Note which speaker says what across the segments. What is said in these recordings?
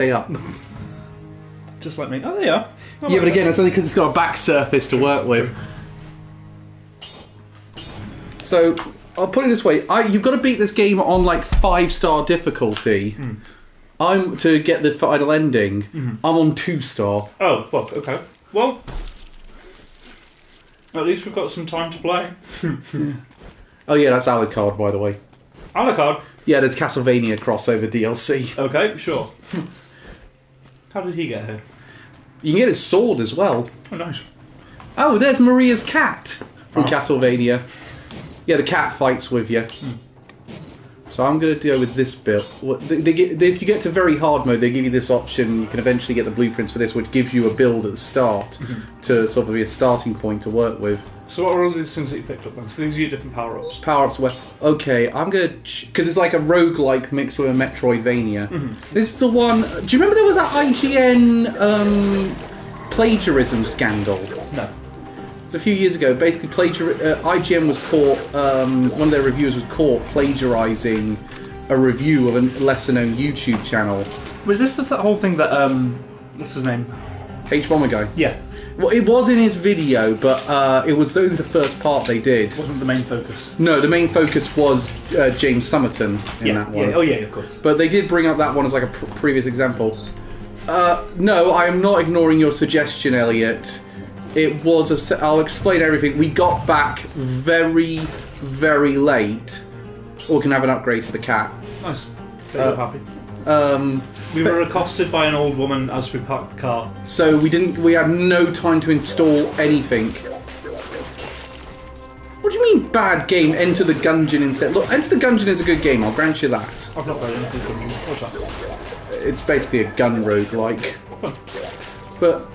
Speaker 1: stay up.
Speaker 2: Just like me. Oh, there you are.
Speaker 1: Yeah, but again, it's only because it's got a back surface to work with. So, I'll put it this way. You've got to beat this game on, like, 5-star difficulty. I'm to get the final ending. I'm on 2-star.
Speaker 2: Oh, fuck, okay. Well, at least we've got some time to play.
Speaker 1: Oh yeah, that's Alucard, by the way.
Speaker 2: Alucard?
Speaker 1: Yeah, there's Castlevania crossover DLC.
Speaker 2: Okay, sure. How did he get here?
Speaker 1: You can get his sword as well.
Speaker 2: Oh, nice.
Speaker 1: Oh, there's Maria's cat from Castlevania. Yeah, the cat fights with you. So I'm going to go with this build. If you get to very hard mode, they give you this option. You can eventually get the blueprints for this, which gives you a build at the start to sort of be a starting point to work with.
Speaker 2: So what are all these things that you picked up then? So these are your different power-ups?
Speaker 1: Power-ups where... Okay, I'm going to... Because it's like a roguelike mixed with a Metroidvania. This is the one... Do you remember there was that IGN plagiarism scandal?
Speaker 2: No.
Speaker 1: It was a few years ago. Basically, IGN was caught... one of their reviewers was caught plagiarising a review of a lesser-known YouTube channel.
Speaker 2: Was this the whole thing that... what's his name?
Speaker 1: H-Bomber guy?
Speaker 2: Yeah.
Speaker 1: Well, it was in his video, but it was only the first part they did.
Speaker 2: Wasn't the main focus?
Speaker 1: No, the main focus was James Somerton in that one.
Speaker 2: Yeah. Oh, yeah, of course.
Speaker 1: But they did bring up that one as like a previous example. No, I am not ignoring your suggestion, Elliot. It was I'll explain everything. We got back very, very late. Or we can have an upgrade to the cat.
Speaker 2: Nice. Very happy. We were accosted by an old woman as we parked the car.
Speaker 1: So we had no time to install anything. What do you mean bad game? Enter the Gungeon instead. Look, Enter the Gungeon is a good game, I'll grant you that.
Speaker 2: I've not played Enter the Gungeon. What's that?
Speaker 1: It's basically a gun roguelike. But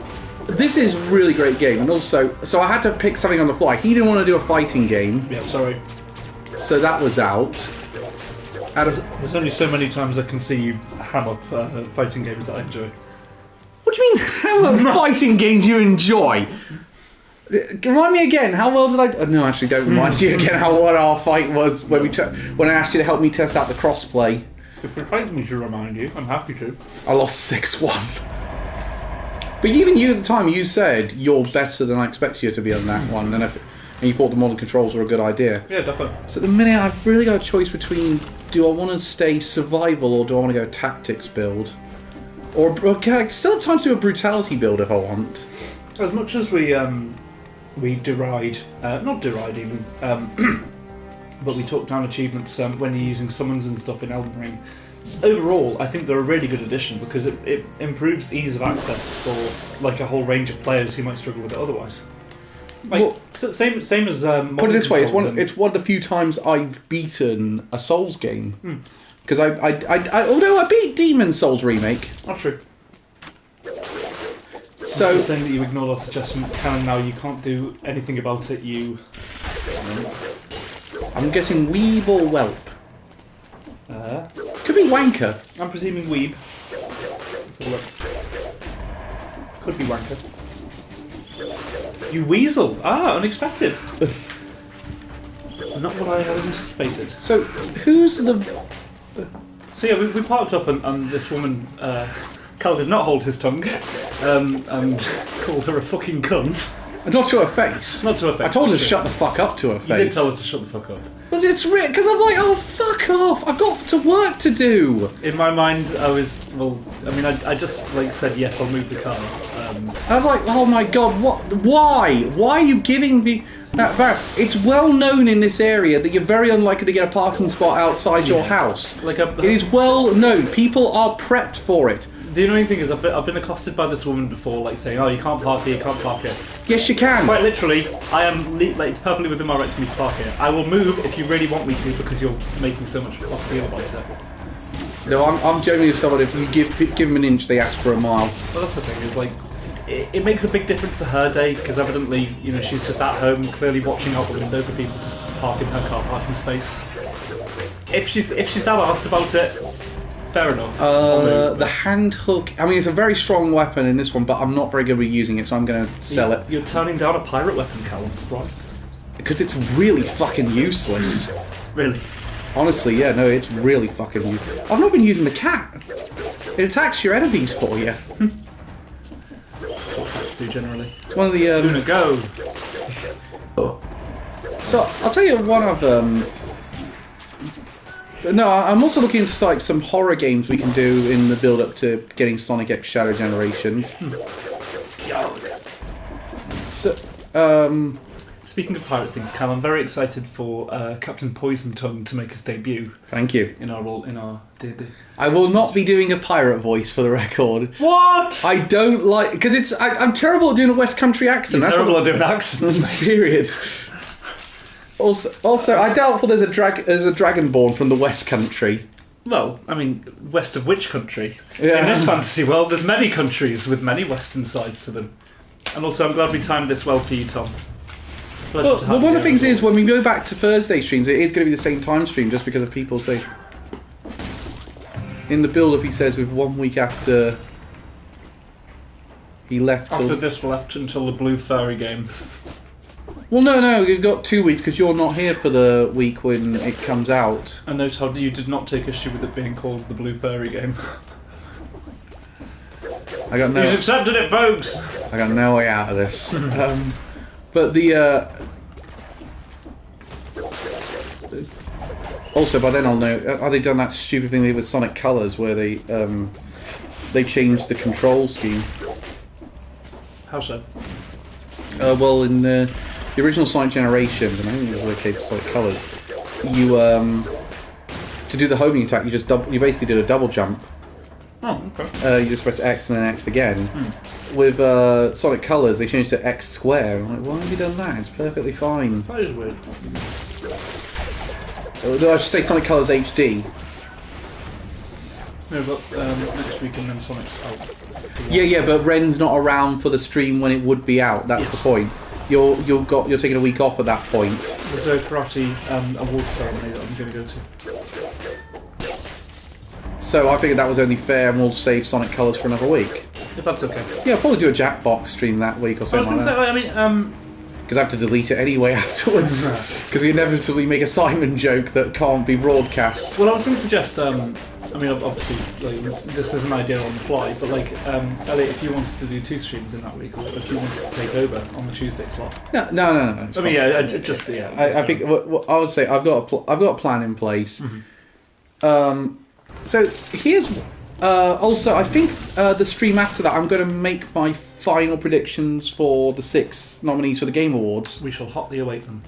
Speaker 1: this is a really great game, and also, so I had to pick something on the fly. He didn't want to do a fighting game.
Speaker 2: Yeah, sorry.
Speaker 1: So that was out.
Speaker 2: There's only so many times I can see you ham up fighting games that I enjoy.
Speaker 1: What do you mean, how many fighting games you enjoy? Remind me again, how well did I... No, actually, don't remind you again what our fight was when I asked you to help me test out the crossplay.
Speaker 2: If you're fighting me to remind you, I'm happy to.
Speaker 1: I lost 6-1. But even you at the time, you said you're better than I expected you to be on that one, and you thought the modern controls were a good idea.
Speaker 2: Yeah, definitely.
Speaker 1: So at the minute, I've really got a choice between, do I want to stay survival or do I want to go tactics build? Or I still have time to do a brutality build if I want.
Speaker 2: As much as we deride, not deride even, but we talk down achievements when you're using summons and stuff in Elden Ring. Overall, I think they're a really good addition because it improves ease of access for like a whole range of players who might struggle with it otherwise. Like, well, same as
Speaker 1: put it this way, it's one of the few times I've beaten a Souls game because although I beat Demon's Souls remake.
Speaker 2: Not true.
Speaker 1: So
Speaker 2: you're saying that you ignored our suggestion, Canon. Now you can't do anything about it.
Speaker 1: I'm guessing Weeb or Whelp. Could be Wanker.
Speaker 2: I'm presuming Weeb. Let's have a look. Could be Wanker. You weasel! Ah, unexpected. Not what I had anticipated.
Speaker 1: So, who's the...
Speaker 2: So yeah, we parked up and this woman, Cal did not hold his tongue, and called her a fucking cunt.
Speaker 1: Not to her face.
Speaker 2: Not to her face.
Speaker 1: I told her to shut the fuck up to her face.
Speaker 2: You did tell her to shut the fuck up.
Speaker 1: But it's real, because I'm like, oh, fuck off, I've got to work to do.
Speaker 2: In my mind, I just like said, yes, I'll move the car.
Speaker 1: I'm like, oh my god, what? Why? Why are you giving me... It's well known in this area that you're very unlikely to get a parking spot outside your house. It is well known. People are prepped for it.
Speaker 2: The annoying thing is I've been accosted by this woman before, like saying, "Oh, you can't park here, you can't park here."
Speaker 1: Yes, you can.
Speaker 2: Quite literally, I am it's perfectly within my right for me to park here. I will move if you really want me to because you're making so much of a deal about it.
Speaker 1: No, I'm generally someone, if you give them an inch, they ask for a mile.
Speaker 2: Well, that's the thing, is like, it makes a big difference to her day because evidently, she's just at home, clearly watching out the window for people to park in her car parking space. If she's now asked about it, fair enough.
Speaker 1: The hand hook. I mean, it's a very strong weapon in this one, but I'm not very good with using it, so I'm going to sell it.
Speaker 2: You're turning down a pirate weapon, Cal. I'm surprised.
Speaker 1: Because it's really fucking useless.
Speaker 2: Really?
Speaker 1: Honestly, yeah, no, it's really fucking useless. I've not been using the cat. It attacks your enemies for you.
Speaker 2: What cats do generally.
Speaker 1: It's one of the.
Speaker 2: Luna, go!
Speaker 1: So I'll tell you one of No, I'm also looking into like some horror games we can do in the build-up to getting Sonic X Shadow Generations. So,
Speaker 2: Speaking of pirate things, Cal, I'm very excited for Captain Poison Tongue to make his debut
Speaker 1: thank you.
Speaker 2: in our D&D.
Speaker 1: I will not be doing a pirate voice for the record.
Speaker 2: What?
Speaker 1: I don't like because I'm terrible at doing a West Country accent.
Speaker 2: You're
Speaker 1: That's
Speaker 2: terrible
Speaker 1: what
Speaker 2: at doing accents.
Speaker 1: Period. Also, I doubt there's a dragonborn from the West Country.
Speaker 2: Well, I mean, west of which country?
Speaker 1: Yeah.
Speaker 2: In this fantasy world, there's many countries with many western sides to them. And also, I'm glad we timed this well for you, Tom.
Speaker 1: Well, one of the things is, when we go back to Thursday streams, it is going to be the same time stream just because of people say... In the build-up, he says, with 1 week after he left...
Speaker 2: After this, we'll left until the Blue Fairy game.
Speaker 1: Well, no, you've got 2 weeks because you're not here for the week when it comes out.
Speaker 2: I know, Todd, you did not take issue with it being called the Blue Fairy game.
Speaker 1: I got no...
Speaker 2: He's accepted it, folks!
Speaker 1: I got no way out of this. But the... Also, by then I'll know... Have they done that stupid thing they did with Sonic Colors where they changed the control scheme?
Speaker 2: How so?
Speaker 1: Well, in the original Sonic Generations, and I think it was the case with Sonic Colors, you to do the homing attack, you basically did a double jump.
Speaker 2: Oh, okay.
Speaker 1: You just press X and then X again. With Sonic Colors, they changed it to X square. I'm like, why have you done that? It's perfectly fine.
Speaker 2: That is weird.
Speaker 1: No, I should say Sonic Colors HD.
Speaker 2: No, but next week and then Sonic's out.
Speaker 1: Yeah, but Ren's not around for the stream when it would be out. That's the point. You're taking a week off at that point.
Speaker 2: There's a karate award ceremony that I'm going to go to.
Speaker 1: So I figured that was only fair, and we'll save Sonic Colors for another week.
Speaker 2: If that's okay.
Speaker 1: Yeah, I'll probably do a Jackbox stream that week or
Speaker 2: I was
Speaker 1: something
Speaker 2: going
Speaker 1: like
Speaker 2: to
Speaker 1: that.
Speaker 2: say, I mean,
Speaker 1: Because I have to delete it anyway afterwards. Because we inevitably make a Simon joke that can't be broadcast.
Speaker 2: well, I was going to suggest, I mean, obviously, like, this is an idea on the fly, but like, Elliot, if you wanted to do 2 streams in that week, or if you wanted to take over on the Tuesday slot.
Speaker 1: No.
Speaker 2: I mean, yeah,
Speaker 1: I think what I would say I've got a plan in place. So here's also I think the stream after that I'm going to make my final predictions for the 6 nominees for the Game Awards.
Speaker 2: We shall hotly await them.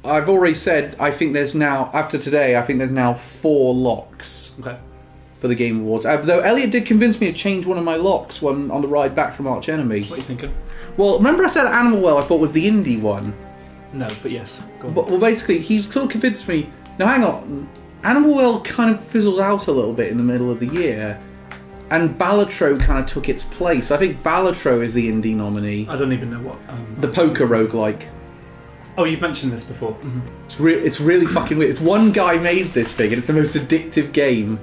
Speaker 1: I've already said I think there's now after today I think there's now 4 locks.
Speaker 2: Okay.
Speaker 1: For the Game Awards. Though Elliot did convince me to change one of my locks on the ride back from Arch Enemy.
Speaker 2: What are you thinking?
Speaker 1: Well, remember I said Animal Well I thought was the indie one?
Speaker 2: No, but yes. Go on.
Speaker 1: Well, basically, he sort of convinced me... Now, hang on. Animal Well kind of fizzled out a little bit in the middle of the year. And Balatro kind of took its place. I think Balatro is the indie nominee.
Speaker 2: I don't even know what...
Speaker 1: The poker roguelike.
Speaker 2: Oh, you've mentioned this before.
Speaker 1: It's really fucking weird. It's one guy made this thing, and it's the most addictive game.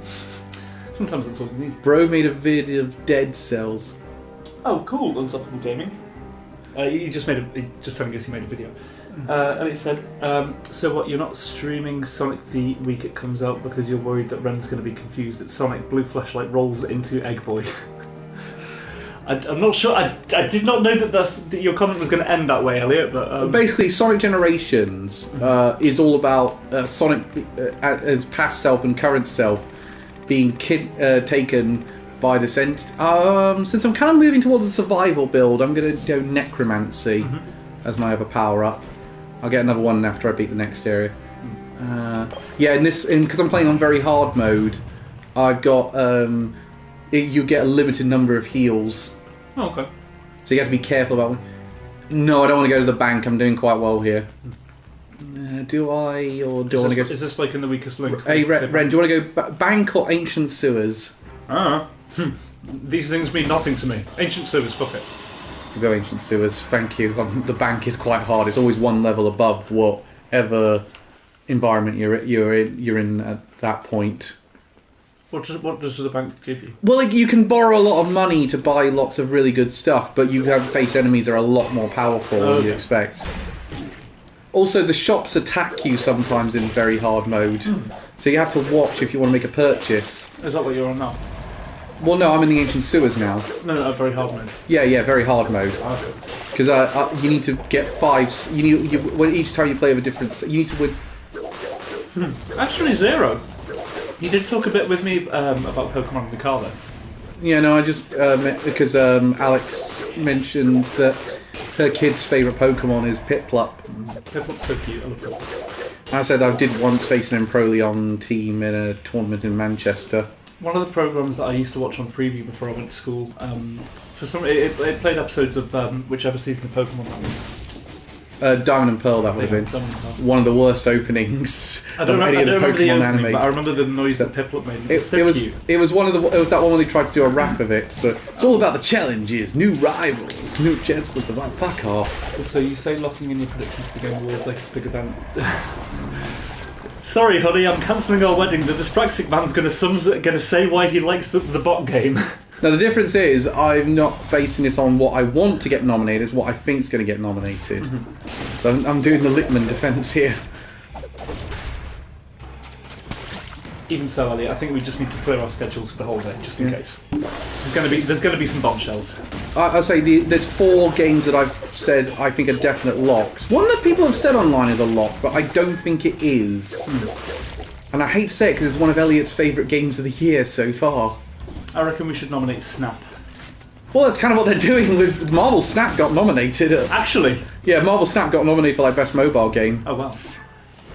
Speaker 2: Sometimes that's all you need.
Speaker 1: Bro made a video of Dead Cells.
Speaker 2: Oh, cool. Unstoppable Gaming. You just telling us he made a video. Elliot said, so what, you're not streaming Sonic the week it comes out because you're worried that Ren's going to be confused that Sonic Blue Flashlight rolls into Egg Boy? I'm not sure. I did not know that your comment was going to end that way, Elliot. But
Speaker 1: basically, Sonic Generations is all about Sonic as past self and current self being taken by the sense. Since I'm kind of moving towards a survival build, I'm going to go Necromancy as my other power up. I'll get another one after I beat the next area. Because I'm playing on very hard mode, I've got you get a limited number of heals.
Speaker 2: Oh, okay.
Speaker 1: So you have to be careful about. No, I don't want to go to the bank. I'm doing quite well here. Do I or do I want to go?
Speaker 2: Is this like in the weakest link?
Speaker 1: Hey, Ren, do you want to go bank or ancient sewers?
Speaker 2: These things mean nothing to me. Ancient sewers, fuck it.
Speaker 1: We'll go ancient sewers. Thank you. The bank is quite hard. It's always one level above whatever environment you're in at that point.
Speaker 2: What does the bank give you?
Speaker 1: Well, you can borrow a lot of money to buy lots of really good stuff, but you have to face enemies that are a lot more powerful than you expect. Also, the shops attack you sometimes in very hard mode, so you have to watch if you want to make a purchase.
Speaker 2: Is that what you're on now?
Speaker 1: Well, no, I'm in the ancient sewers now.
Speaker 2: No, very hard mode.
Speaker 1: Yeah, very hard mode.
Speaker 2: Okay.
Speaker 1: Because you need to get 5. When each time you play with a different, you need to win.
Speaker 2: Actually, Zero. You did talk a bit with me about Pokemon in the car, though.
Speaker 1: Yeah, no, I just because Alex mentioned that her kid's favourite Pokemon is Piplup.
Speaker 2: Piplump's so cute. I love Piplup.
Speaker 1: I said I did once face an Empoleon team in a tournament in Manchester.
Speaker 2: One of the programs that I used to watch on Freeview before I went to school, for some it played episodes of whichever season of Pokemon that was.
Speaker 1: Diamond and Pearl, that would have been one of the worst openings of any of the Pokemon anime.
Speaker 2: But I remember the noise that Piplup made.
Speaker 1: It was one of the. It was that one where they tried to do a rap of it. So it's all about the challenges, new rivals, new chance for survival. Fuck off.
Speaker 2: So you say locking in your predictions for Game Awards like a big event. Sorry, honey, I'm cancelling our wedding. The dyspraxic man's gonna say why he likes the bot game.
Speaker 1: Now the difference is I'm not basing this on what I want to get nominated, it's what I think is going to get nominated. So I'm doing the Littman defence here.
Speaker 2: Even so, Elliot, I think we just need to clear our schedules for the whole day, just in case. There's gonna be some bombshells.
Speaker 1: I say there's 4 games that I've said I think are definite locks. One that people have said online is a lock, but I don't think it is. And I hate to say it because it's one of Elliot's favourite games of the year so far.
Speaker 2: I reckon we should nominate Snap.
Speaker 1: Well, that's kind of what they're doing with Marvel Snap got nominated.
Speaker 2: Actually?
Speaker 1: Yeah, Marvel Snap got nominated for like best mobile game.
Speaker 2: Oh wow.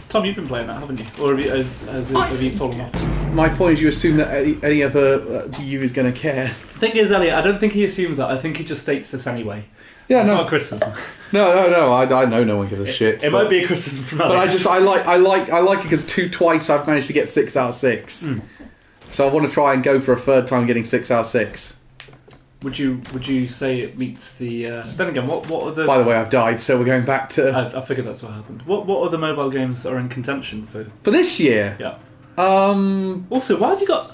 Speaker 2: Tom, you've been playing that, haven't you? Or have you fallen off?
Speaker 1: My point is you assume that any other viewer is going to care.
Speaker 2: The thing is, Elliot, I don't think he assumes that. I think he just states this anyway.
Speaker 1: Yeah,
Speaker 2: it's
Speaker 1: no.
Speaker 2: not a criticism.
Speaker 1: No. I know no one gives a shit.
Speaker 2: It might be a criticism from Alex.
Speaker 1: But I like it because twice I've managed to get 6 out of 6. So I want to try and go for a third time getting 6 out of 6.
Speaker 2: Would you say it meets the? Then again, what are the?
Speaker 1: By the way, I've died, so we're going back to.
Speaker 2: I figured that's what happened. What other mobile games are in contention for
Speaker 1: this year?
Speaker 2: Yeah.
Speaker 1: Also,
Speaker 2: why have you got?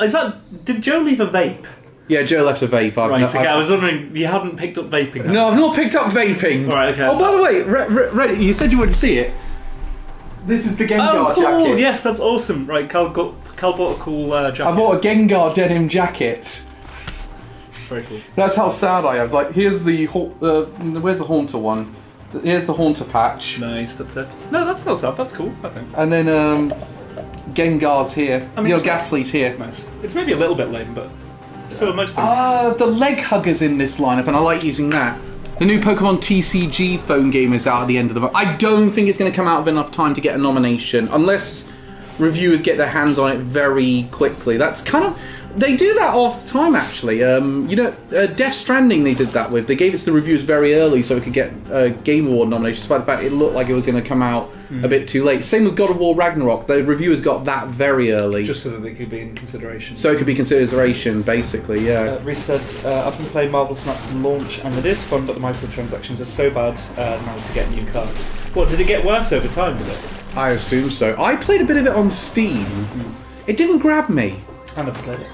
Speaker 2: Did Joe leave a vape?
Speaker 1: Yeah, Joe left a vape.
Speaker 2: I was wondering, you hadn't picked up vaping.
Speaker 1: No, I've not picked up vaping.
Speaker 2: All right, okay.
Speaker 1: Oh, by the way, Reddit, you said you would see it. This is the Gengar jacket.
Speaker 2: Yes, that's awesome. Right, Cal bought a cool jacket.
Speaker 1: I bought a Gengar denim jacket.
Speaker 2: Very cool.
Speaker 1: That's how sad I am. Like, here's the where's the Haunter one? Here's the Haunter patch.
Speaker 2: Nice, that's it. No, that's not sad. That's cool, I think.
Speaker 1: And then Gengar's here. Ghastly's here.
Speaker 2: Nice. It's maybe a little bit lame, but so much things.
Speaker 1: The leg hugger's in this lineup, and I like using that. The new Pokemon TCG phone game is out at the end of the month. I don't think it's going to come out of enough time to get a nomination, unless reviewers get their hands on it very quickly. That's kind of... They do that all the time, actually. Death Stranding they did that with. They gave it to the reviewers very early so it could get Game Award nominations, despite the fact it looked like it was going to come out a bit too late. Same with God of War Ragnarok. The reviewers got that very early.
Speaker 2: Just so that they could be in consideration.
Speaker 1: So it could be consideration, basically, yeah.
Speaker 2: Reese said, I've been playing Marvel Snap from launch, and it is fun, but the microtransactions are so bad now to get new cards. What, did it get worse over time, did it?
Speaker 1: I assume so. I played a bit of it on Steam. It didn't grab me.
Speaker 2: I never played it.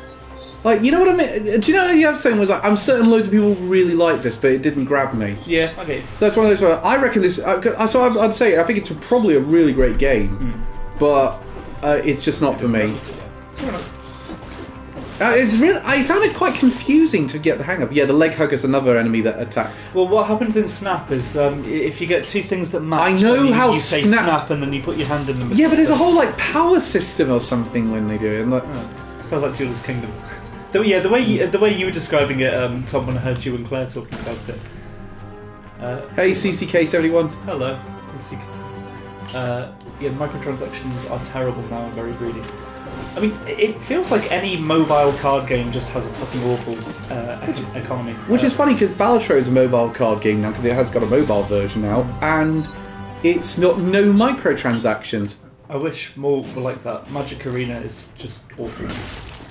Speaker 1: Like, you know what I mean? Do you know what you have saying was like, I'm certain loads of people really like this, but it didn't grab me.
Speaker 2: Yeah, okay.
Speaker 1: That's one of those where I reckon this. So I'd say I think it's probably a really great game, but it's just not for me. It's really. I found it quite confusing to get the hang of. Yeah, the leg hugger's another enemy that attack.
Speaker 2: Well, what happens in Snap is if you get two things that match.
Speaker 1: I know how
Speaker 2: you say Snap and then you put your hand in them.
Speaker 1: Yeah, but there's a whole like power system or something when they do it. And, like,
Speaker 2: sounds like Duelist Kingdom. The way you were describing it, Tom, when I heard you and Claire talking about it.
Speaker 1: Hey, CCK71.
Speaker 2: Hello. Yeah, microtransactions are terrible now and very greedy. I mean, it feels like any mobile card game just has a fucking awful economy.
Speaker 1: Which is funny because Balatro is a mobile card game now because it has got a mobile version now, and it's no microtransactions.
Speaker 2: I wish more were like that. Magic Arena is just awful.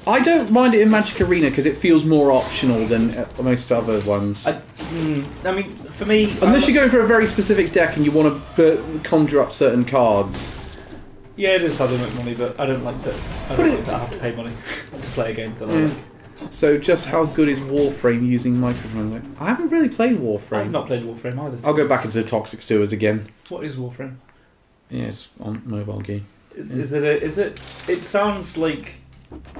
Speaker 1: I don't mind it in Magic Arena because it feels more optional than most other ones.
Speaker 2: I mean, for me...
Speaker 1: Unless you're going for a very specific deck and you want to conjure up certain cards.
Speaker 2: Yeah, it is how they make money, but I don't like that. I have to pay money to play a game that I like.
Speaker 1: So just how good is Warframe using microtransactions? I haven't really played Warframe.
Speaker 2: I've not played Warframe either.
Speaker 1: I'll go back into the Toxic Sewers again.
Speaker 2: What is Warframe?
Speaker 1: Yeah, it's on mobile game.
Speaker 2: Is it? It sounds like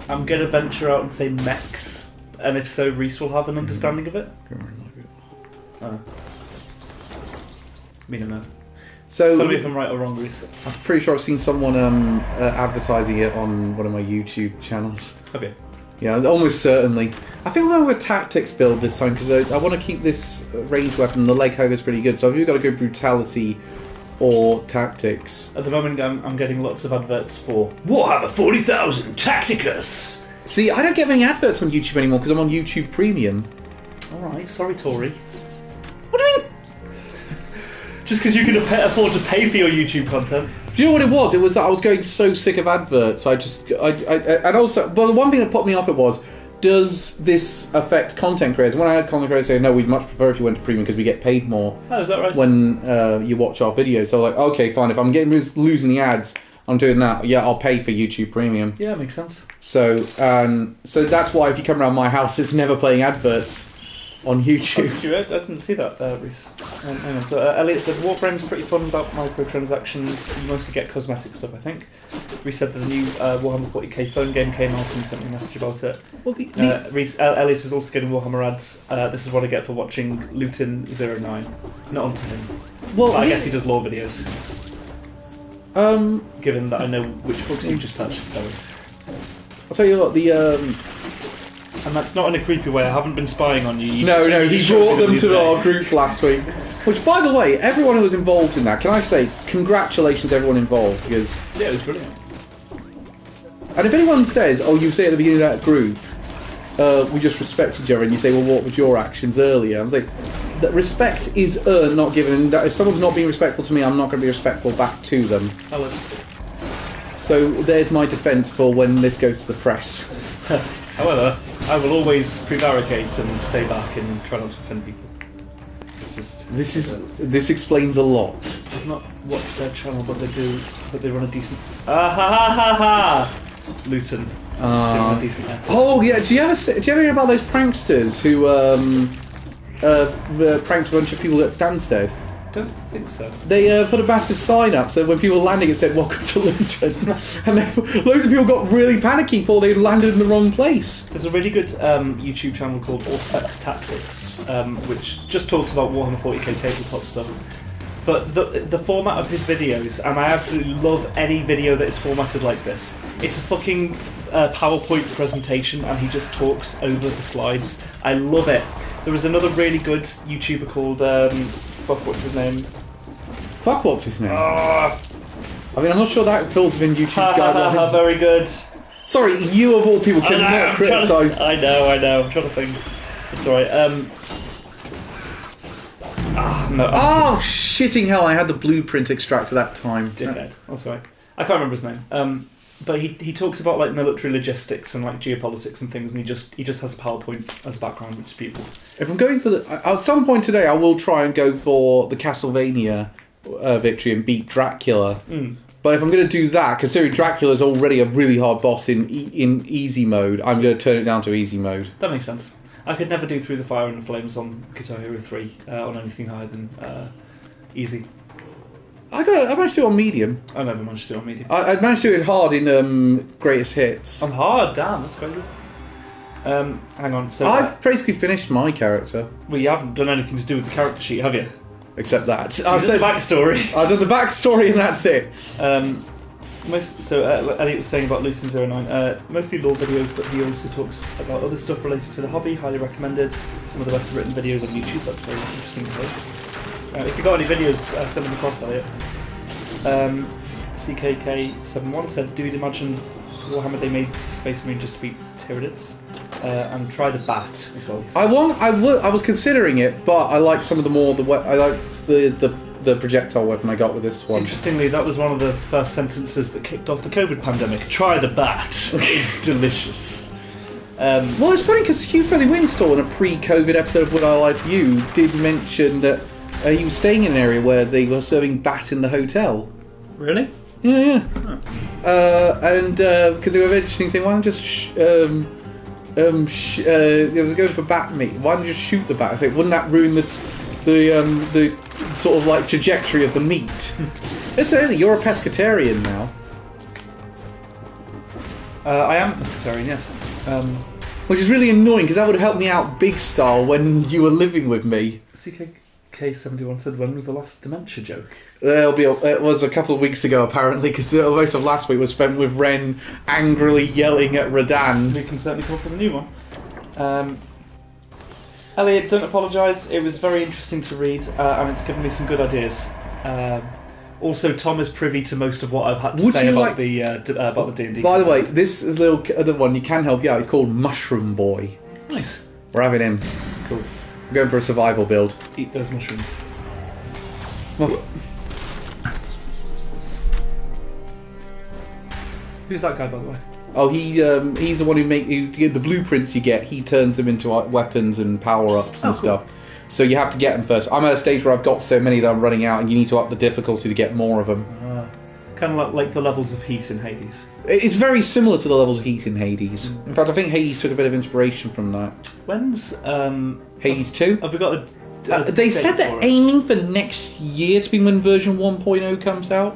Speaker 2: I'm gonna venture out and say mechs, And if so, Reese will have an understanding of it? Me don't know.
Speaker 1: So
Speaker 2: Tell me if I'm right or wrong, Reese.
Speaker 1: I'm pretty sure I've seen someone advertising it on one of my YouTube channels.
Speaker 2: Okay.
Speaker 1: Yeah, almost certainly. I think we'll go with tactics build this time because I want to keep this ranged weapon. The leg hugger's pretty good, so I've either got to go brutality or tactics.
Speaker 2: At the moment, I'm getting lots of adverts for Warhammer 40,000 Tacticus.
Speaker 1: See, I don't get many adverts on YouTube anymore because I'm on YouTube Premium.
Speaker 2: Alright, sorry, Tori. What do you mean? Just because you can afford to pay for your YouTube content.
Speaker 1: Do you know what it was? It was that I was getting so sick of adverts. And also, well, the one thing that put me off it was, does this affect content creators? When I had content creators say, no, we'd much prefer if you went to premium because we get paid more.
Speaker 2: Oh, is that right?
Speaker 1: When you watch our videos. So like, okay, fine. If I'm losing the ads, I'm doing that. Yeah, I'll pay for YouTube Premium.
Speaker 2: Yeah, makes sense.
Speaker 1: So that's why if you come around my house, it's never playing adverts on YouTube.
Speaker 2: Oh, I didn't see that, Reese. Hang on. So Elliot said Warframe's pretty fun about microtransactions. You mostly get cosmetic stuff, I think. Reese said the new Warhammer 40k phone game came out and he sent me a message about it.
Speaker 1: Well,
Speaker 2: Elliot is also getting Warhammer ads. This is what I get for watching Luton 09. Not onto him.
Speaker 1: Well,
Speaker 2: but I guess he does lore videos. Given that I know which books you've just touched, so
Speaker 1: I'll tell you what,
Speaker 2: and that's not in a creepy way. I haven't been spying on you.
Speaker 1: No, he brought them to our group last week. Which, by the way, everyone who was involved in that, can I say congratulations to everyone involved, because...
Speaker 2: Yeah, it was brilliant.
Speaker 1: And if anyone says, oh, you say at the beginning of that group, we just respect each other, and you say, well, what were your actions earlier? I'm like, that respect is earned, not given. That if someone's not being respectful to me, I'm not going to be respectful back to them. So there's my defence for when this goes to the press.
Speaker 2: However, I will always prevaricate and stay back and try not to offend people.
Speaker 1: This explains a lot.
Speaker 2: I've not watched their channel, but they run a decent. Ha ha ha ha! Luton. They run a decent effort.
Speaker 1: Oh yeah, do you ever hear about those pranksters who pranked a bunch of people at Stansted?
Speaker 2: Don't think so.
Speaker 1: They put a massive sign up so when people were landing it said "Welcome to Luton," and then loads of people got really panicky before they landed in the wrong place.
Speaker 2: There's a really good YouTube channel called Allspecs Tactics, which just talks about Warhammer 40k tabletop stuff. But the format of his videos, and I absolutely love any video that is formatted like this. It's a fucking PowerPoint presentation, and he just talks over the slides. I love it. There was another really good YouTuber called what's his name?
Speaker 1: What's his name?
Speaker 2: I
Speaker 1: mean, I'm not sure that falls within YouTube's guidelines.
Speaker 2: Very good.
Speaker 1: Sorry, you of all people cannot criticise.
Speaker 2: I know. I'm trying to think. It's alright. No.
Speaker 1: Oh, shitting hell! I had the blueprint extract at that time.
Speaker 2: Dickhead. That's right. I can't remember his name. But he talks about like military logistics and like geopolitics and things, and he just has a PowerPoint as a background, which is beautiful.
Speaker 1: If I'm going for at some point today, I will try and go for the Castlevania victory and beat Dracula. But if I'm going to do that, considering Dracula's already a really hard boss in easy mode, I'm going to turn it down to easy mode.
Speaker 2: That makes sense. I could never do Through the Fire and the Flames on Guitar Hero 3 on anything higher than easy.
Speaker 1: I managed to do it on medium.
Speaker 2: I never managed to do it on medium.
Speaker 1: I managed to do it hard in Greatest Hits.
Speaker 2: On hard? Damn, that's crazy. Hang on. So
Speaker 1: I've basically finished my character.
Speaker 2: Well, you haven't done anything to do with the character sheet, have you?
Speaker 1: Except that.
Speaker 2: So I said the backstory.
Speaker 1: I've done the backstory and that's it.
Speaker 2: Elliot was saying about Luton 09, mostly lore videos, but he also talks about other stuff related to the hobby, highly recommended. Some of the best written videos on YouTube, that's very interesting to hear. If you've got any videos, send them across, Elliot. CKK71 said, do you imagine Warhammer they made Space Marine just to beat Tyranids? And try the bat as well.
Speaker 1: I was considering it, but I like some of I like the projectile weapon I got with this one.
Speaker 2: Interestingly, that was one of the first sentences that kicked off the COVID pandemic. Try the bat. It's delicious.
Speaker 1: Well, it's funny because Hugh Freddie Winstall in a pre-COVID episode of Would I Lie to You did mention that he was staying in an area where they were serving bat in the hotel.
Speaker 2: Really?
Speaker 1: Yeah. Oh. And because they were mentioning saying, why don't you just they were going for bat meat. Why don't you just shoot the bat? I think wouldn't that ruin the sort of like trajectory of the meat? Listen, you're a pescatarian now.
Speaker 2: I am a pescatarian, yes.
Speaker 1: which is really annoying because that would have helped me out big style when you were living with me.
Speaker 2: CKK71 said, when was the last dementia joke?
Speaker 1: It was a couple of weeks ago, apparently, because most of last week was spent with Ren angrily yelling at Radan.
Speaker 2: We can certainly come up with a new one. Elliot, don't apologise. It was very interesting to read, and it's given me some good ideas. Also, Tom is privy to most of what I've had to say about the D&D.
Speaker 1: By the way, this little other one, you can help you out. It's called Mushroom Boy.
Speaker 2: Nice.
Speaker 1: We're having him.
Speaker 2: Cool.
Speaker 1: We're going for a survival build.
Speaker 2: Eat those mushrooms.
Speaker 1: Well,
Speaker 2: who's that guy, by the way?
Speaker 1: oh, he's the one who get the blueprints you get. He turns them into weapons and power-ups and stuff. So you have to get them first. I'm at a stage where I've got so many that I'm running out, and you need to up the difficulty to get more of them.
Speaker 2: Kind of like the levels of heat in Hades.
Speaker 1: It's very similar to the levels of heat in Hades. In fact, I think Hades took a bit of inspiration from that.
Speaker 2: When's
Speaker 1: Hades 2?
Speaker 2: Have we got
Speaker 1: they said they're aiming for next year to be when version 1.0 comes out.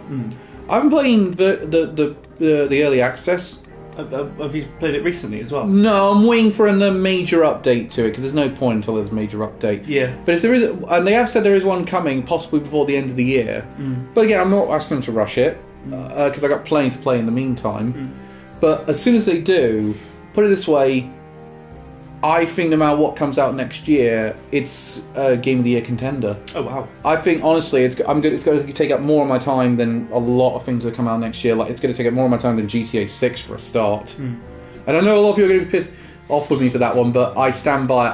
Speaker 1: I've been playing the early access.
Speaker 2: Have you played it recently as well?
Speaker 1: No, I'm waiting for a major update to it because there's no point until there's a major update.
Speaker 2: Yeah.
Speaker 1: But if there is, and they have said there is one coming, possibly before the end of the year. But again, I'm not asking them to rush it because I got plenty to play in the meantime. But as soon as they do, put it this way, I think no matter what comes out next year, it's a Game of the Year contender. Oh wow! I think honestly, it's going to take up more of my time than a lot of things that come out next year. Like it's going to take up more of my time than GTA 6 for a start. And I know a lot of people are going to be pissed off with me for that one, but I stand by it.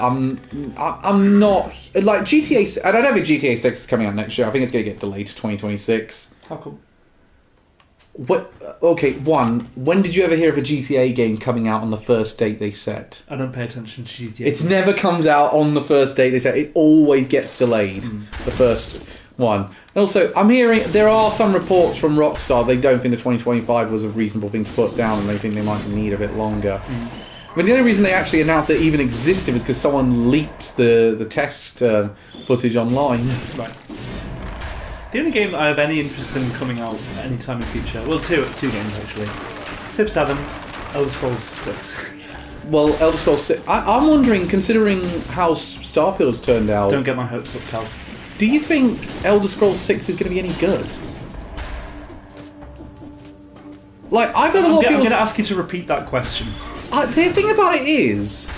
Speaker 1: I'm not like GTA, and I don't think GTA 6 is coming out next year. I think it's going to get delayed to 2026.
Speaker 2: How come?
Speaker 1: What? Okay, when did you ever hear of a GTA game coming out on the first date they set?
Speaker 2: I don't pay attention to GTA.
Speaker 1: It never comes out on the first date they set. It always gets delayed, the first one. And also, I'm hearing there are some reports from Rockstar they don't think the 2025 was a reasonable thing to put down and they think they might need a bit longer. I mean, the only reason they actually announced it even existed was because someone leaked the test footage online.
Speaker 2: Right. The only game I have any interest in coming out anytime in the future, well, two games actually, Civ 7, Elder Scrolls 6.
Speaker 1: Well, Elder Scrolls 6, I'm wondering, considering how Starfield's turned out...
Speaker 2: Don't get my hopes up, Cal.
Speaker 1: Do you think Elder Scrolls 6 is going to be any good? Like, I've got a lot of people...
Speaker 2: I'm going to ask you to repeat that question.
Speaker 1: The thing about it is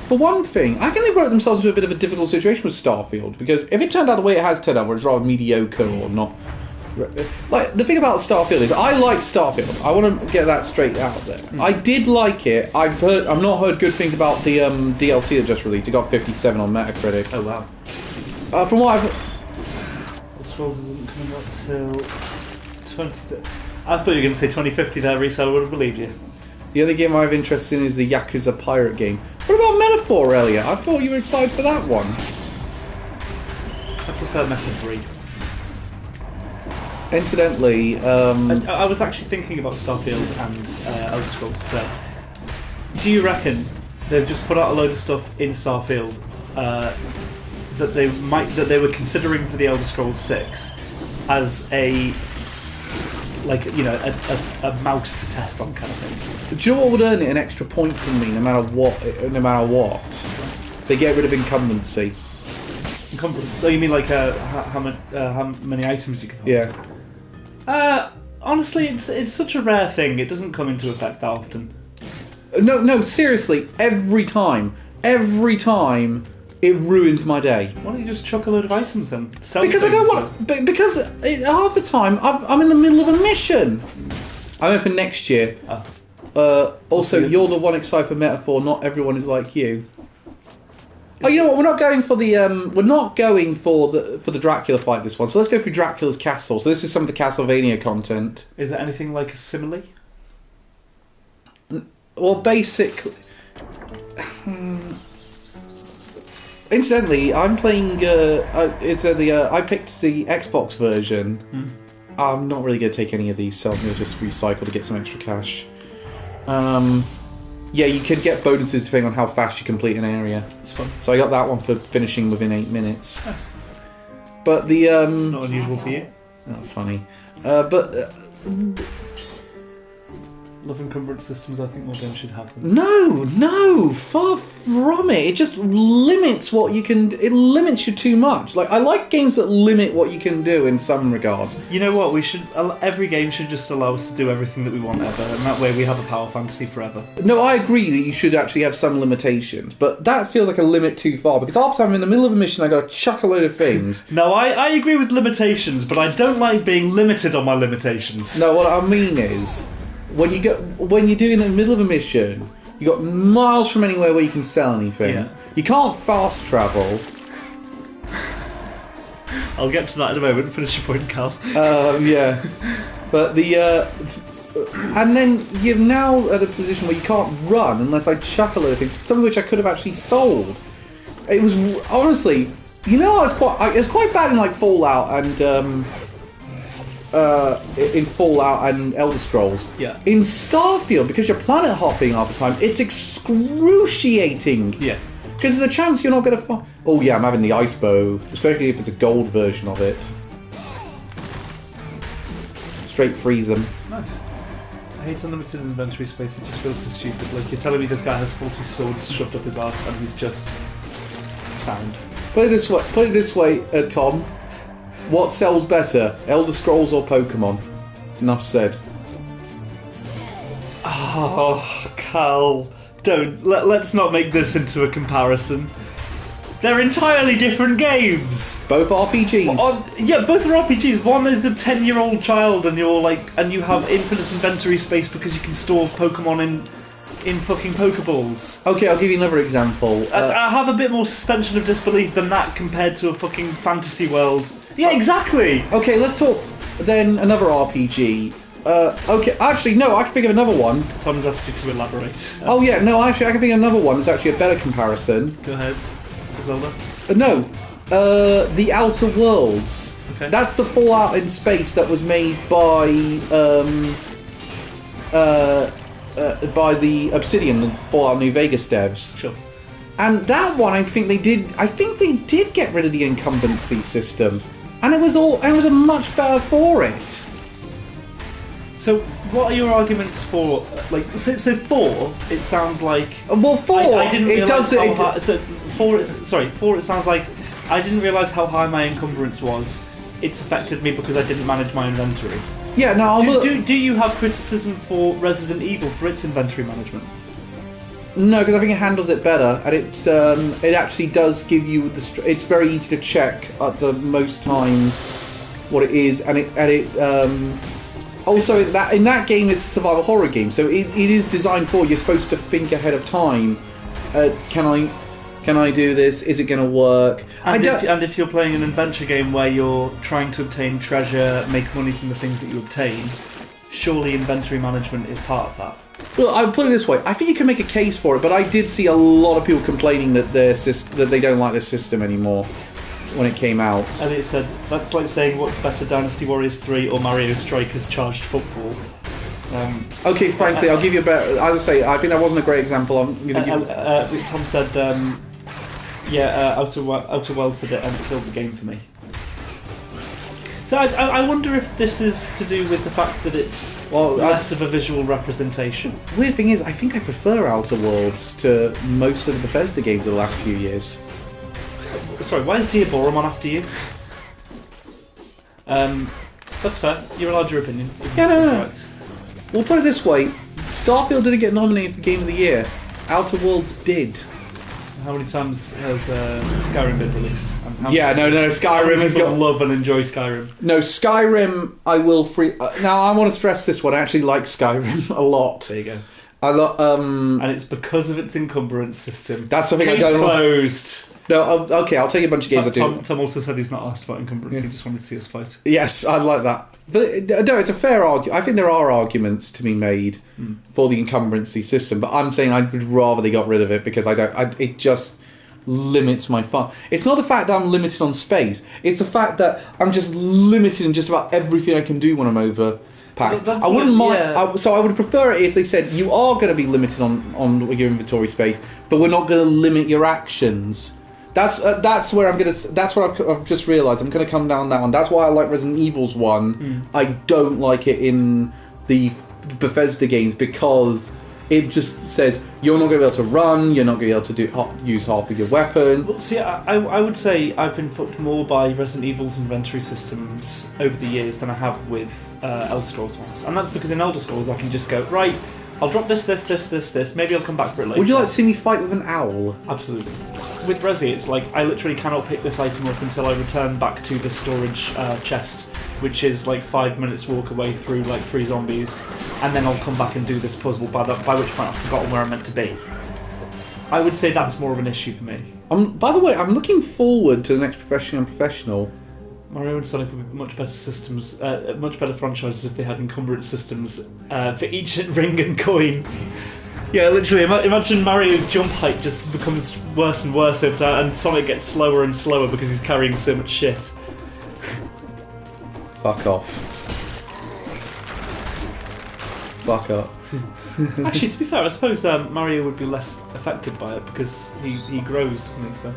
Speaker 1: for one thing, I think they brought themselves into a bit of a difficult situation with Starfield, because if it turned out the way it has turned out, where it's rather mediocre or not... Like, the thing about Starfield is, I like Starfield. I want to get that straight out there. I did like it. I've not heard good things about the DLC that just released. It got 57 on Metacritic.
Speaker 2: Oh, wow.
Speaker 1: From what I've...
Speaker 2: Elder Scrolls isn't coming out till 20... I thought you were going to say 2050 there, Reese. I would have believed you.
Speaker 1: The other game I have interest in is the Yakuza Pirate game. What about Metaphor, Elliot? I thought you were excited for that one.
Speaker 2: I prefer Meta 3.
Speaker 1: Incidentally,
Speaker 2: I was actually thinking about Starfield and Elder Scrolls today. Do you reckon they've just put out a load of stuff in Starfield that they were considering for the Elder Scrolls 6 as a mouse to test on kind of thing?
Speaker 1: Do you know what would earn it an extra point from me, no matter what? They get rid of incumbency.
Speaker 2: So you mean like how many items you can hold?
Speaker 1: Yeah.
Speaker 2: Honestly, it's such a rare thing. It doesn't come into effect that often.
Speaker 1: No, seriously. Every time, it ruins my day.
Speaker 2: Why don't you just chuck a load of items then?
Speaker 1: Because I don't want. Because half the time I'm in the middle of a mission. I went for next year. Also, you're the one excited for Metaphor. Not everyone is like you. Oh, you know what? We're not going for the Dracula fight this one. So let's go through Dracula's castle. So this is some of the Castlevania content.
Speaker 2: Is there anything like a simile?
Speaker 1: Well, basically. Incidentally, I'm playing. I picked the Xbox version. I'm not really going to take any of these, so I'm going to just recycle to get some extra cash. Yeah, you can get bonuses depending on how fast you complete an area.
Speaker 2: It's fun.
Speaker 1: So I got that one for finishing within 8 minutes.
Speaker 2: Nice.
Speaker 1: But the
Speaker 2: it's not unusual for you.
Speaker 1: Not funny. But
Speaker 2: love encumbrance systems. I think more games should have them.
Speaker 1: No, far from it. It just limits what you can. It limits you too much. Like, I like games that limit what you can do in some regards.
Speaker 2: You know what? We should. Every game should just allow us to do everything that we want ever, and that way we have a power fantasy forever.
Speaker 1: No, I agree that you should actually have some limitations, but that feels like a limit too far, because after I'm in the middle of a mission, I got to chuck a load of things.
Speaker 2: No, I agree with limitations, but I don't like being limited on my limitations.
Speaker 1: No, what I mean is, when you're doing it in the middle of a mission, you got miles from anywhere where you can sell anything.
Speaker 2: Yeah.
Speaker 1: You can't fast travel.
Speaker 2: I'll get to that in a moment. Finish your point, Carl.
Speaker 1: Yeah, but and then you're now at a position where you can't run unless I chuck a load of things, some of which I could have actually sold. It was honestly, it was quite bad in like Fallout and Elder Scrolls.
Speaker 2: Yeah.
Speaker 1: In Starfield, because you're planet hopping half the time, it's excruciating.
Speaker 2: Yeah.
Speaker 1: Because there's a chance you're not going to. Oh yeah, I'm having the ice bow, especially if it's a gold version of it. Straight freeze them.
Speaker 2: Nice. I hate unlimited inventory space. It just feels so stupid. Like, you're telling me this guy has 40 swords shoved up his arse and he's just sound.
Speaker 1: Put it this way, Tom. What sells better, Elder Scrolls or Pokemon? Enough said.
Speaker 2: Oh, Carl, don't. Let's not make this into a comparison. They're entirely different games.
Speaker 1: Both RPGs.
Speaker 2: Yeah, both are RPGs. One is a 10-year-old child, and you have infinite inventory space because you can store Pokemon in fucking Pokeballs.
Speaker 1: Okay, I'll give you another example.
Speaker 2: I have a bit more suspension of disbelief than that compared to a fucking fantasy world. Yeah, exactly.
Speaker 1: Okay, let's talk then another RPG. Okay, actually, no, I can think of another one.
Speaker 2: Tom's asked you to elaborate.
Speaker 1: Oh yeah, no, actually, I can think of another one that's actually a better comparison.
Speaker 2: Go ahead. Zelda?
Speaker 1: No, The Outer Worlds.
Speaker 2: Okay.
Speaker 1: That's the Fallout in space that was made by the Obsidian, the Fallout New Vegas devs.
Speaker 2: Sure.
Speaker 1: And that one, I think they did get rid of the incumbency system, and it was a much better for it.
Speaker 2: So, what are your arguments for, like, so 4, it sounds like...
Speaker 1: Well, 4,
Speaker 2: I didn't realise
Speaker 1: it does...
Speaker 2: how high... So, 4, it sounds like I didn't realise how high my encumbrance was. It's affected me because I didn't manage my inventory.
Speaker 1: Yeah, no,
Speaker 2: Do you have criticism for Resident Evil for its inventory management?
Speaker 1: No, because I think it handles it better, and it actually does give you it's very easy to check at the most times what it is, and it also in that game it's a survival horror game, so it is designed for, you're supposed to think ahead of time. Can I do this? Is it going to work?
Speaker 2: And if you're playing an adventure game where you're trying to obtain treasure, make money from the things that you obtain, surely inventory management is part of that.
Speaker 1: Well, I'll put it this way. I think you can make a case for it, but I did see a lot of people complaining that that they don't like this system anymore when it came out.
Speaker 2: And it said, that's like saying what's better, Dynasty Warriors 3 or Mario Strikers Charged Football.
Speaker 1: Okay, frankly, I'll give you a better... As I say, I think that wasn't a great example. I'm going to give...
Speaker 2: Tom said, Outer Worlds did it and it killed the game for me. So I wonder if this is to do with the fact that it's less of a visual representation.
Speaker 1: Weird thing is, I think I prefer Outer Worlds to most of the Bethesda games of the last few years.
Speaker 2: Sorry, why is Diaboromon after you? That's fair. You're allowed your opinion.
Speaker 1: Yeah, no. Right. We'll put it this way. Starfield didn't get nominated for Game of the Year. Outer Worlds did.
Speaker 2: How many times has Skyrim been released?
Speaker 1: Skyrim has got...
Speaker 2: love and enjoy Skyrim.
Speaker 1: No, Skyrim, I will now, I want to stress this one. I actually like Skyrim a lot.
Speaker 2: There you go.
Speaker 1: And
Speaker 2: it's because of its encumbrance system.
Speaker 1: That's something I don't
Speaker 2: closed.
Speaker 1: No, okay, I'll take a bunch of games I do.
Speaker 2: Tom also said he's not asked about encumbrance, he just wanted to see us fight.
Speaker 1: Yes, I like that. But no, it's a fair argument. I think there are arguments to be made for the encumbrancy system, but I'm saying I'd rather they got rid of it because it just limits my fun. It's not the fact that I'm limited on space, it's the fact that I'm just limited in just about everything I can do when I'm over. I wouldn't mind. So I would prefer it if they said you are going to be limited on your inventory space, but we're not going to limit your actions. That's where I'm gonna. That's what I've just realised. I'm gonna come down that one. That's why I like Resident Evil's one. I don't like it in the Bethesda games because it just says you're not going to be able to run, you're not going to be able to use half of your weapon.
Speaker 2: Well, see, I would say I've been fucked more by Resident Evil's inventory systems over the years than I have with Elder Scrolls ones. And that's because in Elder Scrolls I can just go, right, I'll drop this, maybe I'll come back for it later.
Speaker 1: Would you like to see me fight with an owl?
Speaker 2: Absolutely. With Resi, it's like, I literally cannot pick this item up until I return back to the storage chest, which is like 5 minutes walk away through like 3 zombies, and then I'll come back and do this puzzle, by which point I've forgotten where I'm meant to be. I would say that's more of an issue for me.
Speaker 1: By the way, I'm looking forward to the next Professional.
Speaker 2: Mario and Sonic would be much better systems, much better franchises if they had encumbrance systems for each ring and coin. Yeah, literally, imagine Mario's jump height just becomes worse and worse over time, and Sonic gets slower and slower because he's carrying so much shit.
Speaker 1: Fuck off. Fuck up.
Speaker 2: Actually, to be fair, I suppose Mario would be less affected by it because he grows, doesn't he? So.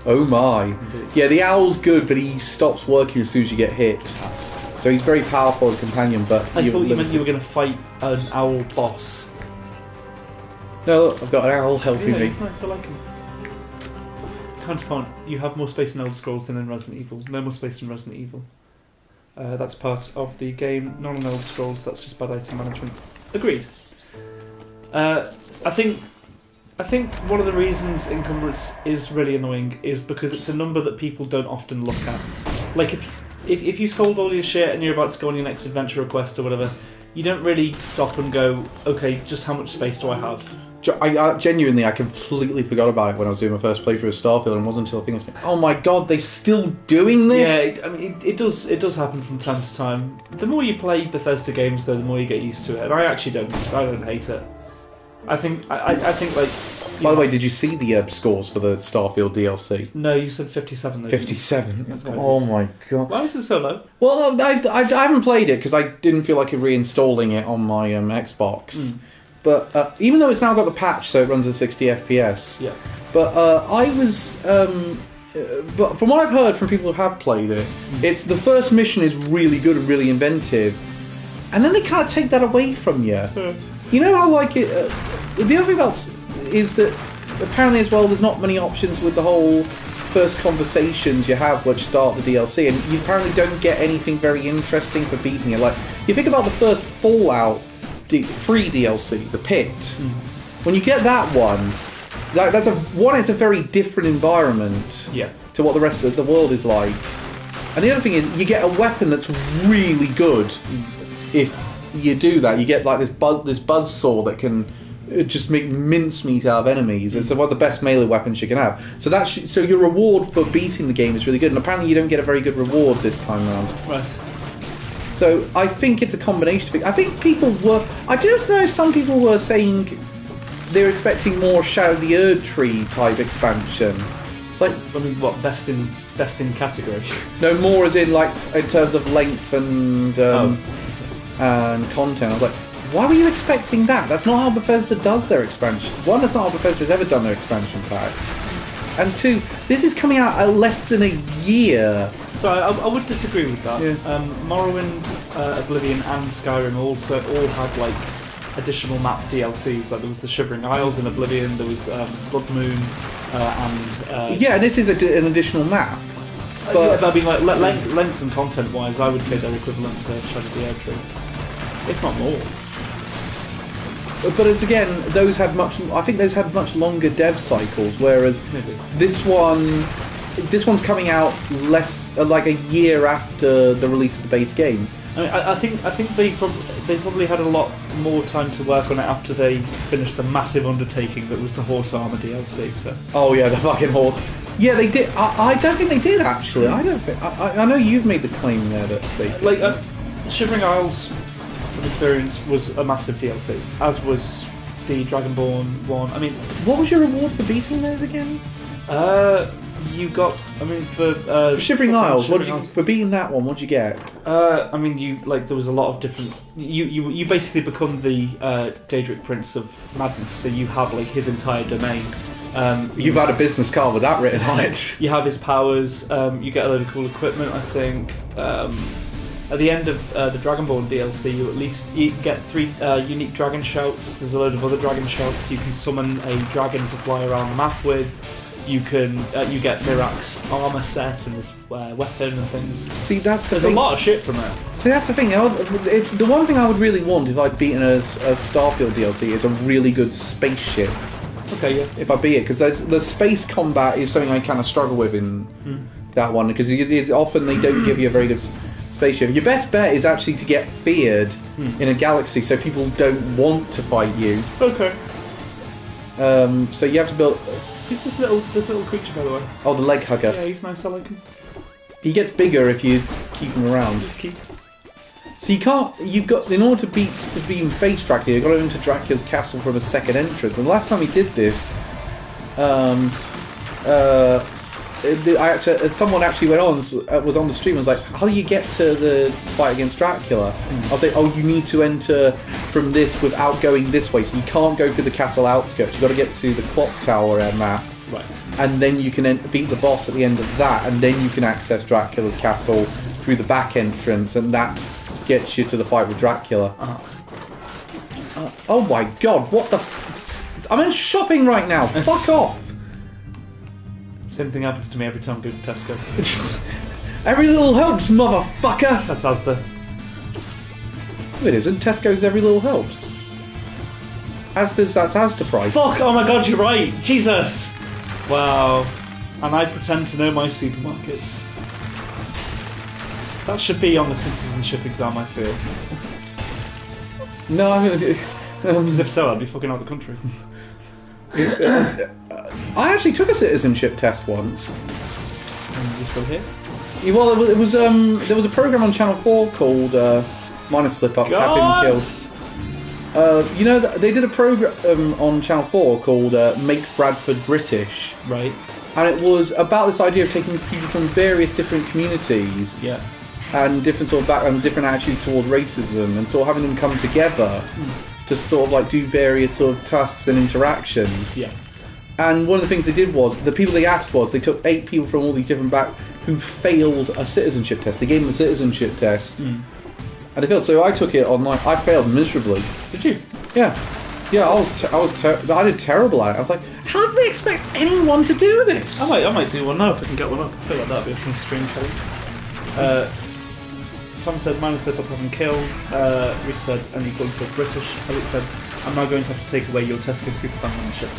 Speaker 1: Oh my.
Speaker 2: Indeed.
Speaker 1: Yeah, the owl's good, but he stops working as soon as you get hit. So he's very powerful as a companion, but...
Speaker 2: I thought you meant you were going to fight an owl boss.
Speaker 1: No, I've got an owl helping me.
Speaker 2: He's nice, I like him. Counterpoint, you have more space in Elder Scrolls than in Resident Evil. No more space in Resident Evil. That's part of the game, not in Elder Scrolls, that's just bad item management. Agreed. I think one of the reasons encumbrance is really annoying is because it's a number that people don't often look at. Like if you sold all your shit and you're about to go on your next adventure request or whatever, you don't really stop and go, okay, just how much space do I have?
Speaker 1: Genuinely, I completely forgot about it when I was doing my first playthrough of Starfield, and it wasn't until I think I was like, oh my god, they're still doing this?
Speaker 2: Yeah, I mean, it does happen from time to time. The more you play Bethesda games, though, the more you get used to it. And I actually don't hate it. I think like.
Speaker 1: By the way, did you see the scores for the Starfield DLC?
Speaker 2: No, you said 57.
Speaker 1: 57. Oh my god.
Speaker 2: Why is it so low?
Speaker 1: Well, I haven't played it because I didn't feel like reinstalling it on my Xbox. But even though it's now got the patch, so it runs at 60 FPS.
Speaker 2: Yeah.
Speaker 1: But but from what I've heard from people who have played it, it's the first mission is really good and really inventive, and then they kind of take that away from you. You know how like it. The other thing else is that apparently as well, there's not many options with the whole first conversations you have which start the DLC, and you apparently don't get anything very interesting for beating it. Like you think about the first Fallout 3 DLC, the Pit. When you get that one, it's a very different environment to what the rest of the world is like. And the other thing is, you get a weapon that's really good. If you do that, you get like this buzzsaw that can just make mincemeat out of enemies. It's one of the best melee weapons you can have. So so your reward for beating the game is really good, and apparently you don't get a very good reward this time around.
Speaker 2: Right.
Speaker 1: So I think it's a combination of it. I think people were... I don't know, some people were saying they're expecting more Shadow of the Erdtree type expansion. It's like...
Speaker 2: I mean, what, best in category?
Speaker 1: No, more as in, like, in terms of length and content. I was like, why were you expecting that? That's not how Bethesda does their expansion. One, that's not how Bethesda has ever done their expansion packs. And two, this is coming out at less than a year.
Speaker 2: So I would disagree with that.
Speaker 1: Yeah.
Speaker 2: Morrowind, Oblivion, and Skyrim all had like additional map DLCs. Like there was the Shivering Isles in Oblivion, there was Blood Moon, and
Speaker 1: yeah, this is an additional map.
Speaker 2: But I mean, like length and content wise, I would say they're equivalent to Shadow of the Erdtree, if not more.
Speaker 1: But as again, I think those had much longer dev cycles, whereas this one's coming out like a year after the release of the base game.
Speaker 2: I mean, I think they probably had a lot more time to work on it after they finished the massive undertaking that was the Horse Armor DLC. So.
Speaker 1: Oh yeah, the fucking horse. Yeah, they did. I don't think they did actually. I don't think. I know you've made the claim there that they did.
Speaker 2: Like Shivering Isles experience was a massive DLC, as was the Dragonborn one. I mean,
Speaker 1: what was your reward for beating those again?
Speaker 2: You got. I mean, for
Speaker 1: Shivering Isles. For beating that one? What'd you get?
Speaker 2: I mean, there was a lot of different. You basically become the Daedric Prince of Madness, so you have like his entire domain.
Speaker 1: You've had a business card with that written on it.
Speaker 2: You have his powers. You get a load of cool equipment, I think. At the end of the Dragonborn DLC, you get 3 unique dragon shouts. There's a load of other dragon shouts. You can summon a dragon to fly around the map with. You can you get Mirak's armor set and his weapon and things.
Speaker 1: See, that's the
Speaker 2: There's
Speaker 1: thing.
Speaker 2: a lot of shit from it.
Speaker 1: See, that's the thing. The one thing I would really want if I'd beaten a Starfield DLC is a really good spaceship.
Speaker 2: Okay, yeah.
Speaker 1: If I beat it, because the space combat is something I kind of struggle with in that one, because often they don't give you a very good spaceship. Your best bet is actually to get feared in a galaxy, so people don't want to fight you.
Speaker 2: Okay.
Speaker 1: So you have to build.
Speaker 2: Who's this little creature, by the way?
Speaker 1: Oh, the leg hugger.
Speaker 2: Yeah, he's nice. I like him.
Speaker 1: He gets bigger if you keep him around.
Speaker 2: Just keep.
Speaker 1: So you can't. In order to even face Dracula, you've got to enter Dracula's castle from a second entrance. And the last time we did this, someone actually was on the stream and was like, how do you get to the fight against Dracula? I was like, oh, you need to enter from this without going this way, so you can't go through the castle outskirts. You've got to get to the clock tower map,
Speaker 2: Right.
Speaker 1: and then you can beat the boss at the end of that, and then you can access Dracula's castle through the back entrance, and that gets you to the fight with Dracula. Oh my god, what the I'm in shopping right now, fuck off!
Speaker 2: Same thing happens to me every time I go to Tesco.
Speaker 1: Every little helps, motherfucker!
Speaker 2: That's Asda.
Speaker 1: No, it isn't. Tesco's every little helps. That's Asda price.
Speaker 2: Fuck! Oh my god, you're right! Jesus! Wow. And I pretend to know my supermarkets. That should be on the citizenship exam, I feel.
Speaker 1: No, I'm gonna do.
Speaker 2: Because if so, I'd be fucking out of the country.
Speaker 1: I actually took a citizenship test once.
Speaker 2: And you're still here?
Speaker 1: Yeah, well, it was there was a program on Channel 4 called Minor Slip Up, Happy and Killed. You know, they did a program on Channel 4 called Make Bradford British.
Speaker 2: Right.
Speaker 1: And it was about this idea of taking people from various different communities
Speaker 2: Yeah.
Speaker 1: and different sort of backgrounds, different attitudes toward racism, and sort of having them come together to sort of like do various sort of tasks and interactions.
Speaker 2: Yeah.
Speaker 1: And one of the things they did was, the people they asked was, they took 8 people from all these different who failed a citizenship test. They gave them a citizenship test. And they failed. So I took it online. I failed miserably.
Speaker 2: Did you?
Speaker 1: Yeah. Yeah, I did terrible at it. I was like, how do they expect anyone to do this?
Speaker 2: I might do one now if I can get one up. I feel like that'd be a fun stream challenge. Tom said, minus slip up having killed. Rich said, and you going for British. Alex said, I'm now going to have to take away your Tesco Superfan membership.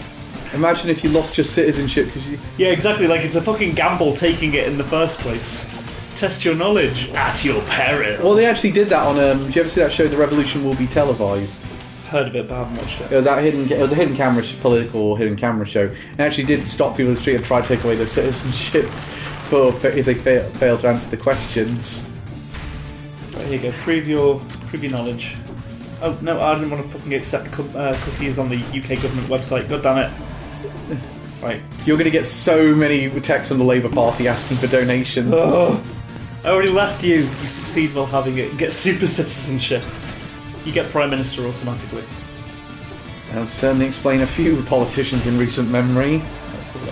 Speaker 1: Imagine if you lost your citizenship because you...
Speaker 2: Yeah, exactly. Like, it's a fucking gamble taking it in the first place. Test your knowledge at your peril.
Speaker 1: Well, they actually did that on... did you ever see that show, The Revolution Will Be Televised?
Speaker 2: Heard of it, but I haven't watched it.
Speaker 1: It was a hidden camera, political hidden camera show. It actually did stop people in the street and try to take away their citizenship if they fail to answer the questions.
Speaker 2: Right, here you go. Prove your knowledge. Oh, no, I didn't want to fucking accept cookies on the UK government website. God damn it. Right.
Speaker 1: You're going to get so many texts from the Labour Party asking for donations.
Speaker 2: Oh, I already left you. You succeed while having it. Get super citizenship. You get Prime Minister automatically.
Speaker 1: That'll certainly explain a few politicians in recent memory.
Speaker 2: Let's have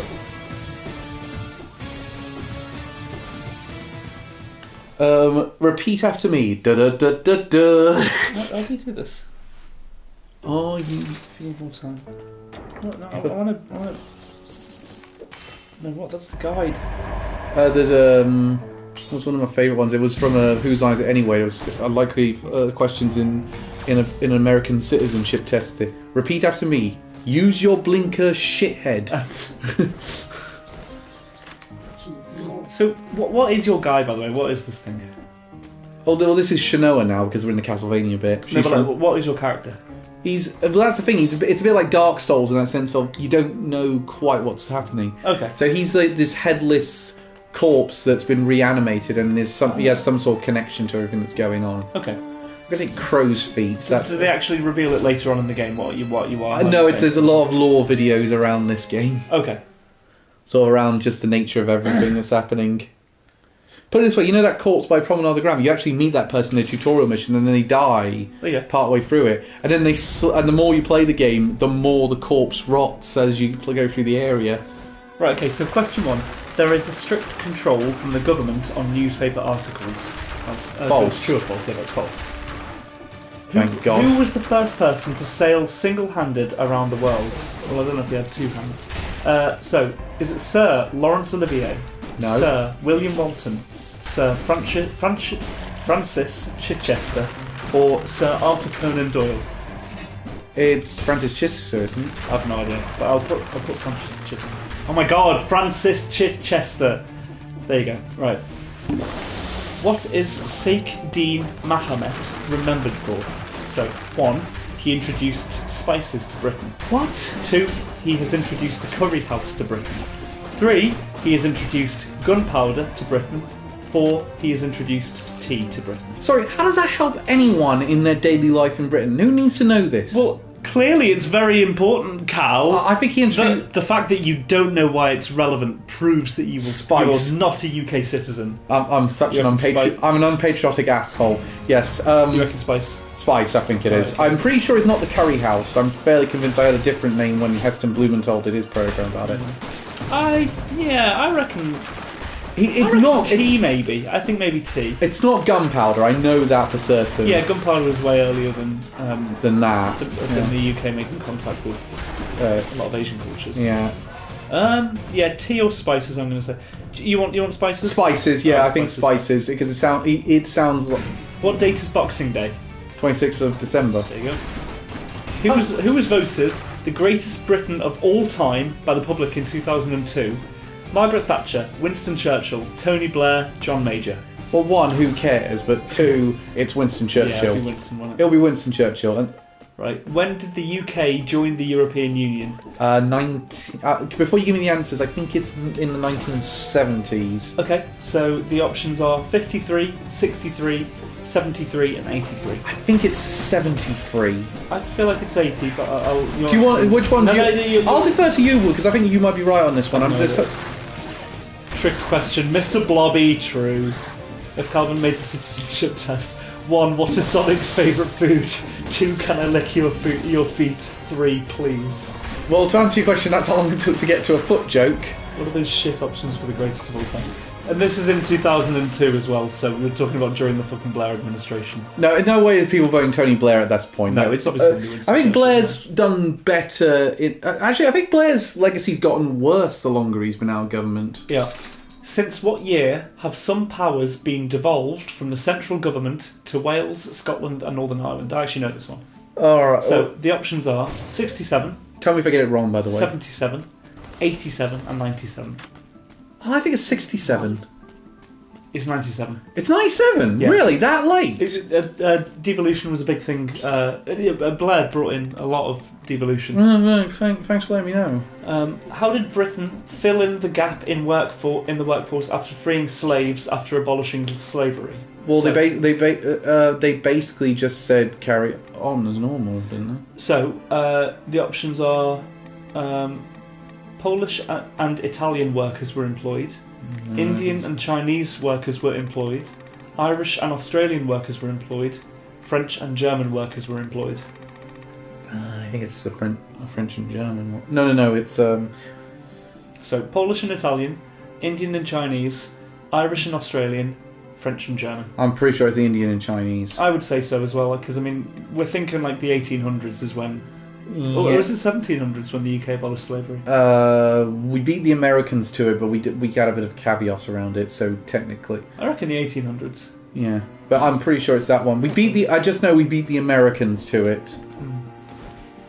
Speaker 2: a look.
Speaker 1: Repeat after me. Da da da da da.
Speaker 2: How do you do this?
Speaker 1: Oh, you.
Speaker 2: Few more time. No, I wanna. No, what? That's the guide.
Speaker 1: There's it was one of my favourite ones. It was from Whose Line Is It Anyway? It was unlikely questions in an American citizenship test. Repeat after me. Use your blinker, shithead.
Speaker 2: So, what is your guy, by the way? What is this thing?
Speaker 1: Oh, well, this is Shanoa now because we're in the Castlevania bit.
Speaker 2: No, but like, what is your character?
Speaker 1: Well, that's the thing. It's a bit like Dark Souls in that sense of you don't know quite what's happening.
Speaker 2: Okay.
Speaker 1: So he's like this headless corpse that's been reanimated, and he has some sort of connection to everything that's going on.
Speaker 2: Okay.
Speaker 1: I'm gonna say crow's feet.
Speaker 2: Do they actually reveal it later on in the game? What you are?
Speaker 1: No, there's a lot of lore videos around this game.
Speaker 2: Okay.
Speaker 1: So around just the nature of everything that's happening. Put it this way, you know that corpse by Promenade de Graham? You actually meet that person in a tutorial mission, and then they die partway through it. And then and the more you play the game, the more the corpse rots as you go through the area.
Speaker 2: Right, okay, so question 1. There is a strict control from the government on newspaper articles.
Speaker 1: False.
Speaker 2: So true or false? Yeah, that's false.
Speaker 1: Thank God.
Speaker 2: Who was the first person to sail single-handed around the world? Well, I don't know if he had two hands. So, is it Sir Laurence Olivier?
Speaker 1: No.
Speaker 2: Sir William Walton? Sir Francis Chichester? Or Sir Arthur Conan Doyle?
Speaker 1: It's Francis Chichester, isn't it?
Speaker 2: I have no idea, but I'll put Francis Chichester. Oh my God, Francis Chichester. There you go. Right. What is Sheikh Deen Mahomet remembered for? So, 1. He introduced spices to Britain.
Speaker 1: What?
Speaker 2: 2. He has introduced the curry house to Britain. 3. He has introduced gunpowder to Britain. 4. He has introduced tea to Britain.
Speaker 1: Sorry, how does that help anyone in their daily life in Britain? Who needs to know this?
Speaker 2: Well, clearly it's very important, Cal.
Speaker 1: I think he introduced...
Speaker 2: The fact that you don't know why it's relevant proves that you're not a UK citizen.
Speaker 1: I'm such an unpatriotic asshole. Yes.
Speaker 2: You reckon spice?
Speaker 1: Spice, I think it is.
Speaker 2: Okay.
Speaker 1: I'm pretty sure it's not the Curry House. I'm fairly convinced I had a different name when Heston Blumenthal did his programme about it.
Speaker 2: I reckon...
Speaker 1: It's
Speaker 2: I reckon
Speaker 1: not...
Speaker 2: tea, maybe. I think maybe tea.
Speaker 1: It's not gunpowder, I know that for certain.
Speaker 2: Yeah, gunpowder was way earlier than
Speaker 1: that.
Speaker 2: than the UK making contact with a lot of Asian cultures.
Speaker 1: Yeah.
Speaker 2: Yeah, tea or spices. I'm going to say. You want spices?
Speaker 1: Spices, yeah, I think spices because it sounds like.
Speaker 2: What date is Boxing Day?
Speaker 1: 26th of December.
Speaker 2: There you go. Who was voted the greatest Briton of all time by the public in 2002? Margaret Thatcher, Winston Churchill, Tony Blair, John Major.
Speaker 1: Well, 1, who cares? But 2, it's Winston Churchill.
Speaker 2: Yeah, it'll be Winston, won't it?
Speaker 1: It'll be Winston Churchill. And
Speaker 2: right. When did the UK join the European Union?
Speaker 1: Before you give me the answers, I think it's in the 1970s.
Speaker 2: Okay, so the options are 53, 63, 73 and 83.
Speaker 1: I think it's 73.
Speaker 2: I feel like it's 80, but I'll...
Speaker 1: Do you want... Which one do you...
Speaker 2: No,
Speaker 1: I'll defer to you, because I think you might be right on this one.
Speaker 2: Trick question. Mr. Blobby, true. If Calvin made the citizenship test. 1. What is Sonic's favourite food? 2. Can I lick your feet? 3. Please.
Speaker 1: Well, to answer your question, that's how long it took to get to a foot joke.
Speaker 2: What are those shit options for the greatest of all time? And this is in 2002 as well, so we were talking about during the fucking Blair administration.
Speaker 1: No, in no way is people voting Tony Blair at this point.
Speaker 2: No, it's obviously...
Speaker 1: I think Blair's done better... Actually, I think Blair's legacy's gotten worse the longer he's been out of government.
Speaker 2: Yeah. Since what year have some powers been devolved from the central government to Wales, Scotland and Northern Ireland? I actually know this one.
Speaker 1: Alright.
Speaker 2: So, the options are 67...
Speaker 1: Tell me if I get it wrong, by the way.
Speaker 2: 77, 87 and 97.
Speaker 1: I think it's 67.
Speaker 2: It's 97.
Speaker 1: It's 97?
Speaker 2: Yeah.
Speaker 1: Really? That late?
Speaker 2: Devolution was a big thing. Blair brought in a lot of devolution.
Speaker 1: No, thanks for letting me know.
Speaker 2: How did Britain fill in the gap in the workforce after freeing slaves after abolishing slavery?
Speaker 1: Well, they basically just said carry on as normal, didn't they?
Speaker 2: So the options are Polish and Italian workers were employed. No, Indian and Chinese workers were employed. Irish and Australian workers were employed. French and German workers were employed.
Speaker 1: I think it's a French and German one. No, it's...
Speaker 2: So, Polish and Italian, Indian and Chinese, Irish and Australian, French and German.
Speaker 1: I'm pretty sure it's Indian and Chinese.
Speaker 2: I would say so as well, because, I mean, we're thinking like the 1800s is when...
Speaker 1: Yeah.
Speaker 2: Or was it 1700s when the UK abolished slavery?
Speaker 1: We beat the Americans to it, but we got a bit of caveat around it, so technically...
Speaker 2: I reckon the 1800s.
Speaker 1: Yeah, but I'm pretty sure it's that one. I just know we beat the Americans to it.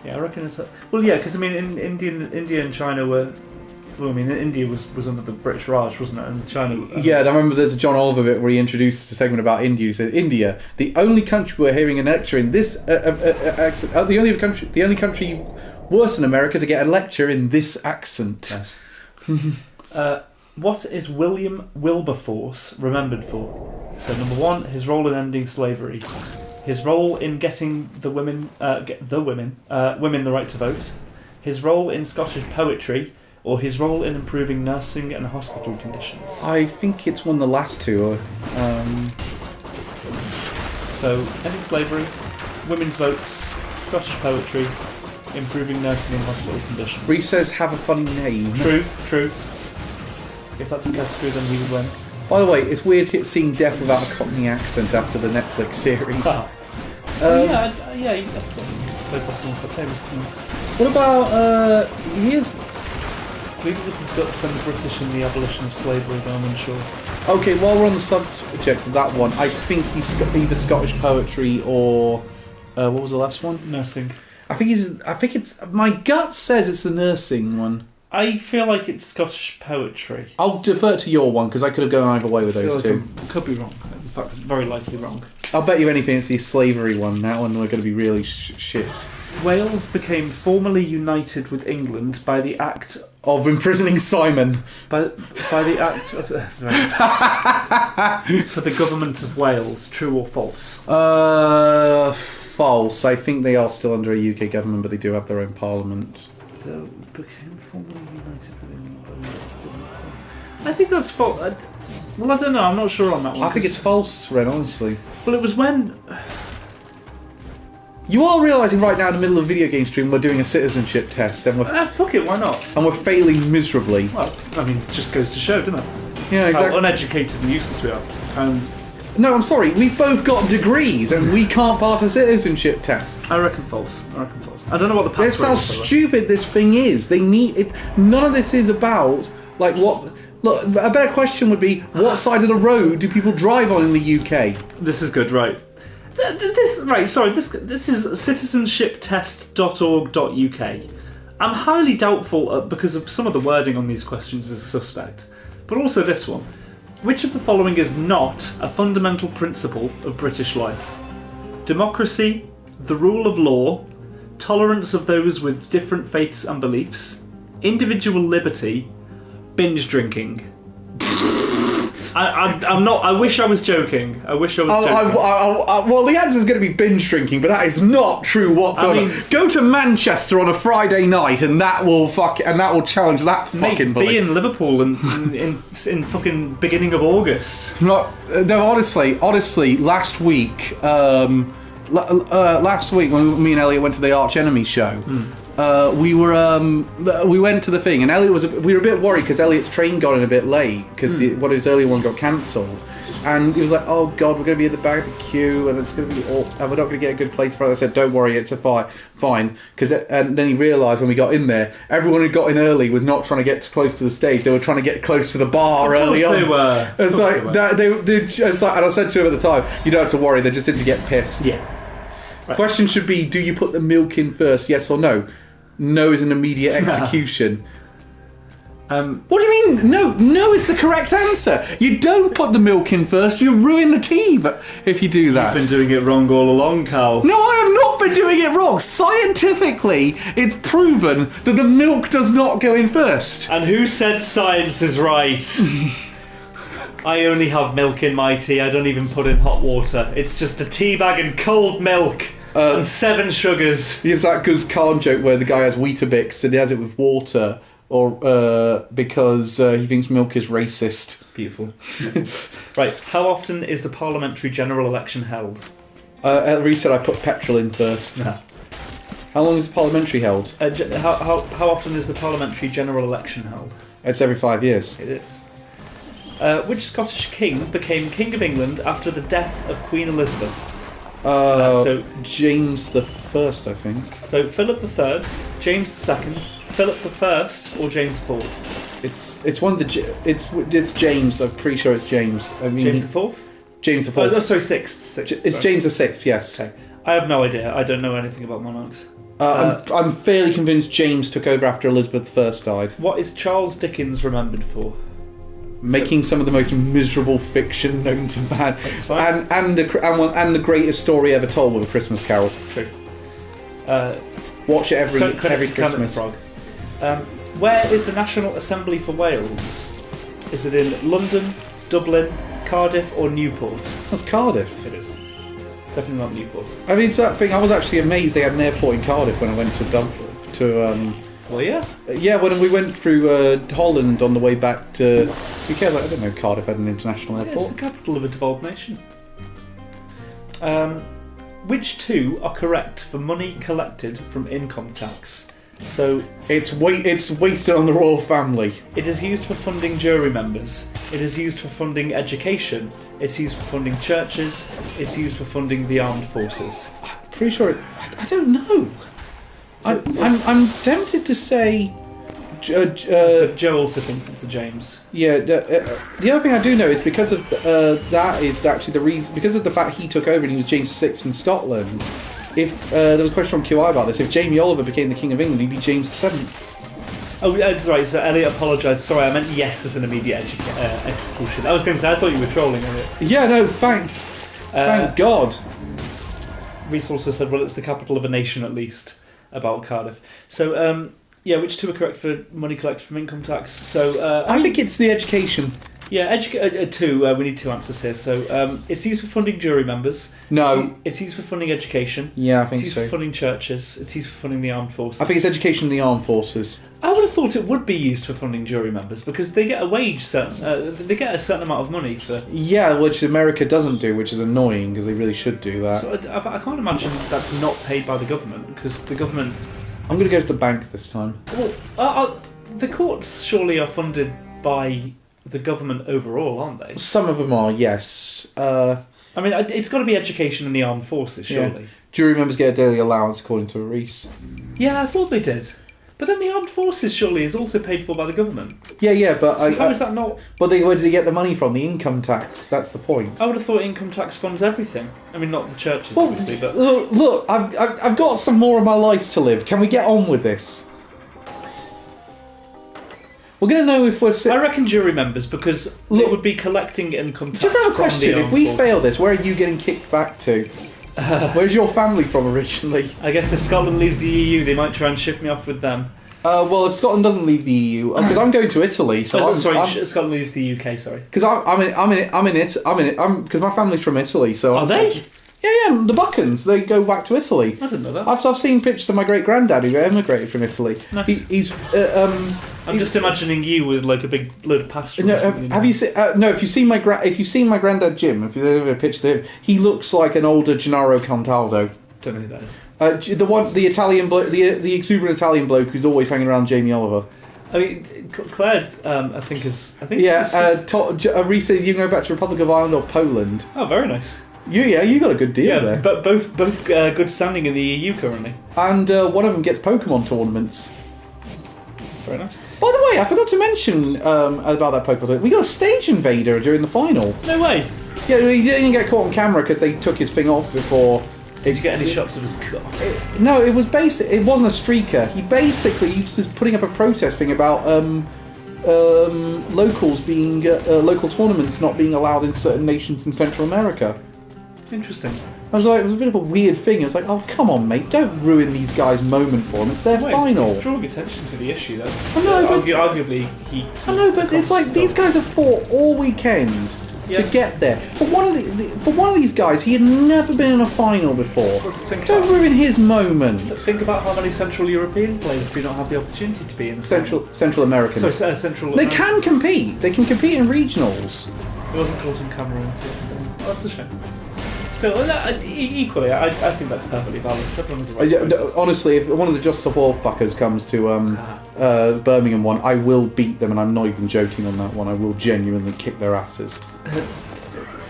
Speaker 2: Yeah, I reckon it's that. Well, yeah, because I mean, India and China were. Well, I mean, India was under the British Raj, wasn't it? And China.
Speaker 1: Yeah, I remember there's a John Oliver bit where he introduced a segment about India. He said, "India, the only country we're hearing a lecture in this accent. The only country worse than America to get a lecture in this accent."
Speaker 2: Yes. What is William Wilberforce remembered for? So, number 1, his role in ending slavery. His role in getting women the right to vote, his role in Scottish poetry, or his role in improving nursing and hospital conditions.
Speaker 1: I think it's one of the last two.
Speaker 2: So, ending slavery, women's votes, Scottish poetry, improving nursing in hospital conditions.
Speaker 1: Reese says, have a funny name.
Speaker 2: True. If that's a category, then he would win.
Speaker 1: By the way, it's weird seeing Death without a Cockney accent after the Netflix series.
Speaker 2: Yeah, played by someone quite famous.
Speaker 1: What about, here's...
Speaker 2: Maybe this has got to defend the British in the abolition of slavery, though I'm unsure.
Speaker 1: Okay, while we're on the subject of that one, I think he's either Scottish poetry or... what was the last one?
Speaker 2: Nursing.
Speaker 1: I think it's... My gut says it's the nursing one.
Speaker 2: I feel like it's Scottish poetry.
Speaker 1: I'll defer to your one, because I could have gone either way with
Speaker 2: I feel
Speaker 1: those
Speaker 2: like
Speaker 1: two.
Speaker 2: I could be wrong. In fact, very likely wrong.
Speaker 1: I'll bet you anything it's the slavery one. That one we're going to be really shit.
Speaker 2: Wales became formally united with England by the act
Speaker 1: Of imprisoning Simon.
Speaker 2: by the act of for the government of Wales. True or false?
Speaker 1: False. I think they are still under a UK government, but they do have their own parliament.
Speaker 2: They became formally united with England. I think that's false. Well, I don't know. I'm not sure on that one.
Speaker 1: I think it's false, Ren, honestly.
Speaker 2: Well, it was when.
Speaker 1: You are realising right now in the middle of a video game stream we're doing a citizenship test and
Speaker 2: Fuck it, why not?
Speaker 1: we're failing miserably.
Speaker 2: Well, I mean, it just goes to show, doesn't it?
Speaker 1: Yeah, exactly.
Speaker 2: How uneducated and useless we are.
Speaker 1: No, I'm sorry, we've both got degrees and we can't pass a citizenship test.
Speaker 2: I reckon false. I don't know what the
Speaker 1: That's
Speaker 2: pass
Speaker 1: how
Speaker 2: rate is.
Speaker 1: stupid this thing is. They need it. None of this is about, like, what... Look, a better question would be, what side of the road do people drive on in the UK?
Speaker 2: This is good, right? This is citizenshiptest.org.uk. I'm highly doubtful because of some of the wording on these questions is suspect, but also this one. Which of the following is not a fundamental principle of British life? Democracy, the rule of law, tolerance of those with different faiths and beliefs, individual liberty, binge drinking. I'm not. I wish I was joking. Joking.
Speaker 1: Well, the answer is going to be binge drinking, but that is not true whatsoever.
Speaker 2: I mean,
Speaker 1: go to Manchester on a Friday night, and that will challenge that fucking bully.
Speaker 2: Be in Liverpool in fucking beginning of August.
Speaker 1: No, honestly, last week, when me and Elliot went to the Arch Enemy show. We went to the thing, and we were a bit worried because Elliot's train got in a bit late because one of his earlier one got cancelled, and he was like, "Oh God, we're going to be at the back of the queue, and it's going to be and we're not going to get a good place for it." I said, "Don't worry, it's fine." And then he realised when we got in there, everyone who got in early was not trying to get close to the stage; they were trying to get close to the bar early on.
Speaker 2: They were.
Speaker 1: It's like it's like, and I said to him at the time, "You don't have to worry; they're just in to get pissed."
Speaker 2: Yeah.
Speaker 1: Right. Question should be: do you put the milk in first? Yes or no? No is an immediate execution. What do you mean? No is the correct answer. You don't put the milk in first. You ruin the tea if you do that.
Speaker 2: You've been doing it wrong all along, Cal.
Speaker 1: No, I have not been doing it wrong. Scientifically, it's proven that the milk does not go in first.
Speaker 2: And who said science is right? I only have milk in my tea. I don't even put in hot water. It's just a tea bag and cold milk. And 7 sugars.
Speaker 1: It's that Gus Khan joke where the guy has Weetabix and he has it with water, or because he thinks milk is racist.
Speaker 2: Beautiful. Right. How often is the parliamentary general election held?
Speaker 1: Reese said I put petrol in first.
Speaker 2: No.
Speaker 1: How long is the parliamentary held?
Speaker 2: How often is the parliamentary general election held?
Speaker 1: It's every 5 years.
Speaker 2: It is. Which Scottish king became King of England after the death of Queen Elizabeth?
Speaker 1: So James the First, I think.
Speaker 2: So Philip III, James II, Philip I, or James IV?
Speaker 1: It's one of the it's James. I'm pretty sure it's James. I mean
Speaker 2: James IV.
Speaker 1: James IV.
Speaker 2: Oh, sorry, sixth.
Speaker 1: It's James VI. Yes.
Speaker 2: Okay. I have no idea. I don't know anything about monarchs.
Speaker 1: I'm fairly convinced James took over after Elizabeth I died.
Speaker 2: What is Charles Dickens remembered for?
Speaker 1: Making some of the most miserable fiction known to man,
Speaker 2: That's fine.
Speaker 1: and the greatest story ever told with A Christmas Carol.
Speaker 2: True.
Speaker 1: Watch it every Christmas.
Speaker 2: Frog. Where is the National Assembly for Wales? Is it in London, Dublin, Cardiff, or Newport?
Speaker 1: That's Cardiff.
Speaker 2: It is. Definitely not Newport.
Speaker 1: I mean, it's that thing. I was actually amazed they had an airport in Cardiff when I went to Dublin.
Speaker 2: Well, yeah.
Speaker 1: Yeah, when we went through Holland on the way back to UK, I don't know, Cardiff had an international airport.
Speaker 2: It's the capital of a devolved nation. which two are correct for money collected from income tax? So
Speaker 1: It's wasted on the royal family.
Speaker 2: it is used for funding jury members. It is used for funding education. It's used for funding churches. It's used for funding the armed forces.
Speaker 1: Pretty sure. I don't know. I'm tempted to say.
Speaker 2: So Joe also thinks it's a James.
Speaker 1: Yeah. The other thing I do know is because of that is actually the reason, because of the fact he took over and he was James VI in Scotland. If there was a question from QI about this, if Jamie Oliver became the King of England, he'd be James VII.
Speaker 2: Oh, that's right. So Elliot apologised. Sorry, I meant yes as an immediate execution. I was going to say I thought you were trolling on it.
Speaker 1: Yeah. No. Thank God.
Speaker 2: Reese also said, well, it's the capital of a nation at least, about Cardiff. So, yeah, which two are correct for money collected from income tax? So,
Speaker 1: I think it's the education.
Speaker 2: Yeah, two. We need two answers here. So, it's used for funding jury members.
Speaker 1: No.
Speaker 2: It's used for funding education.
Speaker 1: Yeah, I think
Speaker 2: It's used
Speaker 1: so.
Speaker 2: for funding churches. It's used for funding the armed forces.
Speaker 1: I think it's education in the armed forces.
Speaker 2: I would have thought it would be used for funding jury members because they get a wage they get a certain amount of money for.
Speaker 1: Yeah, which America doesn't do, which is annoying because they really should do that.
Speaker 2: So I can't imagine that's not paid by the government because the government.
Speaker 1: I'm going to go to the bank this time.
Speaker 2: Well, the courts surely are funded by the government overall, aren't they?
Speaker 1: Some of them are, yes.
Speaker 2: I mean, it's got to be education in the armed forces, surely.
Speaker 1: Yeah. Jury members get a daily allowance, according to Reese.
Speaker 2: Yeah, I thought they did. But then the armed forces surely is also paid for by the government.
Speaker 1: Yeah, but
Speaker 2: So how is that not?
Speaker 1: But where do they get the money from? The income tax. That's the point.
Speaker 2: I would have thought income tax funds everything. I mean, not the churches,
Speaker 1: Well,
Speaker 2: obviously, but
Speaker 1: look, I've got some more of my life to live. Can we get on with this? We're going to know if we're.
Speaker 2: I reckon jury members because they
Speaker 1: Look,
Speaker 2: would be collecting income tax.
Speaker 1: Just have a
Speaker 2: from the
Speaker 1: question. If
Speaker 2: armed
Speaker 1: we
Speaker 2: forces.
Speaker 1: fail this, where are you getting kicked back to? Where's your family from originally?
Speaker 2: I guess if Scotland leaves the EU, they might try and ship me off with them.
Speaker 1: Well, if Scotland doesn't leave the EU, because I'm going to Italy, so
Speaker 2: Scotland leaves the UK. Sorry.
Speaker 1: because because my family's from Italy, so
Speaker 2: Are they?
Speaker 1: Yeah, the Buckens. They go back to Italy.
Speaker 2: I didn't know that.
Speaker 1: I've seen pictures of my great granddad who emigrated from Italy.
Speaker 2: Nice.
Speaker 1: He's
Speaker 2: I'm just imagining you with like a big load of pasta.
Speaker 1: no. Have you seen? No. If you've seen my granddad Jim, if you've ever pictured him, he looks like an older Gennaro Contaldo.
Speaker 2: Don't know who that is.
Speaker 1: The Italian bloke, the exuberant Italian bloke who's always hanging around Jamie Oliver.
Speaker 2: I mean, Claire, I think.
Speaker 1: Yeah. Reese says you can go back to Republic of Ireland or Poland.
Speaker 2: Oh, very nice.
Speaker 1: You got a good deal there.
Speaker 2: But both good standing in the EU currently.
Speaker 1: And one of them gets Pokemon tournaments.
Speaker 2: Very nice.
Speaker 1: By the way, I forgot to mention about that Pokemon tournament. We got a stage invader during the final.
Speaker 2: No way.
Speaker 1: Yeah, he didn't get caught on camera because they took his thing off before.
Speaker 2: Did you get any shots of his cock?
Speaker 1: No, it was basic. It wasn't a streaker. He was putting up a protest thing about locals being local tournaments not being allowed in certain nations in Central America.
Speaker 2: Interesting.
Speaker 1: I was like, it was a bit of a weird thing. It's like, oh come on, mate, don't ruin these guys' moment for them. It's their final.
Speaker 2: He's drawing attention to the issue, though.
Speaker 1: I know, but
Speaker 2: arguably he.
Speaker 1: I know, but it's like these guys have fought all weekend to get there. For one of these guys, he had never been in a final before. Don't ruin his moment.
Speaker 2: Think about how many Central European players do not have the opportunity to be in the
Speaker 1: Central American.
Speaker 2: So Central.
Speaker 1: They can compete. They can compete in regionals.
Speaker 2: It wasn't caught on camera. Oh, that's a shame. Still, equally, I think that's perfectly valid. Everyone has a right to
Speaker 1: honestly, if one of the Just Stop Oil fuckers comes to Birmingham one, I will beat them, and I'm not even joking on that one. I will genuinely kick their asses.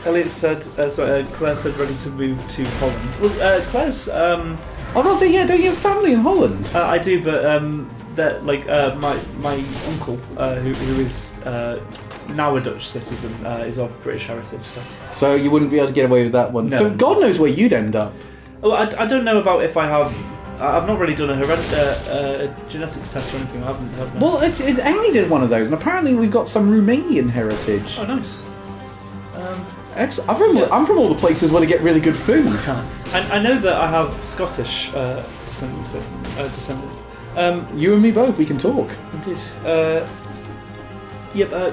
Speaker 2: Elliot said, Claire said ready to move to Holland. Well, Claire's.
Speaker 1: I'm not saying, don't you have family in Holland?
Speaker 2: I do, but my uncle, who is now a Dutch citizen, is of British heritage.
Speaker 1: So you wouldn't be able to get away with that one.
Speaker 2: No.
Speaker 1: So God knows where you'd end up.
Speaker 2: Oh, I don't know about if I have. I've not really done a genetics test or anything. I haven't.
Speaker 1: Well, Amy did one of those, and apparently we've got some Romanian heritage.
Speaker 2: Oh, nice.
Speaker 1: I'm from all the places where they get really good food.
Speaker 2: I know that I have Scottish descendants.
Speaker 1: You and me both. We can talk.
Speaker 2: Indeed.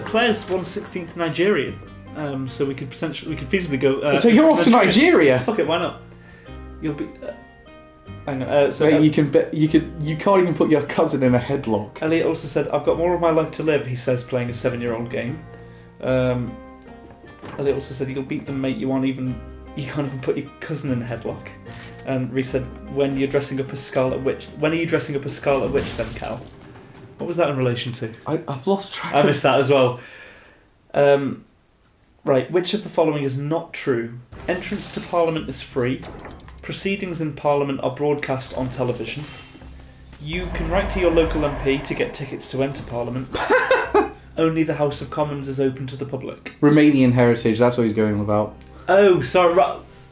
Speaker 2: Claire's 1/16th Nigerian. So we could feasibly go.
Speaker 1: So you're off to Nigeria.
Speaker 2: Fuck it, why not? You'll be. Hang on.
Speaker 1: You can't even put your cousin in a headlock.
Speaker 2: Elliot also said, "I've got more of my life to live." He says, playing a 7-year-old game. Elliot also said, "You'll beat them, mate. You aren't even you can't even put your cousin in a headlock. And Reese said, when you're dressing up as Scarlet Witch. When are you dressing up as Scarlet Witch then, Cal? What was that in relation to?
Speaker 1: I've lost track.
Speaker 2: I missed that as well. Right, which of the following is not true? Entrance to Parliament is free. Proceedings in Parliament are broadcast on television. You can write to your local MP to get tickets to enter Parliament. Only the House of Commons is open to the public.
Speaker 1: Romanian heritage, that's what he's going about.
Speaker 2: Oh, sorry.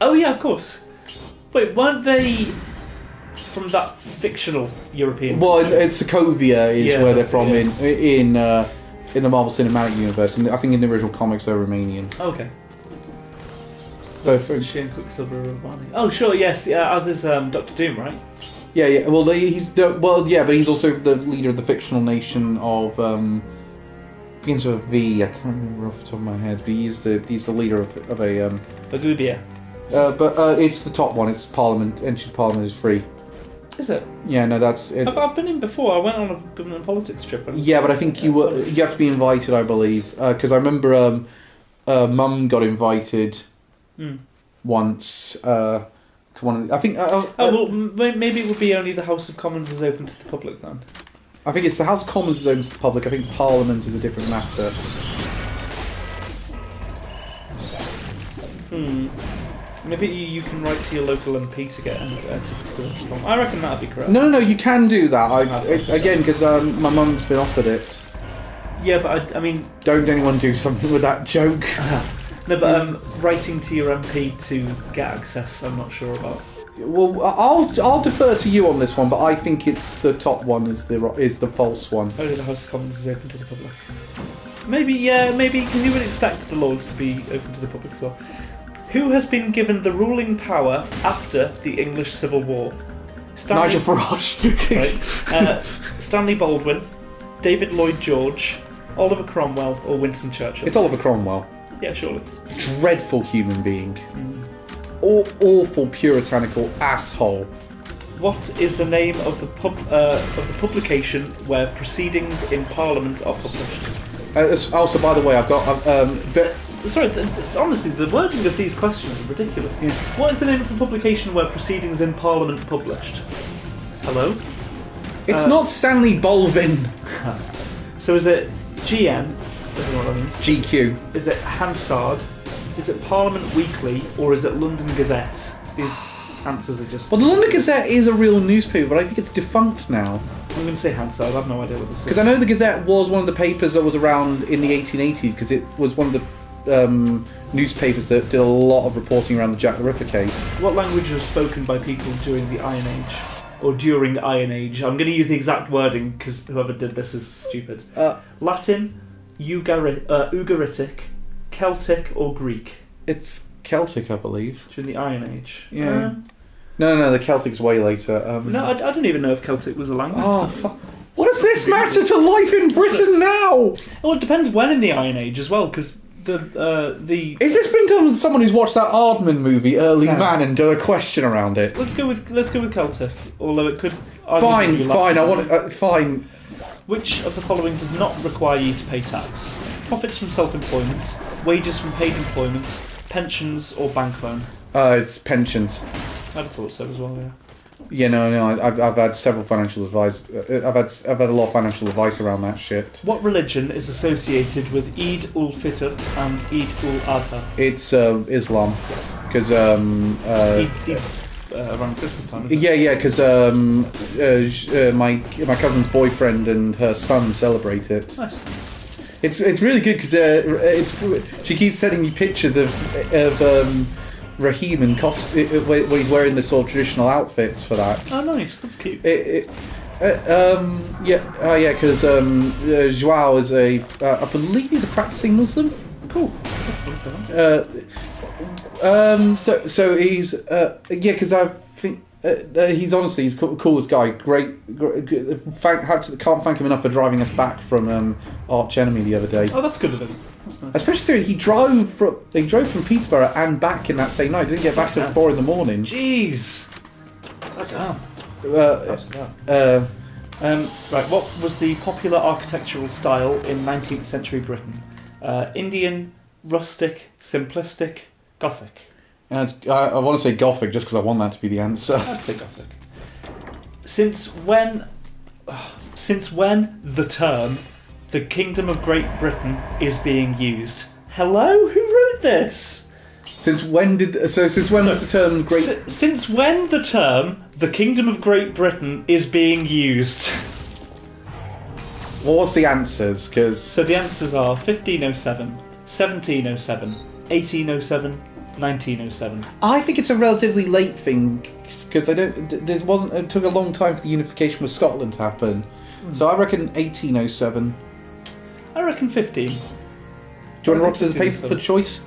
Speaker 2: Oh, yeah, of course. Wait, weren't they from that fictional European?
Speaker 1: Well, it's Sokovia is
Speaker 2: Yeah,
Speaker 1: where they're
Speaker 2: that's
Speaker 1: from
Speaker 2: it,
Speaker 1: in the Marvel Cinematic Universe, and I think in the original comics they're Romanian.
Speaker 2: Okay.
Speaker 1: But
Speaker 2: Shane Quicksilver Romani. Oh, sure, yes, yeah, as is Doctor Doom, right?
Speaker 1: yeah. Well, but he's also the leader of the fictional nation of begins with a V. I can't remember off the top of my head, but he's the leader of a
Speaker 2: Bagubia.
Speaker 1: but it's the top one. It's Parliament. Entry to Parliament is free.
Speaker 2: Is it?
Speaker 1: Yeah, no, that's it.
Speaker 2: I've been in before. I went on a government politics trip.
Speaker 1: Yeah, but I think you have to be invited, I believe, because I remember Mum got invited once to one. I think.
Speaker 2: well, maybe it would be only the House of Commons is open to the public then.
Speaker 1: I think it's the House of Commons is open to the public. I think Parliament is a different matter.
Speaker 2: Maybe you can write to your local MP to get tickets to enter Parliament. I reckon that'd be correct.
Speaker 1: No, you can do that. Again, because my mum's been offered it.
Speaker 2: Yeah, but I mean...
Speaker 1: Don't anyone do something with that joke.
Speaker 2: No, but writing to your MP to get access, I'm not sure about.
Speaker 1: Well, I'll defer to you on this one, but I think it's the top one is the false one.
Speaker 2: Only the House of Commons is open to the public. Maybe, because you would expect the Lords to be open to the public as well. Who has been given the ruling power after the English Civil War?
Speaker 1: Nigel Farage.
Speaker 2: Right. Stanley Baldwin, David Lloyd George, Oliver Cromwell, or Winston Churchill?
Speaker 1: It's Oliver Cromwell.
Speaker 2: Yeah, surely.
Speaker 1: Dreadful human being. Awful puritanical asshole.
Speaker 2: What is the name of the publication where proceedings in Parliament are published?
Speaker 1: Also, by the way, I've got.
Speaker 2: Sorry, honestly, the wording of these questions is ridiculous. Yeah. What is the name of the publication where proceedings in Parliament are published? Hello?
Speaker 1: It's not Stanley Baldwin.
Speaker 2: So is it GN? Doesn't know what that means.
Speaker 1: GQ.
Speaker 2: Is it Hansard? Is it Parliament Weekly? Or is it London Gazette? These answers are just...
Speaker 1: Well, the London Gazette is a real newspaper, but I think it's defunct now.
Speaker 2: I'm going to say Hansard. I have no idea what this is.
Speaker 1: Because I know the Gazette was one of the papers that was around in the 1880s, because it was one of the newspapers that did a lot of reporting around the Jack the Ripper case.
Speaker 2: What language was spoken by people during the Iron Age? Or during Iron Age? I'm going to use the exact wording because whoever did this is stupid. Latin, Ugaritic, Celtic, or Greek?
Speaker 1: It's Celtic, I believe.
Speaker 2: During the Iron Age.
Speaker 1: Yeah. No, the Celtic's way later.
Speaker 2: No, I don't even know if Celtic was a language.
Speaker 1: Oh, what does this matter to life in Britain now?
Speaker 2: Well, it depends when in the Iron Age as well, because the
Speaker 1: Has this been done with someone who's watched that Aardman movie, Early Man, and done a question around it?
Speaker 2: Let's go with Celtic, although it could.
Speaker 1: Fine. Fine.
Speaker 2: Which of the following does not require you to pay tax? Profits from self-employment, wages from paid employment, pensions, or bank loan?
Speaker 1: It's pensions.
Speaker 2: I'd have thought so as well. Yeah.
Speaker 1: Yeah, no. I've had several financial advice. I've had a lot of financial advice around that shit.
Speaker 2: What religion is associated with Eid ul-Fitr and Eid ul-Adha?
Speaker 1: It's Islam, because
Speaker 2: Eid's around Christmas time. Isn't it?
Speaker 1: yeah, because my cousin's boyfriend and her son celebrate it.
Speaker 2: Nice.
Speaker 1: It's really good because she keeps sending me pictures of Raheem in when he's wearing the sort of traditional outfits for that.
Speaker 2: Oh, nice. That's cute.
Speaker 1: Because Joao is I believe he's a practicing Muslim.
Speaker 2: Cool.
Speaker 1: So he's because I think he's honestly he's the coolest guy. Great. Can't thank him enough for driving us back from Arch Enemy the other day.
Speaker 2: Oh, that's good of him. That's nice.
Speaker 1: Especially considering he drove from Peterborough and back in that same night. Didn't get back till 4 in the morning.
Speaker 2: Jeez. Damn. Right. What was the popular architectural style in 19th century Britain? Indian, rustic, simplistic, Gothic.
Speaker 1: I want to say Gothic just because I want that to be the answer.
Speaker 2: I'd say Gothic. Since when the term "the Kingdom of Great Britain" is being used? Hello, who wrote this?
Speaker 1: Since when was the term Great?
Speaker 2: Since when the term "the Kingdom of Great Britain" is being used?
Speaker 1: Well, what's the answers?
Speaker 2: So the answers are 1507, 1707, 1807, 1907.
Speaker 1: I think it's a relatively late thing because it took a long time for the unification with Scotland to happen. So I reckon 1807.
Speaker 2: I reckon 15.
Speaker 1: Do you want to rock, scissors, paper for choice?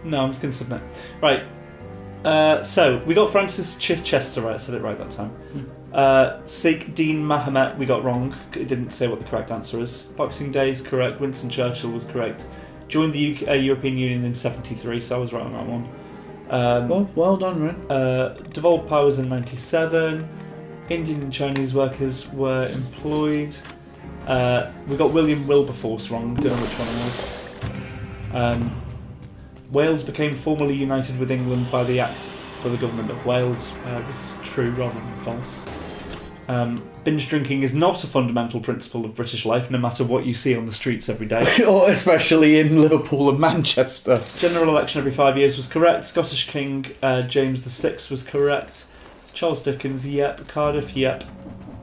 Speaker 2: No, I'm just going to submit. Right. So we got Francis Chichester right. I said it right that time. Sheikh Dean Mahomet we got wrong. It didn't say what the correct answer is. Boxing Day is correct. Winston Churchill was correct. Joined the European Union in 73, so I was right on that one.
Speaker 1: Well done, Ren.
Speaker 2: Devolved powers in 97. Indian and Chinese workers were employed. We got William Wilberforce wrong. Don't know which one it was. Wales became formally united with England by the Act for the Government of Wales. Was true rather than false. Binge drinking is not a fundamental principle of British life, no matter what you see on the streets every day.
Speaker 1: Or especially in Liverpool and Manchester.
Speaker 2: General election every 5 years was correct. Scottish King James VI was correct. Charles Dickens, yep. Cardiff, yep.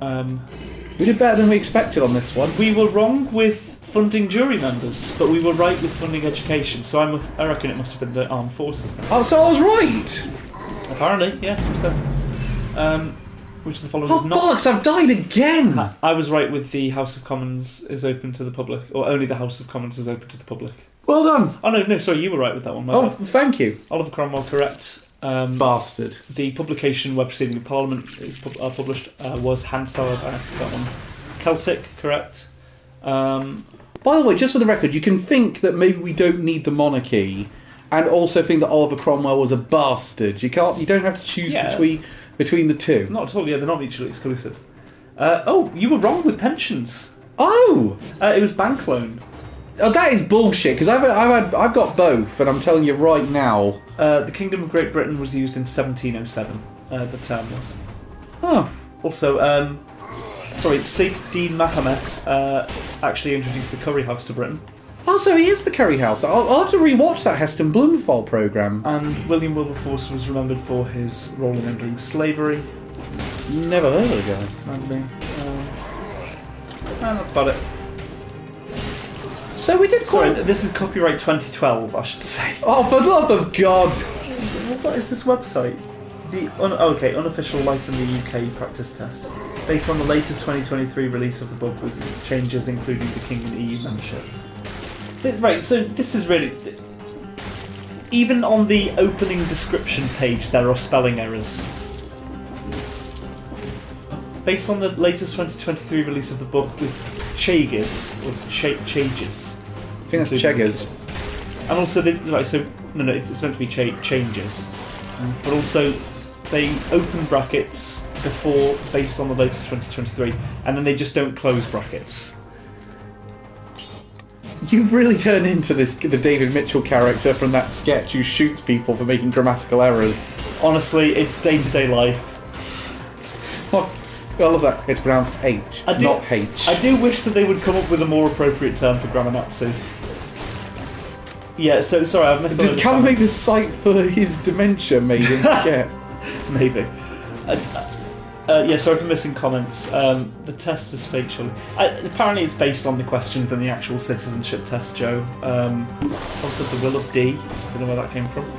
Speaker 1: We did better than we expected on this one.
Speaker 2: We were wrong with funding jury members, but we were right with funding education, so I reckon it must have been the armed forces then.
Speaker 1: Oh, so I was right!
Speaker 2: Apparently, yes, so. Which of the following is not...
Speaker 1: bollocks, I've died again!
Speaker 2: I was right with the House of Commons is open to the public, or only the House of Commons is open to the public.
Speaker 1: Well done!
Speaker 2: Oh, no, sorry, you were right with that one.
Speaker 1: Thank you.
Speaker 2: Oliver Cromwell, correct.
Speaker 1: Bastard.
Speaker 2: The publication where Proceeding of Parliament is published was Hansard, I answered that one. Celtic, correct.
Speaker 1: By the way, just for the record, you can think that maybe we don't need the monarchy, and also think that Oliver Cromwell was a bastard. You don't have to choose between the two.
Speaker 2: Not at all. Yeah, they're not mutually exclusive. You were wrong with pensions.
Speaker 1: Oh,
Speaker 2: it was bank loan.
Speaker 1: Oh, that is bullshit. Because I've got both, and I'm telling you right now.
Speaker 2: The Kingdom of Great Britain was used in 1707. The term was.
Speaker 1: Oh.
Speaker 2: Also, Sheikh Dean Mahomet actually introduced the curry house to Britain.
Speaker 1: Oh, so he is the curry house. I'll have to rewatch that Heston Blumenthal programme.
Speaker 2: And William Wilberforce was remembered for his role in ending slavery.
Speaker 1: Never heard of the guy.
Speaker 2: And that's about it.
Speaker 1: So we did quite...
Speaker 2: Sorry, this is copyright 2012, I should say.
Speaker 1: Oh, for the love of God!
Speaker 2: What is this website? Unofficial Life in the UK practice test. Based on the latest 2023 release of the book with changes including the King and EU membership. Right, so this is really... Even on the opening description page there are spelling errors. Based on the latest 2023 release of the book with changes, or changes.
Speaker 1: I think that's Cheggers.
Speaker 2: And also, it's meant to be changes. But also, they open brackets before, based on the latest 2023, and then they just don't close brackets.
Speaker 1: You really turn into the David Mitchell character from that sketch who shoots people for making grammatical errors.
Speaker 2: Honestly, it's day-to-day life.
Speaker 1: Oh, I love that. It's pronounced H, not H.
Speaker 2: I do wish that they would come up with a more appropriate term for grammar Nazi. Yeah, so sorry, I've missed
Speaker 1: Did Cameron make this site for his dementia made him forget?
Speaker 2: Maybe. Sorry for missing comments. The test is fake, surely. Apparently it's based on the questions than the actual citizenship test, Joe. Also the Will of D. Don't know where that came from.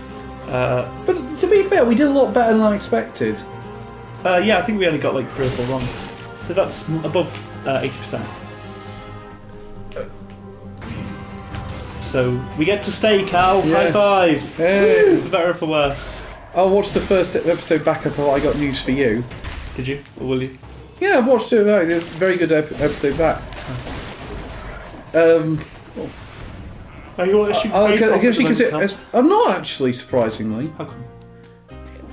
Speaker 1: But to be fair, we did a lot better than I expected.
Speaker 2: I think we only got like 3 or 4 wrong. So that's above 80%. So we get to stay, Cal.
Speaker 1: Yeah.
Speaker 2: High five.
Speaker 1: Hey.
Speaker 2: For better or for worse.
Speaker 1: I'll watch the first episode back of I Got News for You.
Speaker 2: Did you? Or will you?
Speaker 1: Yeah, I've watched it. It's a very good episode back.
Speaker 2: Are you actually
Speaker 1: I'm not actually, surprisingly.
Speaker 2: How come?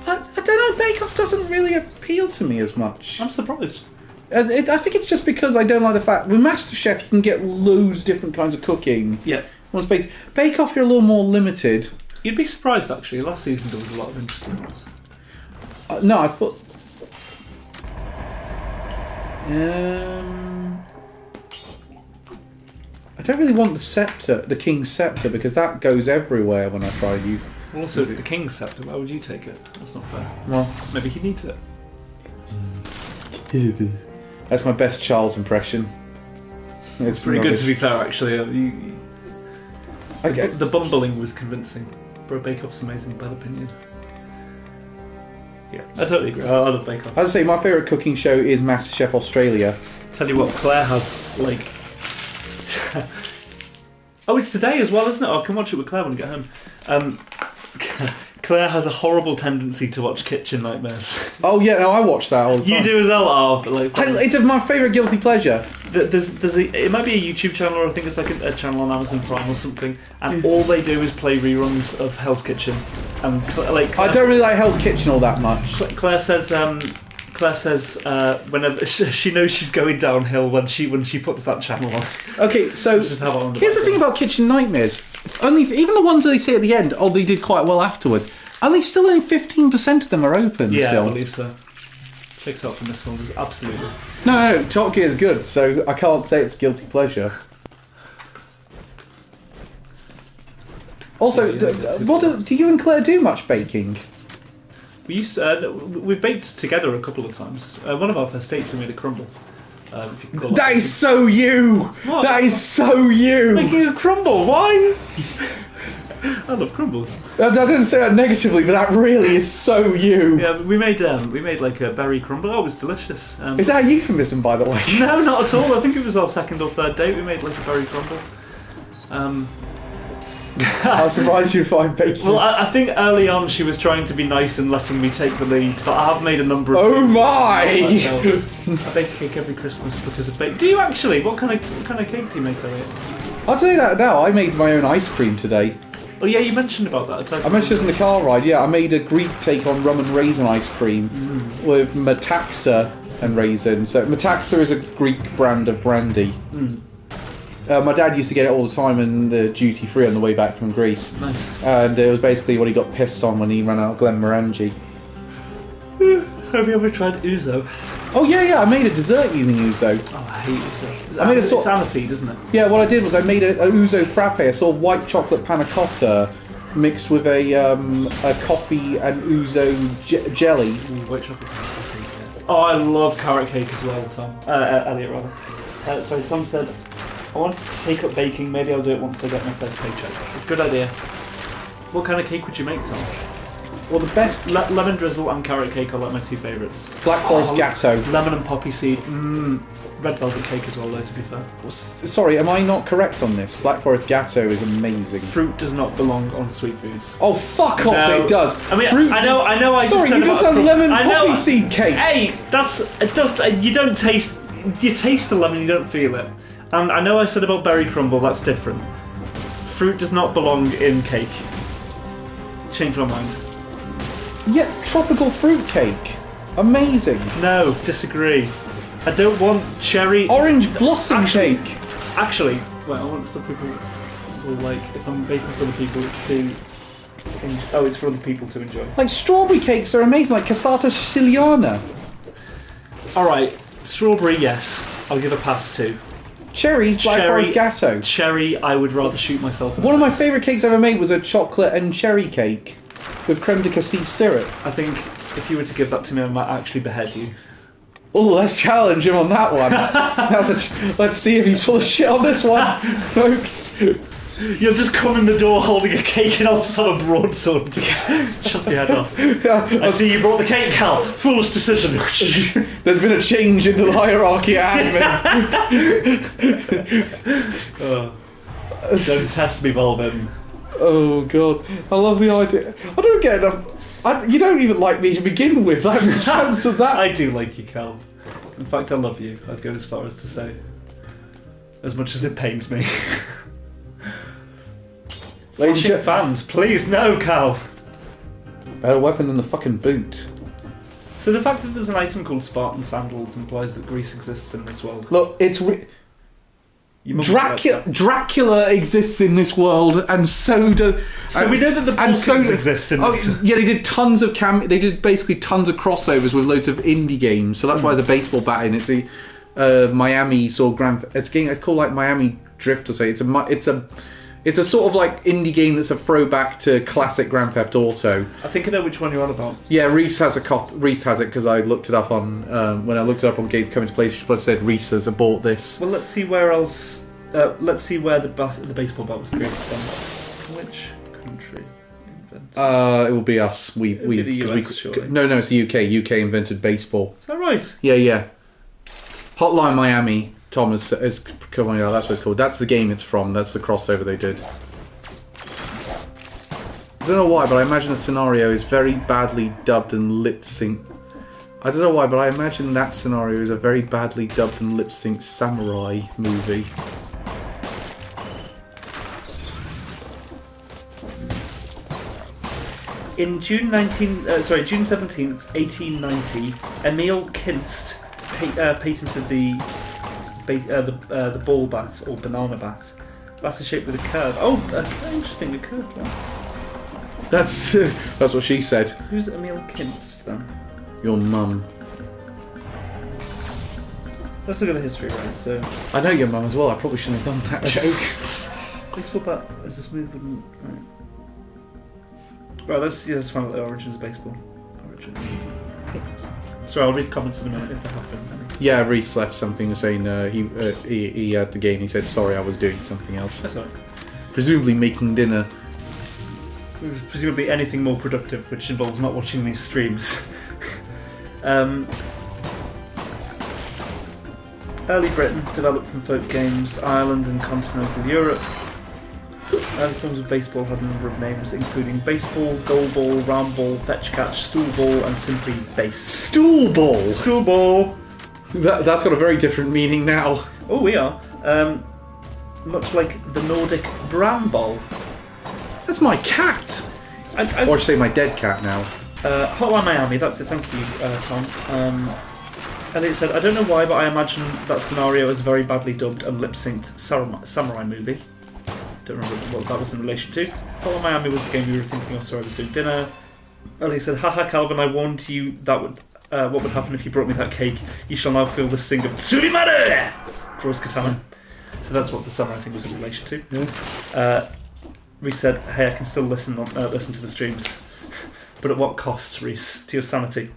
Speaker 1: I don't know, Bake Off doesn't really appeal to me as much.
Speaker 2: I'm surprised.
Speaker 1: I think it's just because I don't like the fact with MasterChef you can get loads of different kinds of cooking.
Speaker 2: Yeah.
Speaker 1: One space. Bake Off you're a little more limited.
Speaker 2: You'd be surprised, actually. Last season there was a lot of interesting ones.
Speaker 1: No, I thought. I don't really want the scepter, the king's scepter, because that goes everywhere when I try to use.
Speaker 2: Well, also, it's the king's scepter. Why would you take it? That's not fair.
Speaker 1: Well,
Speaker 2: Maybe he needs it.
Speaker 1: that's my best Charles impression.
Speaker 2: It's pretty good, to be fair, actually.
Speaker 1: Okay.
Speaker 2: The bumbling was convincing. Bro, Bake Off's amazing, bad opinion. Yeah, I totally agree. I love Bake Off.
Speaker 1: I'd say my favourite cooking show is MasterChef Australia.
Speaker 2: Tell you what, Claire has, like... Oh, it's today as well, isn't it? I can watch it with Claire when I get home. Claire has a horrible tendency to watch Kitchen Nightmares.
Speaker 1: Oh yeah, no, I watch that all the time.
Speaker 2: You do as well? Oh, but like...
Speaker 1: It's my favourite guilty pleasure.
Speaker 2: It might be a YouTube channel, or I think it's like a channel on Amazon Prime or something, and all they do is play reruns of Hell's Kitchen. And like,
Speaker 1: I don't really like Hell's Kitchen all that much.
Speaker 2: Claire says whenever she knows she's going downhill when she puts that channel on.
Speaker 1: Okay, so
Speaker 2: Just have it on the
Speaker 1: here's the thing about Kitchen Nightmares. Even the ones that they say at the end, oh, they did quite well afterwards. Only 15% of them are open.
Speaker 2: Yeah,
Speaker 1: still.
Speaker 2: I believe so. Takes out from this one, absolutely.
Speaker 1: No, Top Gear is good, so I can't say it's guilty pleasure. Also, do you and Claire do much baking?
Speaker 2: We used we've baked together a couple of times. One of our first dates we made a crumble. If you can call
Speaker 1: That is so you!
Speaker 2: What?
Speaker 1: That is so you!
Speaker 2: Making a crumble, why? I love crumbles.
Speaker 1: I didn't say that negatively, but that really is so you.
Speaker 2: Yeah, we made like a berry crumble. Oh, it was delicious.
Speaker 1: Is that a euphemism, by the way?
Speaker 2: No, not at all. I think it was our second or third date. We made like a berry crumble.
Speaker 1: I was surprised you'd find baking.
Speaker 2: Well, I think early on she was trying to be nice and letting me take the lead, but I have made a number of.
Speaker 1: Oh my!
Speaker 2: I bake cake every Christmas because of bake. Do you actually? What kind of cake do you make, Elliot?
Speaker 1: I'll tell you that now. I made my own ice cream today.
Speaker 2: Oh yeah, you mentioned about that.
Speaker 1: I mentioned this in the car ride. Yeah, I made a Greek take on rum and raisin ice cream with Metaxa and raisin. So Metaxa is a Greek brand of brandy. My dad used to get it all the time in the duty free on the way back from Greece.
Speaker 2: Nice.
Speaker 1: And it was basically what he got pissed on when he ran out of Glenmorangie.
Speaker 2: Have you ever tried ouzo?
Speaker 1: Oh yeah, I made a dessert using ouzo.
Speaker 2: Oh, I hate ouzo.
Speaker 1: I made a
Speaker 2: It's aniseed, isn't it?
Speaker 1: Yeah, what I did was I made a ouzo frappe, a sort of white chocolate panna cotta mixed with a coffee and ouzo jelly.
Speaker 2: Ooh, white chocolate. Oh, I love carrot cake as well, Tom. Elliot, rather. Sorry, Tom said, I wanted to take up baking. Maybe I'll do it once I get my first paycheck. Good idea. What kind of cake would you make, Tom?
Speaker 1: Well, the best
Speaker 2: Lemon drizzle and carrot cake are like my two favourites.
Speaker 1: Black Forest Gatto.
Speaker 2: Lemon and poppy seed. Red velvet cake as well, though, to be fair.
Speaker 1: Sorry, am I not correct on this? Black Forest Gatto is amazing.
Speaker 2: Fruit does not belong on sweet foods.
Speaker 1: Oh, fuck off!
Speaker 2: No.
Speaker 1: It does.
Speaker 2: I mean,
Speaker 1: Fruit...
Speaker 2: I know.
Speaker 1: Sorry, you just had lemon poppy seed cake.
Speaker 2: Hey, it does. You don't taste. You taste the lemon, you don't feel it. And I know I said about berry crumble. That's different. Fruit does not belong in cake. Change my mind.
Speaker 1: Yeah, tropical fruit cake. Amazing.
Speaker 2: No, disagree. I don't want cherry.
Speaker 1: Orange blossom cake.
Speaker 2: Actually, well, I want stuff people will like. If I'm baking for other people to. It's for other people to enjoy.
Speaker 1: Like strawberry cakes are amazing, like Cassata Siciliana.
Speaker 2: Alright, strawberry, yes. I'll give a pass to.
Speaker 1: Cherries, Black Forest Gatto.
Speaker 2: Cherry, I would rather shoot myself in
Speaker 1: One of my favourite cakes I ever made was a chocolate and cherry cake with creme de cassis syrup.
Speaker 2: I think if you were to give that to me, I might actually behead you.
Speaker 1: Oh, let's challenge him on that one. Let's see if he's full of shit on this one, folks.
Speaker 2: You'll just come in the door holding a cake and I'll just have a broadsword and just chop your head off. I see you brought the cake, Cal. Foolish decision.
Speaker 1: There's been a change in the hierarchy at admin.
Speaker 2: Don't test me, Balvin.
Speaker 1: Oh, God. I love the idea. I don't get enough... you don't even like me to begin with. I have a chance of that.
Speaker 2: I do like you, Cal. In fact, I love you. I'd go as far as to say. As much as it pains me.
Speaker 1: Ladies and
Speaker 2: fans, please, no, Cal.
Speaker 1: Better weapon than the fucking boot.
Speaker 2: So the fact that there's an item called Spartan Sandals implies that Greece exists in this world.
Speaker 1: Look, it's... Dracula exists in this world, and so do.
Speaker 2: So we know that the Balkans exists in this.
Speaker 1: Yeah, they did tons of They did basically tons of crossovers with loads of indie games. So that's why there's a baseball bat in it. It's a Miami sort of grand. It's called like Miami Drift or something. It's a sort of like indie game that's a throwback to classic Grand Theft Auto.
Speaker 2: I think I know which one you're on about.
Speaker 1: Yeah, Reese has it because I looked it up on when I looked it up on Games Coming to PlayStation Plus. Said Reese has bought this.
Speaker 2: Well, let's see where else. Let's see where the baseball bat was created from. Which country invented?
Speaker 1: It will be us.
Speaker 2: It'll be the US, surely.
Speaker 1: No, it's the UK. UK invented baseball.
Speaker 2: Is that right?
Speaker 1: Yeah. Hotline Miami. Tom is coming out. That's what it's called. That's the game it's from. That's the crossover they did. I don't know why, but I imagine the scenario is very badly dubbed and lip synced. I don't know why, but I imagine that scenario is a very badly dubbed and lip synced samurai movie.
Speaker 2: In June 17th, 1890, Emil Kinst patented the ball bat or banana bat. Bat is shaped with a curve. Oh, interesting, a curved one.
Speaker 1: That's what she said.
Speaker 2: Who's Emil Kinst then?
Speaker 1: Your mum.
Speaker 2: Let's look at the history, right? So
Speaker 1: I know your mum as well. I probably shouldn't have done that joke.
Speaker 2: baseball bat is a smooth wooden. Right, let's find out the origins of baseball. Sorry, I'll read comments in a minute if they happen.
Speaker 1: Yeah, Reese left something saying he had the game. He said, "Sorry, I was doing something else."
Speaker 2: That's all right.
Speaker 1: Presumably making dinner.
Speaker 2: Presumably anything more productive, which involves not watching these streams. Early Britain developed from folk games, Ireland and continental Europe. Early forms of baseball had a number of names, including baseball, goalball, round ball, fetch catch, stool ball, and simply base.
Speaker 1: Stool ball.
Speaker 2: Stool ball.
Speaker 1: That's got a very different meaning now.
Speaker 2: Oh, we are. Much like the Nordic bramble.
Speaker 1: That's my cat. Or say my dead cat now.
Speaker 2: Hotline Miami, that's it, thank you, Tom. Elliot said, I don't know why, but I imagine that scenario is a very badly dubbed and lip-synced samurai movie. Don't remember what that was in relation to. Hotline Miami was the game we were thinking of, so I was doing dinner. Elliot said, haha Calvin, I warned you that would what would happen if you brought me that cake. You shall now feel the sting of Surimare! Draws Kataman. So that's what the samurai thing was in relation to.
Speaker 1: Yeah.
Speaker 2: Reese said, hey, I can still listen to the streams. But at what cost, Reese? To your sanity.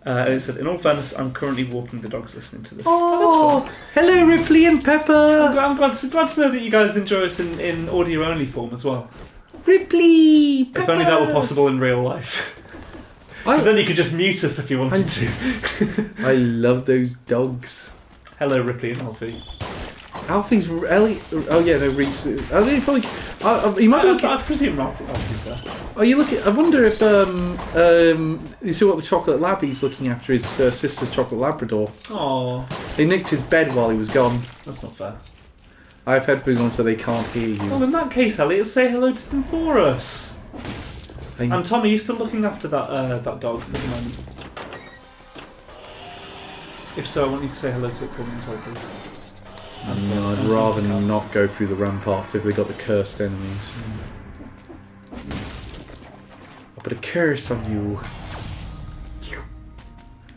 Speaker 2: It said, in all fairness, I'm currently walking the dogs listening to this.
Speaker 1: Oh,
Speaker 2: that's fun.
Speaker 1: Hello, Ripley and Pepper.
Speaker 2: I'm glad to know that you guys enjoy us in audio-only form as well.
Speaker 1: Ripley, Pepper.
Speaker 2: If only that were possible in real life. Because then you could just mute us if you wanted to.
Speaker 1: I love those dogs.
Speaker 2: Hello, Ripley and Alfie.
Speaker 1: Alfie's Ellie. Oh yeah, no, Reese. I think probably. He might be looking.
Speaker 2: I presume Alfie's there.
Speaker 1: Are you looking? I wonder if you see what the chocolate lab he's looking after his sister's chocolate Labrador.
Speaker 2: Oh.
Speaker 1: They nicked his bed while he was gone.
Speaker 2: That's not fair.
Speaker 1: I have headphones on so they can't hear you.
Speaker 2: Well, in that case, Elliot, say hello to them for us. And Tom, are you still looking after that dog at the moment? If so, I want you to say hello to it for me as well, please.
Speaker 1: No, I'd rather not go through the ramparts if they got the cursed enemies. I'll put a curse on you.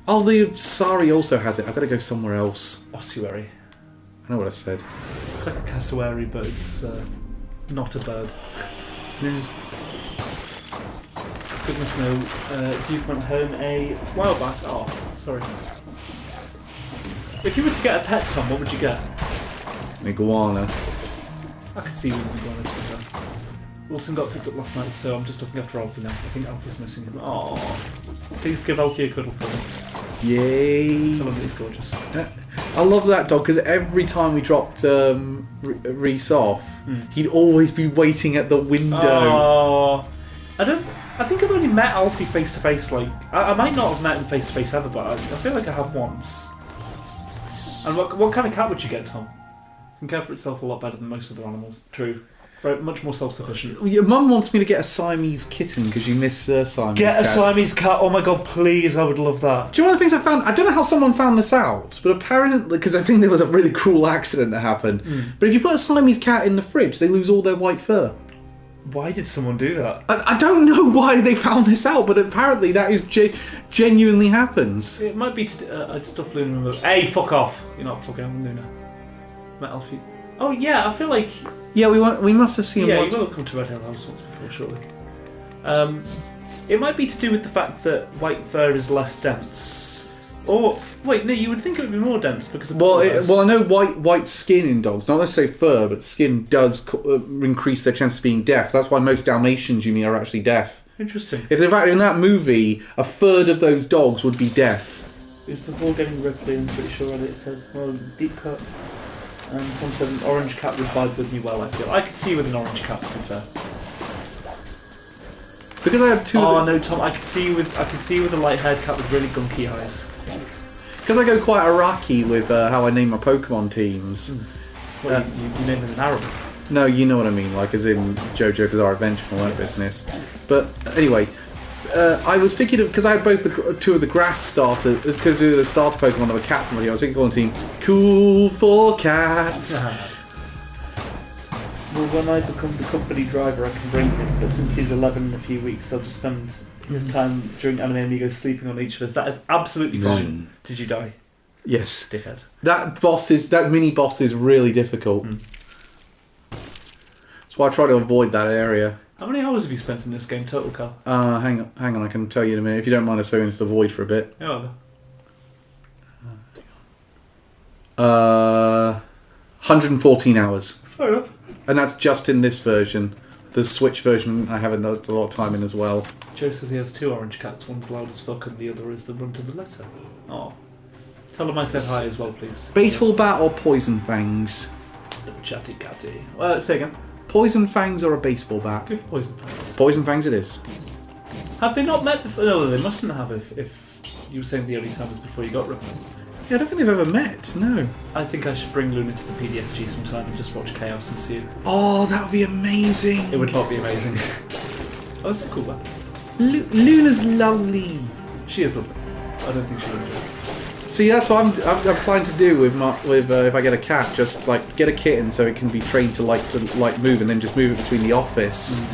Speaker 1: Oh, the Sari also has it. I've got to go somewhere else.
Speaker 2: Ossuary.
Speaker 1: I know what I said.
Speaker 2: It's like a cassowary, but it's not a bird.
Speaker 1: Yes.
Speaker 2: Goodness no. Duke went home a while back. Oh, sorry. If you were to get a pet, Tom, what would you get?
Speaker 1: An iguana.
Speaker 2: I can see you with iguana too. Wilson got picked up last night, so I'm just looking after Alfie now. I think Alfie's missing him. Oh, please give Alfie a cuddle for me.
Speaker 1: Yay!
Speaker 2: Tell him that he's gorgeous.
Speaker 1: I love that dog because every time we dropped Reese off, he'd always be waiting at the window.
Speaker 2: Oh, I think I've only met Alfie face to face. Like I might not have met him face to face ever, but I feel like I have once. And what kind of cat would you get, Tom? It can care for itself a lot better than most other animals. True. Right, much more self-sufficient.
Speaker 1: Your mum wants me to get a Siamese kitten because you miss Siamese
Speaker 2: Get a
Speaker 1: cat.
Speaker 2: Siamese cat. Oh my god, please! I would love that.
Speaker 1: Do you know one of the things I found? I don't know how someone found this out, but apparently, because I think there was a really cruel accident that happened. But if you put a Siamese cat in the fridge, they lose all their white fur.
Speaker 2: Why did someone do that?
Speaker 1: I don't know why they found this out, but apparently that is genuinely happens.
Speaker 2: It might be I'd stuff Luna. Remote. Hey, fuck off! You're not fucking Luna. Metal feet. Oh yeah, I feel like.
Speaker 1: Yeah, we must have seen.
Speaker 2: Yeah, you will come to Red Hill House once before, surely. It might be to do with the fact that white fur is less dense. Or wait, no, you would think it would be more dense because of
Speaker 1: well, I know white skin in dogs, not necessarily fur, but skin does increase their chance of being deaf. That's why most Dalmatians you meet are actually deaf.
Speaker 2: Interesting.
Speaker 1: If in fact in that movie a third of those dogs would be deaf.
Speaker 2: It was before getting Ripley, I'm pretty sure it said, well, deep cut. And Tom said an orange cat would vibe with me well, I feel. I could see you with an orange cat, to be fair.
Speaker 1: Because I have two.
Speaker 2: Oh no, Tom! I could see you with a light-haired cat with really gunky eyes.
Speaker 1: Because I go quite Iraqi with how I name my Pokemon teams.
Speaker 2: Well, you name them in Arabic.
Speaker 1: No, you know what I mean, like as in JoJo Bizarre Adventure and all that business. But anyway, I was thinking of, because I had both two of the grass starter, could do the starter Pokemon that were cats and everything. I was thinking of calling the team Cool for Cats.
Speaker 2: Well, when I become the company driver, I can bring him. But since he's 11 in a few weeks, I'll just spend his time during Anime Amigos sleeping on each of us. That is absolutely fine. Did you die?
Speaker 1: Yes.
Speaker 2: Dickhead.
Speaker 1: That mini boss is really difficult. That's why I try to avoid that area.
Speaker 2: How many hours have you spent in this game total, Cal?
Speaker 1: Hang on, I can tell you in a minute. If you don't mind, us going into the void for a bit.
Speaker 2: Yeah.
Speaker 1: 114 hours.
Speaker 2: Fair enough.
Speaker 1: And that's just in this version. The Switch version I have a lot of time in as well.
Speaker 2: Joe says he has two orange cats. One's loud as fuck and the other is the runt of the litter. Oh. Tell him I said hi as well, please.
Speaker 1: Baseball bat or poison fangs?
Speaker 2: Chatty catty. Say again.
Speaker 1: Poison fangs or a baseball bat?
Speaker 2: Give poison fangs.
Speaker 1: Poison fangs it is.
Speaker 2: Have they not met before? No, they mustn't have if you were saying the only time was before you got Ripley.
Speaker 1: Yeah, I don't think they've ever met, no.
Speaker 2: I think I should bring Luna to the PDSG sometime and just watch Chaos and see it.
Speaker 1: Oh, that would be amazing.
Speaker 2: It would not be amazing. Oh, that's a cool one.
Speaker 1: Luna's lovely.
Speaker 2: She is lovely. I don't think she would enjoy it.
Speaker 1: See, that's what I'm planning to do with if I get a cat, just like get a kitten so it can be trained to move, and then just move it between the office.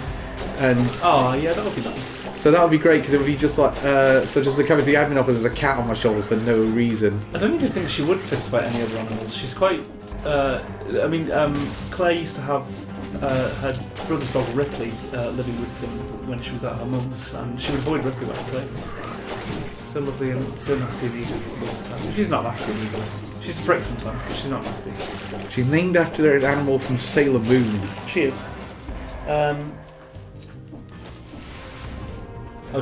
Speaker 1: And
Speaker 2: oh yeah, that would be nice.
Speaker 1: So that would be great because it would be just like so just to come to the admin office as a cat on my shoulder for no reason.
Speaker 2: I don't even think she would fist fight any other animals. She's quite. Claire used to have her brother's dog Ripley living with them when she was at her mum's, and she would avoid Ripley when playing. So lovely and so nasty and evil most of the time. She's not nasty and evil. She's a prick sometimes, but she's not nasty.
Speaker 1: She's named after an animal from Sailor Moon.
Speaker 2: She is.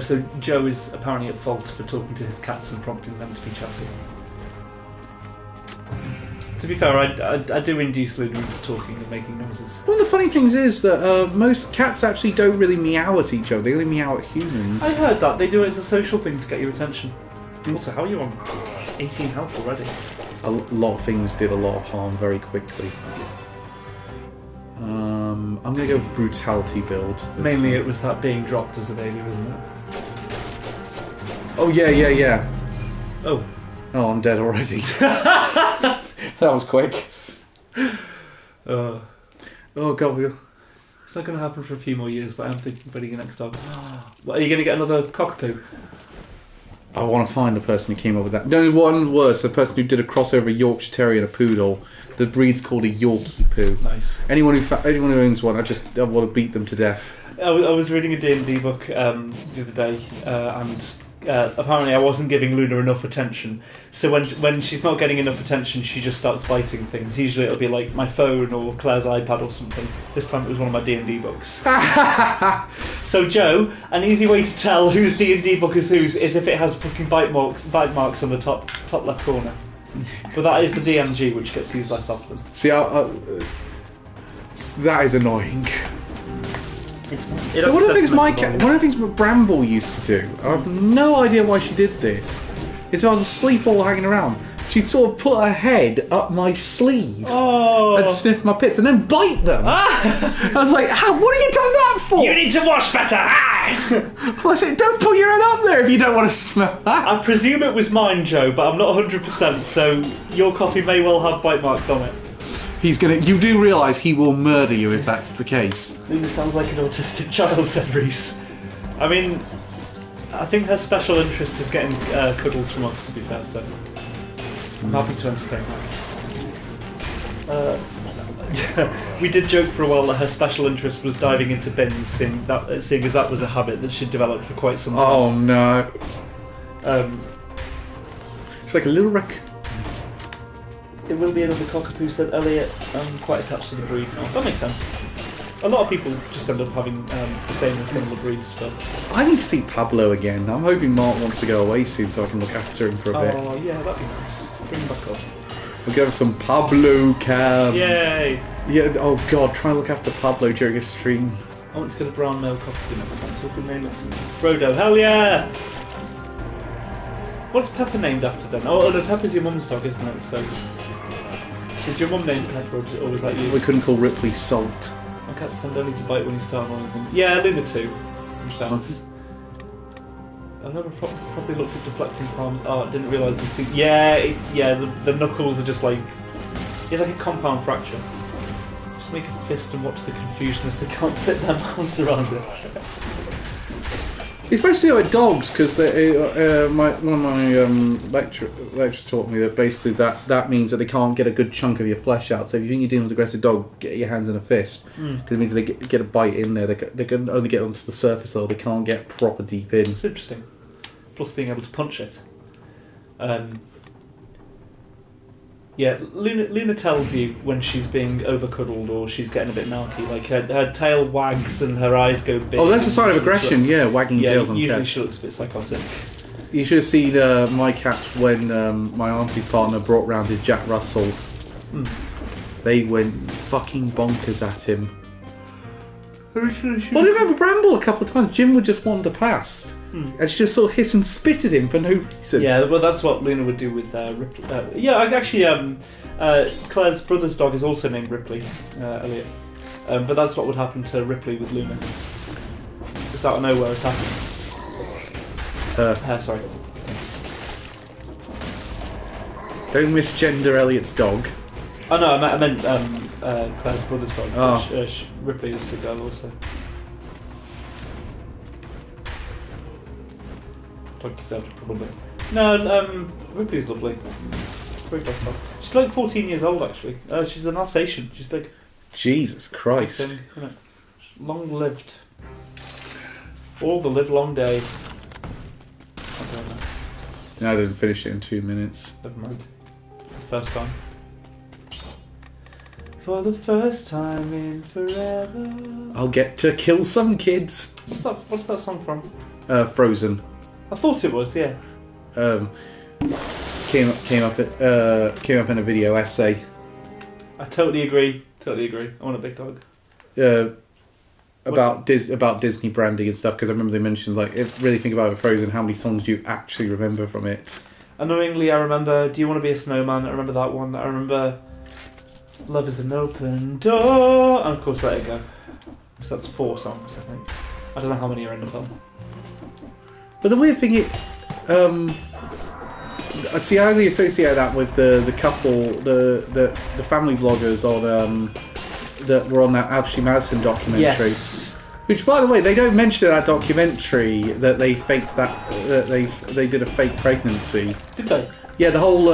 Speaker 2: So Joe is apparently at fault for talking to his cats and prompting them to be chatty. To be fair, I do induce Luna into talking and making noises.
Speaker 1: One of the funny things is that most cats actually don't really meow at each other. They only meow at humans.
Speaker 2: I heard that. They do it as a social thing to get your attention. Also, how are you on 18 health already?
Speaker 1: A lot of things did a lot of harm very quickly. I'm going to go brutality build.
Speaker 2: Mainly it was that being dropped as a baby, wasn't it?
Speaker 1: Oh, yeah.
Speaker 2: Oh,
Speaker 1: I'm dead already. That was quick.
Speaker 2: Oh god, it's not going to happen for a few more years, but I'm thinking about your next dog. What, are you going to get another cockapoo?
Speaker 1: I want to find the person who came up with that. No, one worse, the person who did a crossover Yorkshire Terrier and a poodle. The breed's called a Yorkie poo.
Speaker 2: Nice.
Speaker 1: Anyone who owns one, I want to beat them to death.
Speaker 2: I was reading a D&D book the other day, and apparently I wasn't giving Luna enough attention. So when she's not getting enough attention, she just starts biting things. Usually it'll be like my phone or Claire's iPad or something. This time it was one of my D&D books. So Joe, an easy way to tell whose D&D book is whose is if it has fucking bite marks on the top left corner. But that is the DMG, which gets used less often.
Speaker 1: See, that is annoying. One of the things Bramble used to do, I have no idea why she did this, is if I was asleep or hanging around, she'd sort of put her head up my sleeve and sniff my pits and then bite them. I was like, what are you doing that for?
Speaker 2: You need to wash better!
Speaker 1: I said, don't put your head up there if you don't want to smell that.
Speaker 2: I presume it was mine, Joe, but I'm not 100%, so your copy may well have bite marks on it.
Speaker 1: You do realise he will murder you if that's the case.
Speaker 2: Luna sounds like an autistic child, said Reese. I mean, I think her special interest is getting cuddles from us, to be fair, so I'm happy to entertain that. We did joke for a while that her special interest was diving into bins, seeing as that was a habit that she'd developed for quite some time.
Speaker 1: Oh no. It's like a little raccoon.
Speaker 2: It will be another cockapoo, said Elliot. I'm quite attached to the breed now. That makes sense. A lot of people just end up having the same or similar breeds. But
Speaker 1: I need to see Pablo again. I'm hoping Mark wants to go away soon so I can look after him for a bit.
Speaker 2: Oh yeah, that'd be nice. Bring him back up.
Speaker 1: We'll go with some Pablo cam.
Speaker 2: Yay!
Speaker 1: Yeah. Oh god, try and look after Pablo during a stream.
Speaker 2: I want to get a brown male cockapoo next time, so we can name it Frodo. Hell yeah! What's Pepper named after then? Oh no, Pepper's your mum's dog, isn't it? So. Did your mum name Pepper, or was that you?
Speaker 1: We couldn't call Ripley Salt.
Speaker 2: My cats tend only to bite when you start annoying them. Yeah, Luna too. In fairness. I never probably looked at deflecting palms. Oh, I didn't realise the seat. Yeah, the knuckles are just like... It's like a compound fracture. Just make a fist and watch the confusion as they can't fit their mouths around it.
Speaker 1: It's supposed to do with dogs because one of my lecturers taught me that basically that means that they can't get a good chunk of your flesh out. So if you think you're dealing with an aggressive dog, get your hands in a fist because it means they get a bite in there. They can only get onto the surface though. They can't get proper deep in.
Speaker 2: It's interesting. Plus being able to punch it. Yeah, Luna tells you when she's being over-cuddled or she's getting a bit narky. Like her tail wags and her eyes go big.
Speaker 1: Oh, that's a sign of aggression. Yeah, wagging tails on cat.
Speaker 2: Usually she looks a bit psychotic.
Speaker 1: You should have seen my cat when my auntie's partner brought round his Jack Russell. They went fucking bonkers at him. Well, I remember Bramble a couple of times. Jim would just wander past. And she just sort of hiss and spit at him for no reason.
Speaker 2: Yeah, well, that's what Luna would do with Ripley. Claire's brother's dog is also named Ripley, Elliot. But that's what would happen to Ripley with Luna. Just out of nowhere, attacking. Sorry.
Speaker 1: Don't misgender Elliot's dog.
Speaker 2: Oh no, I meant Claire's brother's dog.
Speaker 1: Oh.
Speaker 2: Ripley is the girl also. Dog deserved it, probably. No, Ripley's lovely. Very docile. She's like 14 years old, actually. She's an Alsatian. She's big.
Speaker 1: Jesus Christ.
Speaker 2: Long lived. All the live long day. I don't know.
Speaker 1: No, I didn't finish it in 2 minutes.
Speaker 2: Never mind. The first time. For the first time in forever.
Speaker 1: I'll get to kill some kids.
Speaker 2: What's that song from?
Speaker 1: Frozen.
Speaker 2: I thought it was, yeah.
Speaker 1: Came up in a video essay.
Speaker 2: I totally agree. I want a big dog.
Speaker 1: About Disney branding and stuff, because I remember they mentioned, like, if really think about it, Frozen, how many songs do you actually remember from it?
Speaker 2: Annoyingly, I remember Do You Want to Be a Snowman? I remember that one. I remember Love is an Open Door, and of course Let It Go. So that's 4 songs, I think. I don't know how many are in the film.
Speaker 1: But the weird thing is, I see I only associate that with the couple, the family vloggers on that were on that Ashley Madison documentary.
Speaker 2: Yes.
Speaker 1: Which, by the way, they don't mention in that documentary that they faked that they did a fake pregnancy.
Speaker 2: Did they?
Speaker 1: Yeah, the whole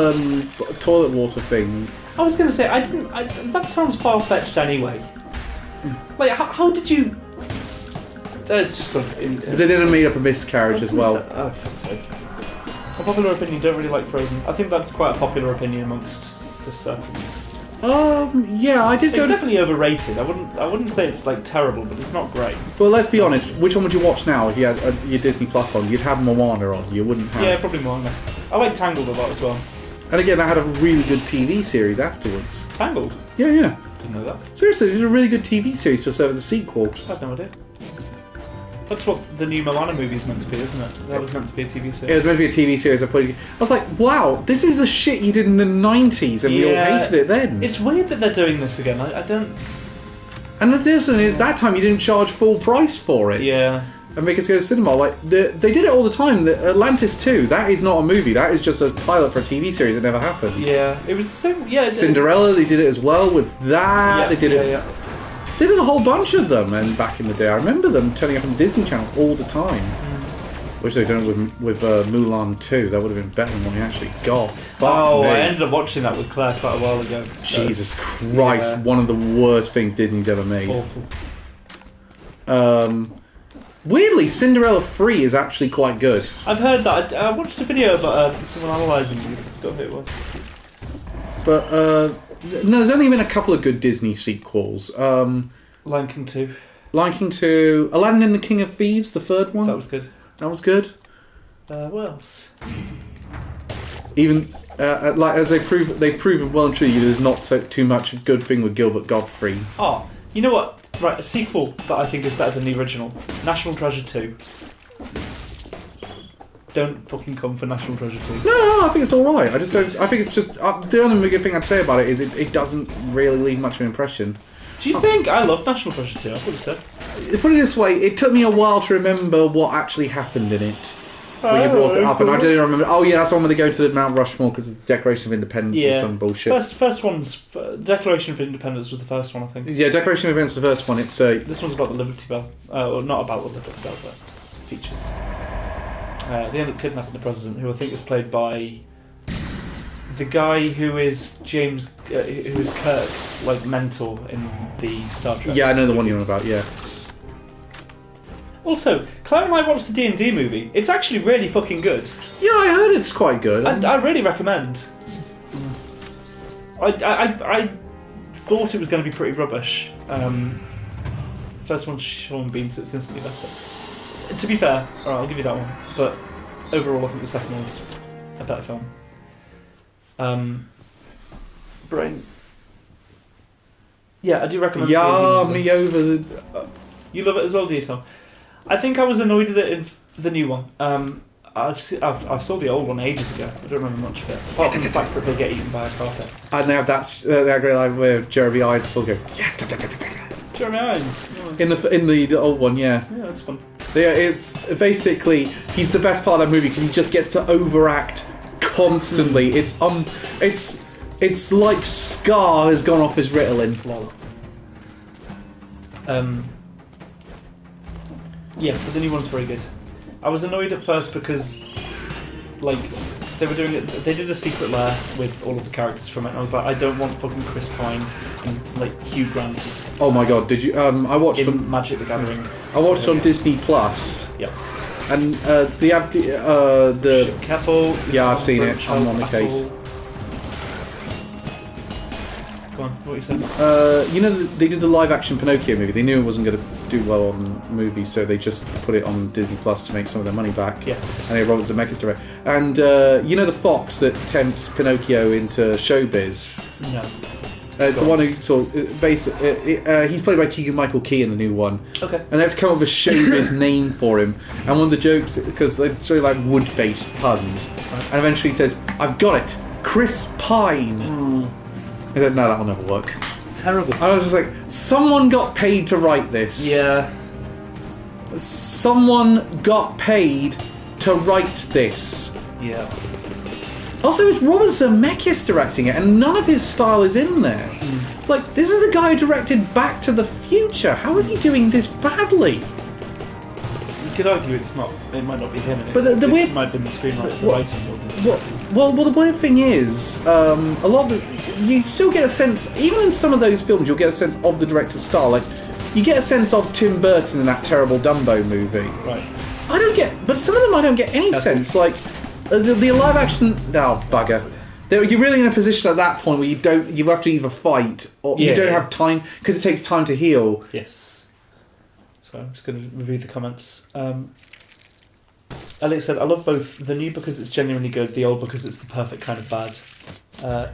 Speaker 1: toilet water thing.
Speaker 2: I was going to say that sounds far fetched anyway. Like, how did you? It's just
Speaker 1: But they didn't make up a miscarriage as well.
Speaker 2: Oh, for fuck's sake. Unpopular opinion, don't really like Frozen. I think that's quite a popular opinion amongst this circle.
Speaker 1: Yeah, I did go.
Speaker 2: It's definitely overrated. I wouldn't say it's like terrible, but it's not great.
Speaker 1: Well, let's be honest. Which one would you watch now if you had your Disney Plus on? You'd have Moana on. You wouldn't have.
Speaker 2: Yeah, probably Moana. I like Tangled a lot as well.
Speaker 1: And again, that had a really good TV series afterwards.
Speaker 2: Tangled?
Speaker 1: Yeah.
Speaker 2: Didn't know that.
Speaker 1: Seriously, it was a really good TV series to serve as a sequel.
Speaker 2: I had no idea. That's what the new Moana movie is meant to be, isn't it? That was meant to be a TV
Speaker 1: It
Speaker 2: series.
Speaker 1: was meant to be a TV series. I was like, wow, this is the shit you did in the 90s, and we all hated it then.
Speaker 2: It's weird that they're doing this again. I don't.
Speaker 1: And the difference is that time you didn't charge full price for it.
Speaker 2: Yeah.
Speaker 1: And make us go to cinema. Like they did it all the time. The Atlantis 2, that is not a movie. That is just a pilot for a TV series that never happened.
Speaker 2: Yeah. It was the same. Yeah.
Speaker 1: Cinderella, they did it as well with that.
Speaker 2: Yeah,
Speaker 1: They did it.
Speaker 2: Yeah.
Speaker 1: They did a whole bunch of them, and back in the day, I remember them turning up on the Disney Channel all the time. Wish they'd done it with Mulan 2. That would have been better than what we actually got. Fuck me.
Speaker 2: I ended up watching that with Claire quite a while ago.
Speaker 1: Jesus Christ,
Speaker 2: yeah.
Speaker 1: one of the worst things Disney's ever made.
Speaker 2: Awful.
Speaker 1: Weirdly, Cinderella 3 is actually quite good.
Speaker 2: I've heard that. I watched a video about someone analysing it. I forgot who it was.
Speaker 1: But, no, there's only been a couple of good Disney sequels.
Speaker 2: Lion King 2.
Speaker 1: Lion King 2, Aladdin and the King of Thieves, the third one.
Speaker 2: That was good.
Speaker 1: That was good.
Speaker 2: What else?
Speaker 1: Even like as they've proven well and truly, there's not too much a good thing with Gilbert Gottfried.
Speaker 2: Oh, you know what? Right, a sequel that I think is better than the original. National Treasure 2. Don't fucking come for National Treasure 2.
Speaker 1: No, I think it's all right. I just don't. I think it's just the only good thing I'd say about it is it doesn't really leave much of an impression.
Speaker 2: Do you think I love National Treasure 2? I would have said.
Speaker 1: Put it this way, it took me a while to remember what actually happened in it. When you brought it up, and I don't remember. Oh yeah, that's one where they go to the Mount Rushmore because it's the Declaration of Independence or some bullshit.
Speaker 2: First one's Declaration of Independence was the first one, I think.
Speaker 1: Yeah, Declaration of Independence was the first one. It's
Speaker 2: This one's about the Liberty Bell, or not about the Liberty Bell, but features. They end up kidnapping the president, who I think is played by the guy who is James, who is Kirk's like mentor in the Star Trek.
Speaker 1: Yeah, I know the one you're on about. Yeah.
Speaker 2: Also, Claire and I watched the D&D movie. It's actually really fucking good.
Speaker 1: Yeah, I heard it's quite good.
Speaker 2: I really recommend. I thought it was going to be pretty rubbish. First one, Sean Bean, so it's instantly better. To be fair, alright, I'll give you that one. But overall, I think the second one's a better film. Brain. Yeah, I do recommend.
Speaker 1: Yeah, me over the.
Speaker 2: You love it as well, do you, Tom? I think I was annoyed with it in the new one. I saw the old one ages ago. I don't remember much of it. Apart from the fact that they get eaten by a carpet.
Speaker 1: And they have that great line where Jeremy Irons still go.
Speaker 2: Jeremy Irons.
Speaker 1: In the old one, yeah.
Speaker 2: Yeah, that's fun.
Speaker 1: Yeah, it's basically he's the best part of that movie because he just gets to overact constantly. It's like Scar has gone off his Ritalin.
Speaker 2: Lol. Yeah, but the new one's very good. I was annoyed at first because, like, they were doing it. They did a secret lair with all of the characters from it. And I was like, I don't want fucking Chris Pine and like Hugh Grant.
Speaker 1: Oh my god! Did you? I watched
Speaker 2: in Magic the Gathering.
Speaker 1: I watched on Disney Plus.
Speaker 2: Yep.
Speaker 1: And the
Speaker 2: Keppel.
Speaker 1: Yeah, I've seen it. I'm on the case.
Speaker 2: Go on, what are you saying?
Speaker 1: You know, they did the live-action Pinocchio movie. They knew it wasn't going to do well on movies, so they just put it on Disney Plus to make some of their money back.
Speaker 2: Yeah.
Speaker 1: And they Robert Zemeckis direct. And you know the fox that tempts Pinocchio into showbiz?
Speaker 2: No.
Speaker 1: It's the one who sort of he's played by Keegan-Michael Key in the new one.
Speaker 2: Okay.
Speaker 1: And they have to come up with a showbiz name for him. And one of the jokes, because they show like wood-based puns, and eventually he says, "I've got it, Chris Pine." I said, no, that'll never work.
Speaker 2: Terrible.
Speaker 1: I was just like, someone got paid to write this.
Speaker 2: Yeah.
Speaker 1: Someone got paid to write this.
Speaker 2: Yeah.
Speaker 1: Also, it's Robert Zemeckis directing it, and none of his style is in there. Like, this is the guy who directed Back to the Future. How is he doing this badly?
Speaker 2: You could argue it might not be him.
Speaker 1: But
Speaker 2: it
Speaker 1: the weird,
Speaker 2: might have been the screenwriter, the writing.
Speaker 1: Well, the weird thing is, a lot of you still get a sense, even in some of those films, you'll get a sense of the director's style. Like, you get a sense of Tim Burton in that terrible Dumbo movie.
Speaker 2: Right.
Speaker 1: But some of them I don't get any sense. Like, the live action, bugger. You're really in a position at that point where you have to either fight or you don't have time because it takes time to heal.
Speaker 2: Yes. So I'm just going to review the comments. Alex said, I love both. The new because it's genuinely good, the old because it's the perfect kind of bad.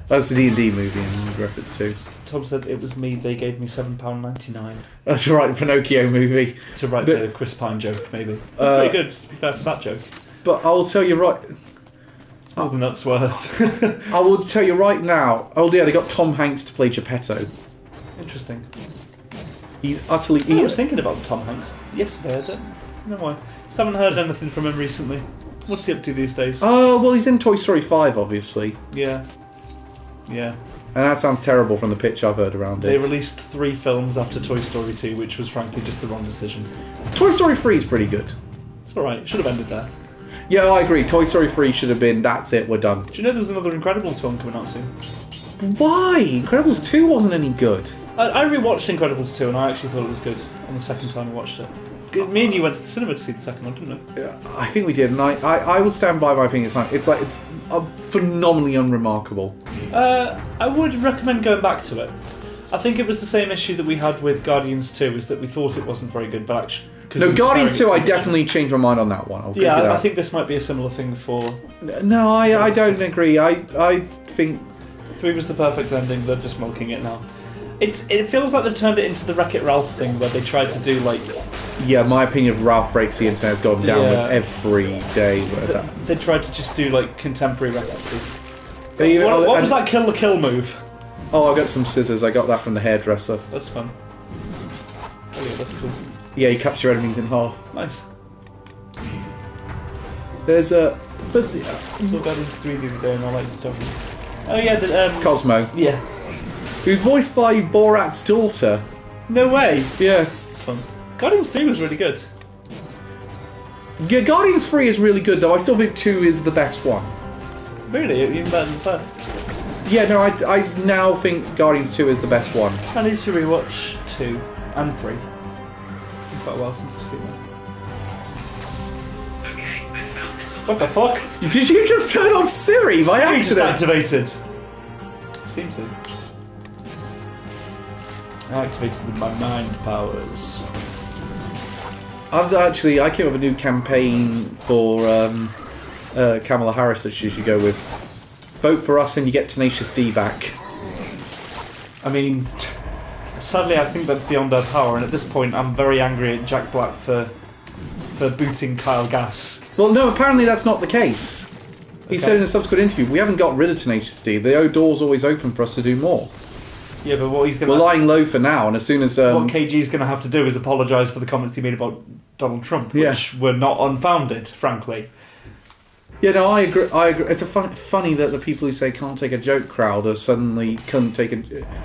Speaker 1: That's the D&D movie in reference to.
Speaker 2: Tom said it was me. They gave me £7.99
Speaker 1: That's right, the Pinocchio movie.
Speaker 2: to write the Chris Pine joke. Maybe that's pretty good. To be fair to that joke,
Speaker 1: But I will tell you right.
Speaker 2: it's more than that's worth.
Speaker 1: I will tell you right now. Oh yeah, they got Tom Hanks to play Geppetto.
Speaker 2: Interesting.
Speaker 1: He's utterly.
Speaker 2: I was thinking about Tom Hanks yesterday. I don't know why. Just haven't heard anything from him recently. What's he up to these days?
Speaker 1: Oh well, he's in Toy Story 5, obviously,
Speaker 2: Yeah.
Speaker 1: and that sounds terrible from the pitch I've heard around
Speaker 2: They
Speaker 1: it.
Speaker 2: released 3 films after Toy Story 2, which was frankly just the wrong decision.
Speaker 1: Toy Story 3 is pretty good.
Speaker 2: It's alright, should have ended there.
Speaker 1: Yeah, I agree. Toy Story 3 should have been. That's it. We're done.
Speaker 2: Do you know there's another Incredibles film coming out soon?
Speaker 1: Why? Incredibles 2 wasn't any good.
Speaker 2: I rewatched Incredibles 2 and I actually thought it was good on the second time I watched it. Me and you went to the cinema to see the second one, didn't we?
Speaker 1: Yeah, I think we did, and I would stand by my opinion. It's phenomenally unremarkable.
Speaker 2: I would recommend going back to it. I think it was the same issue that we had with Guardians 2, is that we thought it wasn't very good, but actually...
Speaker 1: No, Guardians 2, I definitely changed my mind on that one. I'll give you that.
Speaker 2: I think this might be a similar thing for...
Speaker 1: No, I don't agree. I think...
Speaker 2: 3 was the perfect ending, they're just milking it now. It feels like they turned it into the Wreck-It Ralph thing, where they tried to do, like...
Speaker 1: Yeah, my opinion of Ralph Breaks the Internet has gone down with every day.
Speaker 2: They tried to just do, like, contemporary references.
Speaker 1: What
Speaker 2: What was that Kill the Kill move?
Speaker 1: Oh, I got some scissors. I got that from the hairdresser.
Speaker 2: That's fun. Oh yeah, that's cool.
Speaker 1: Yeah, you cut your enemies in half.
Speaker 2: Nice.
Speaker 1: There's a... But...
Speaker 2: So Guardians 3 the other day and I like the dog. Oh yeah, the...
Speaker 1: Cosmo.
Speaker 2: Yeah.
Speaker 1: Who's voiced by Borat's daughter.
Speaker 2: No way!
Speaker 1: Yeah.
Speaker 2: It's fun. Guardians 3 was really good.
Speaker 1: Yeah, Guardians 3 is really good, though. I still think 2 is the best one.
Speaker 2: Really? Even better than the first?
Speaker 1: Yeah, no, I now think Guardians 2 is the best one.
Speaker 2: I need to rewatch 2 and 3. It's been quite a while since I've seen them.
Speaker 3: Okay, I found this on
Speaker 2: What the fuck?
Speaker 1: Did you just turn on Siri by
Speaker 2: Siri's just
Speaker 1: accident?
Speaker 2: activated. Seems to. I activated with my mind powers.
Speaker 1: I came up with a new campaign for Kamala Harris that she should go with. Vote for us and you get Tenacious D back.
Speaker 2: I mean, sadly, I think that's beyond our power, and at this point, I'm very angry at Jack Black for booting Kyle Gass.
Speaker 1: Well, no, apparently that's not the case. He said in a subsequent interview, we haven't got rid of Tenacious D. The door's always open for us to do more.
Speaker 2: Yeah, but what he's going
Speaker 1: We're lying low for now, and as soon as...
Speaker 2: what KG's going to have to do is apologise for the comments he made about Donald Trump, which were not unfounded, frankly.
Speaker 1: Yeah, no, I agree. It's funny that the people who say can't take a joke crowd are suddenly couldn't take a...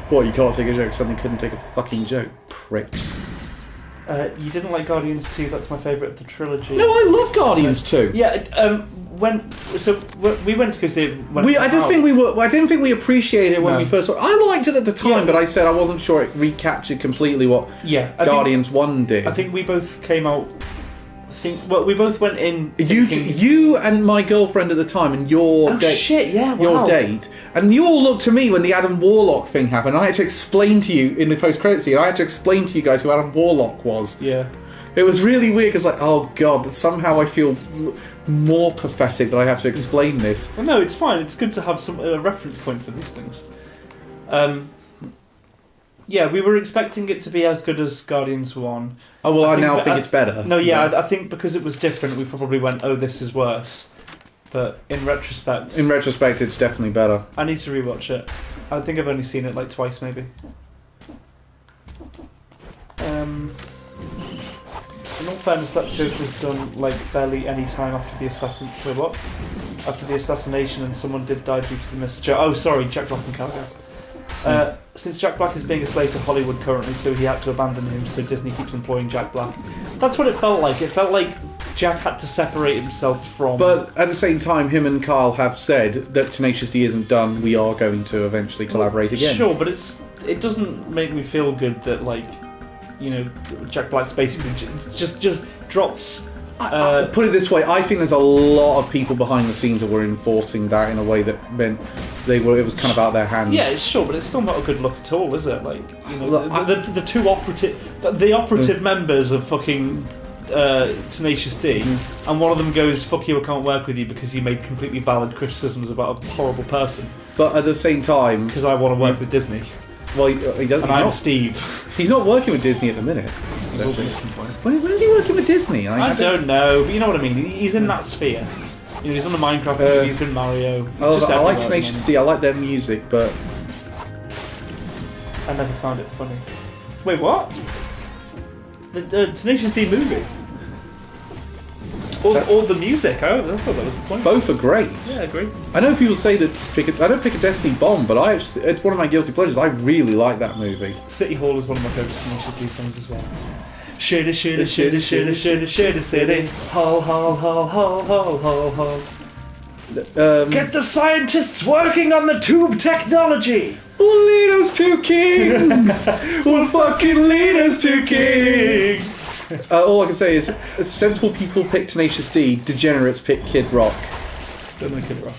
Speaker 1: What, you can't take a joke, suddenly couldn't take a fucking joke. Pricks.
Speaker 2: You didn't like Guardians 2, that's my favourite of the trilogy.
Speaker 1: No, I love Guardians 2.
Speaker 2: Yeah, we went to go see it when
Speaker 1: I didn't think we appreciated it when
Speaker 2: No.
Speaker 1: we first saw it. I liked it at the time,
Speaker 2: Yeah.
Speaker 1: but I said I wasn't sure it recaptured completely what Guardians 1 did.
Speaker 2: I think we both came out... we both went in thinking...
Speaker 1: You and my girlfriend at the time, and your date, and you all looked to me when the Adam Warlock thing happened. I had to explain to you in the post-credit scene. I had to explain to you guys who Adam Warlock was.
Speaker 2: Yeah.
Speaker 1: It was really weird because, like, oh god, somehow I feel more pathetic that I have to explain this.
Speaker 2: Well, no, it's fine. It's good to have some reference points for these things. Yeah, we were expecting it to be as good as Guardians 1.
Speaker 1: Oh, well, I now think it's better.
Speaker 2: No, I think because it was different, we probably went, oh, this is worse. But in retrospect...
Speaker 1: In retrospect, it's definitely better.
Speaker 2: I need to rewatch it. I think I've only seen it like twice, maybe. In all fairness, that joke was done like barely any time after the After the assassination, and someone did die due to the misjudgment. Oh, sorry, Jack Black and Calgary. Since Jack Black is being a slave to Hollywood currently, so he had to abandon him, so Disney keeps employing Jack Black. That's what it felt like. It felt like Jack had to separate himself from...
Speaker 1: But at the same time, him and Kyle have said that Tenacious D isn't done. We are going to eventually collaborate again.
Speaker 2: Sure, but it doesn't make me feel good that, like, you know, Jack Black's basically just drops...
Speaker 1: put it this way, I think there's a lot of people behind the scenes that were enforcing that in a way that meant it was kind of out of their hands.
Speaker 2: Yeah, sure, but it's still not a good look at all, is it? Like, you know,
Speaker 1: Look,
Speaker 2: the two operative members of fucking Tenacious D, and one of them goes, "Fuck you, I can't work with you because you made completely valid criticisms about a horrible person."
Speaker 1: But at the same time,
Speaker 2: because I want to work with Disney.
Speaker 1: Well, he doesn't.
Speaker 2: And I'm Steve.
Speaker 1: He's not working with Disney at the minute.
Speaker 2: He will be at some point.
Speaker 1: When is he working with Disney?
Speaker 2: I don't know, but you know what I mean. He's in that sphere. You know, he's on the Minecraft movie, he's been Mario. He's just
Speaker 1: I like
Speaker 2: everywhere at the
Speaker 1: Tenacious D. I like their music, but
Speaker 2: I never found it funny. Wait, what? The Tenacious D movie? All the music. I thought that was the point.
Speaker 1: both are great.
Speaker 2: Yeah, I agree.
Speaker 1: I know people say that I don't pick a Destiny bomb, but it's one of my guilty pleasures. I really like that movie.
Speaker 2: City Hall is one of my favourite Tenacious D songs as well. Shoulda, shoulda, shoulda, shoulda, shoulda, shoulda, city. Hall, hall, hall, hall, hall, hall, hall. Get the scientists working on the tube technology!
Speaker 1: We'll lead us to kings! We'll fucking lead us to kings! All I can say is, sensible people pick Tenacious D, degenerates pick Kid Rock.
Speaker 2: Don't know Kid Rock.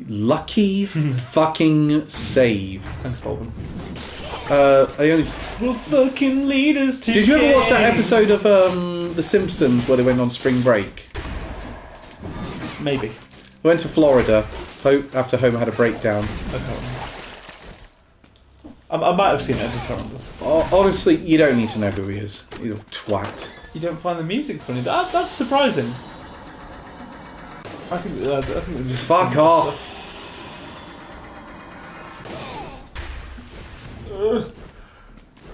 Speaker 1: Lucky fucking save.
Speaker 2: Thanks, Baldwin.
Speaker 1: We'll
Speaker 2: fucking lead us to
Speaker 1: Did you ever watch that episode of The Simpsons where they went on spring break?
Speaker 2: Maybe.
Speaker 1: They went to Florida after Homer had a breakdown.
Speaker 2: I can't remember. I might have seen it, I just can't remember.
Speaker 1: Honestly, you don't need to know who he is. He's a twat.
Speaker 2: You don't find the music funny? That's surprising. I think it was
Speaker 1: Fuck off.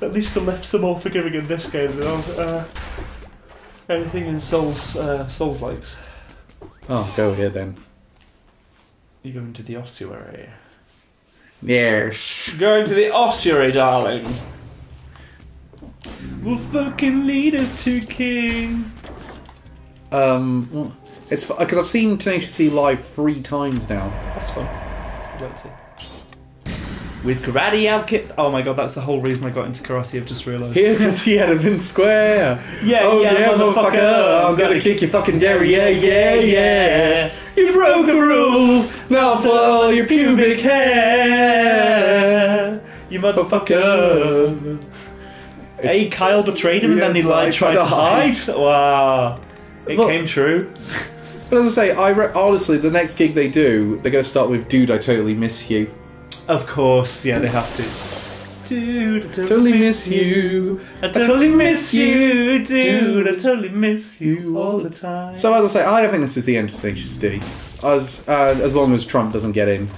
Speaker 2: At least the lefts are more forgiving in this game than anything in Souls likes.
Speaker 1: Oh, go here then.
Speaker 2: You go into the ossuary.
Speaker 1: Yes.
Speaker 2: Going to the ossuary, darling. Will fucking lead us to king.
Speaker 1: It's because I've seen Tenacious D live 3 times now.
Speaker 2: That's fun. I'd like to see. With karate outfit. Oh my god, that's the whole reason I got into karate. I've just realised.
Speaker 1: Here's a Tiananmen Square.
Speaker 2: Yeah,
Speaker 1: oh
Speaker 2: yeah,
Speaker 1: motherfucker. I'm gonna kick your fucking derriere. Yeah. You broke the rules. Now pull your pubic hair.
Speaker 2: You motherfucker. Hey, Kyle betrayed him and then he tried to hide. Wow. It came true.
Speaker 1: But as I say, honestly, the next gig they do, they're going to start with "Dude, I totally miss you."
Speaker 2: Of course, yeah, they have to. Dude, I
Speaker 1: Totally miss you.
Speaker 2: I totally miss you, dude. I totally miss you all the time.
Speaker 1: So as I say, I don't think this is the end of Tenacious D. As long as Trump doesn't get in,